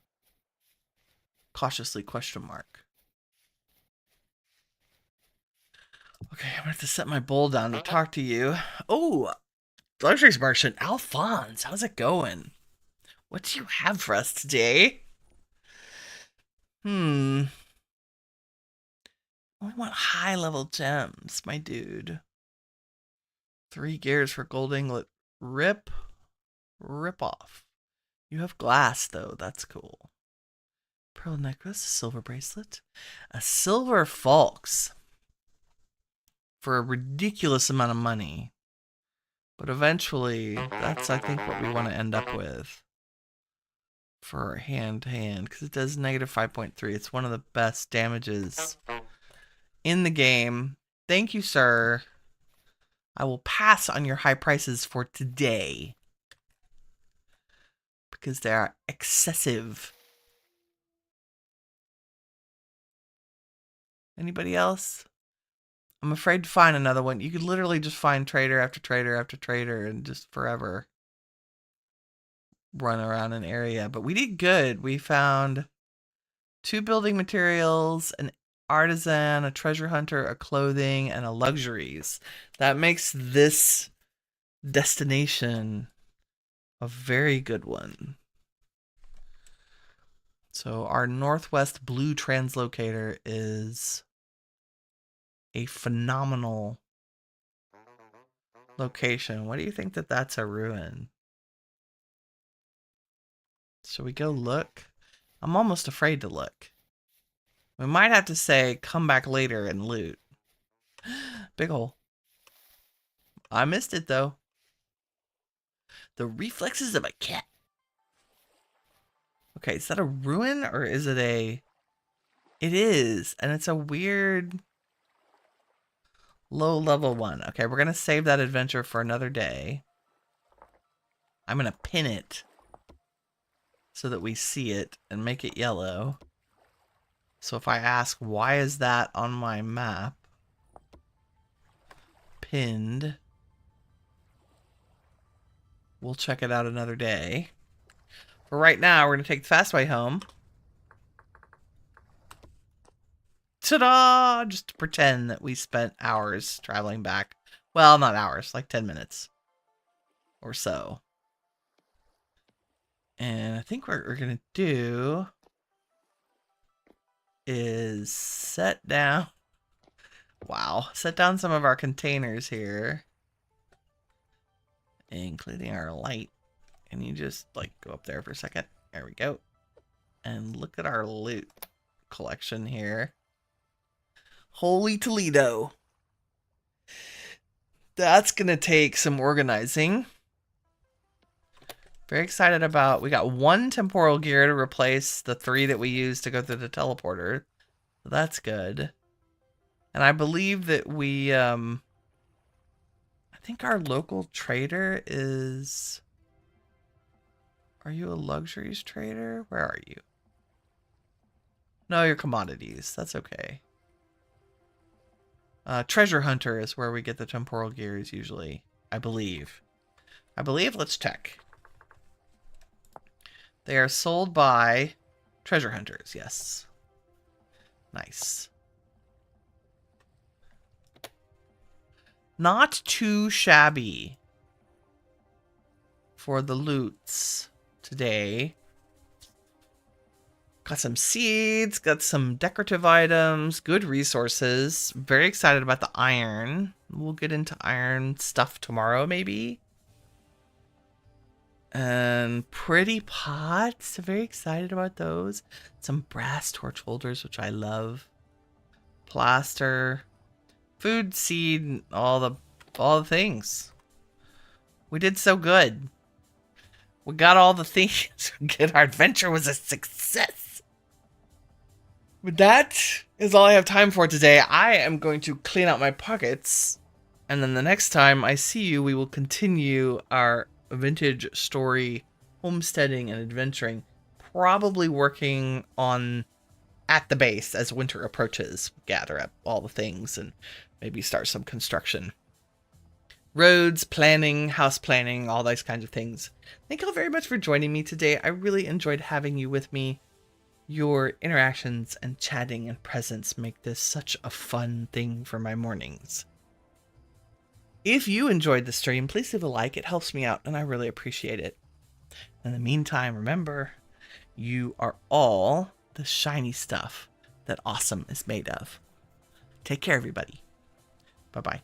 Cautiously question mark. Okay, I'm gonna have to set my bowl down to talk to you. Oh, luxury merchant Alphonse, how's it going? What do you have for us today? We want high level gems, my dude. 3 gears for gold inglet. Rip off. You have glass though, that's cool. Pearl necklace, silver bracelet, a silver falx for a ridiculous amount of money. But eventually, that's I think what we want to end up with for hand to hand, because it does negative 5.3. It's one of the best damages in the game. Thank you, sir. I will pass on your high prices for today because they are excessive. Anybody else? I'm afraid to find another one. You could literally just find trader after trader after trader and just forever run around an area. But we did good. We found 2 building materials, an artisan, a treasure hunter, a clothing, and a luxuries. That makes this destination a very good one. So our northwest blue translocator is a phenomenal location. What do you think that that's a ruin? Shall we go look? I'm almost afraid to look. We might have to say, come back later and loot. Big hole. I missed it, though. The reflexes of a cat. Okay, is that a ruin or is it a... It is, and it's a weird low-level one. Okay, we're going to save that adventure for another day. I'm going to pin it so that we see it and make it yellow. So if I ask, why is that on my map? Pinned. We'll check it out another day. For right now, we're going to take the fast way home. Ta-da! Just to pretend that we spent hours traveling back. Well, not hours, like 10 minutes or so. And I think what we're going to do is set down... Wow. Set down some of our containers here. Including our light. Can you just, like, go up there for a second? There we go. And look at our loot collection here. Holy Toledo. That's going to take some organizing. Very excited about... We got 1 temporal gear to replace the 3 that we used to go through the teleporter. So that's good. And I believe that we... I think our local trader is... Are you a luxuries trader? Where are you? No, you're commodities. That's okay. Treasure hunter is where we get the temporal gears usually. I believe. Let's check. They are sold by treasure hunters. Yes. Nice. Not too shabby for the loots today. Got some seeds, got some decorative items, good resources. Very excited about the iron. We'll get into iron stuff tomorrow, maybe. And pretty pots. Very excited about those. Some brass torch holders, which I love. Plaster. Food, seed, all the things. We did so good. We got all the things. Good. Our adventure was a success. But that is all I have time for today. I am going to clean out my pockets And then the next time I see you, we will continue our vintage story homesteading and adventuring, probably working on at the base as winter approaches, gather up all the things and maybe start some construction. Roads, planning, house planning, all those kinds of things. Thank you all very much for joining me today. I really enjoyed having you with me. Your interactions and chatting and presence make this such a fun thing for my mornings. If you enjoyed the stream, please leave a like. It helps me out and I really appreciate it. In the meantime, remember, you are all the shiny stuff that awesome is made of. Take care, everybody. Bye-bye.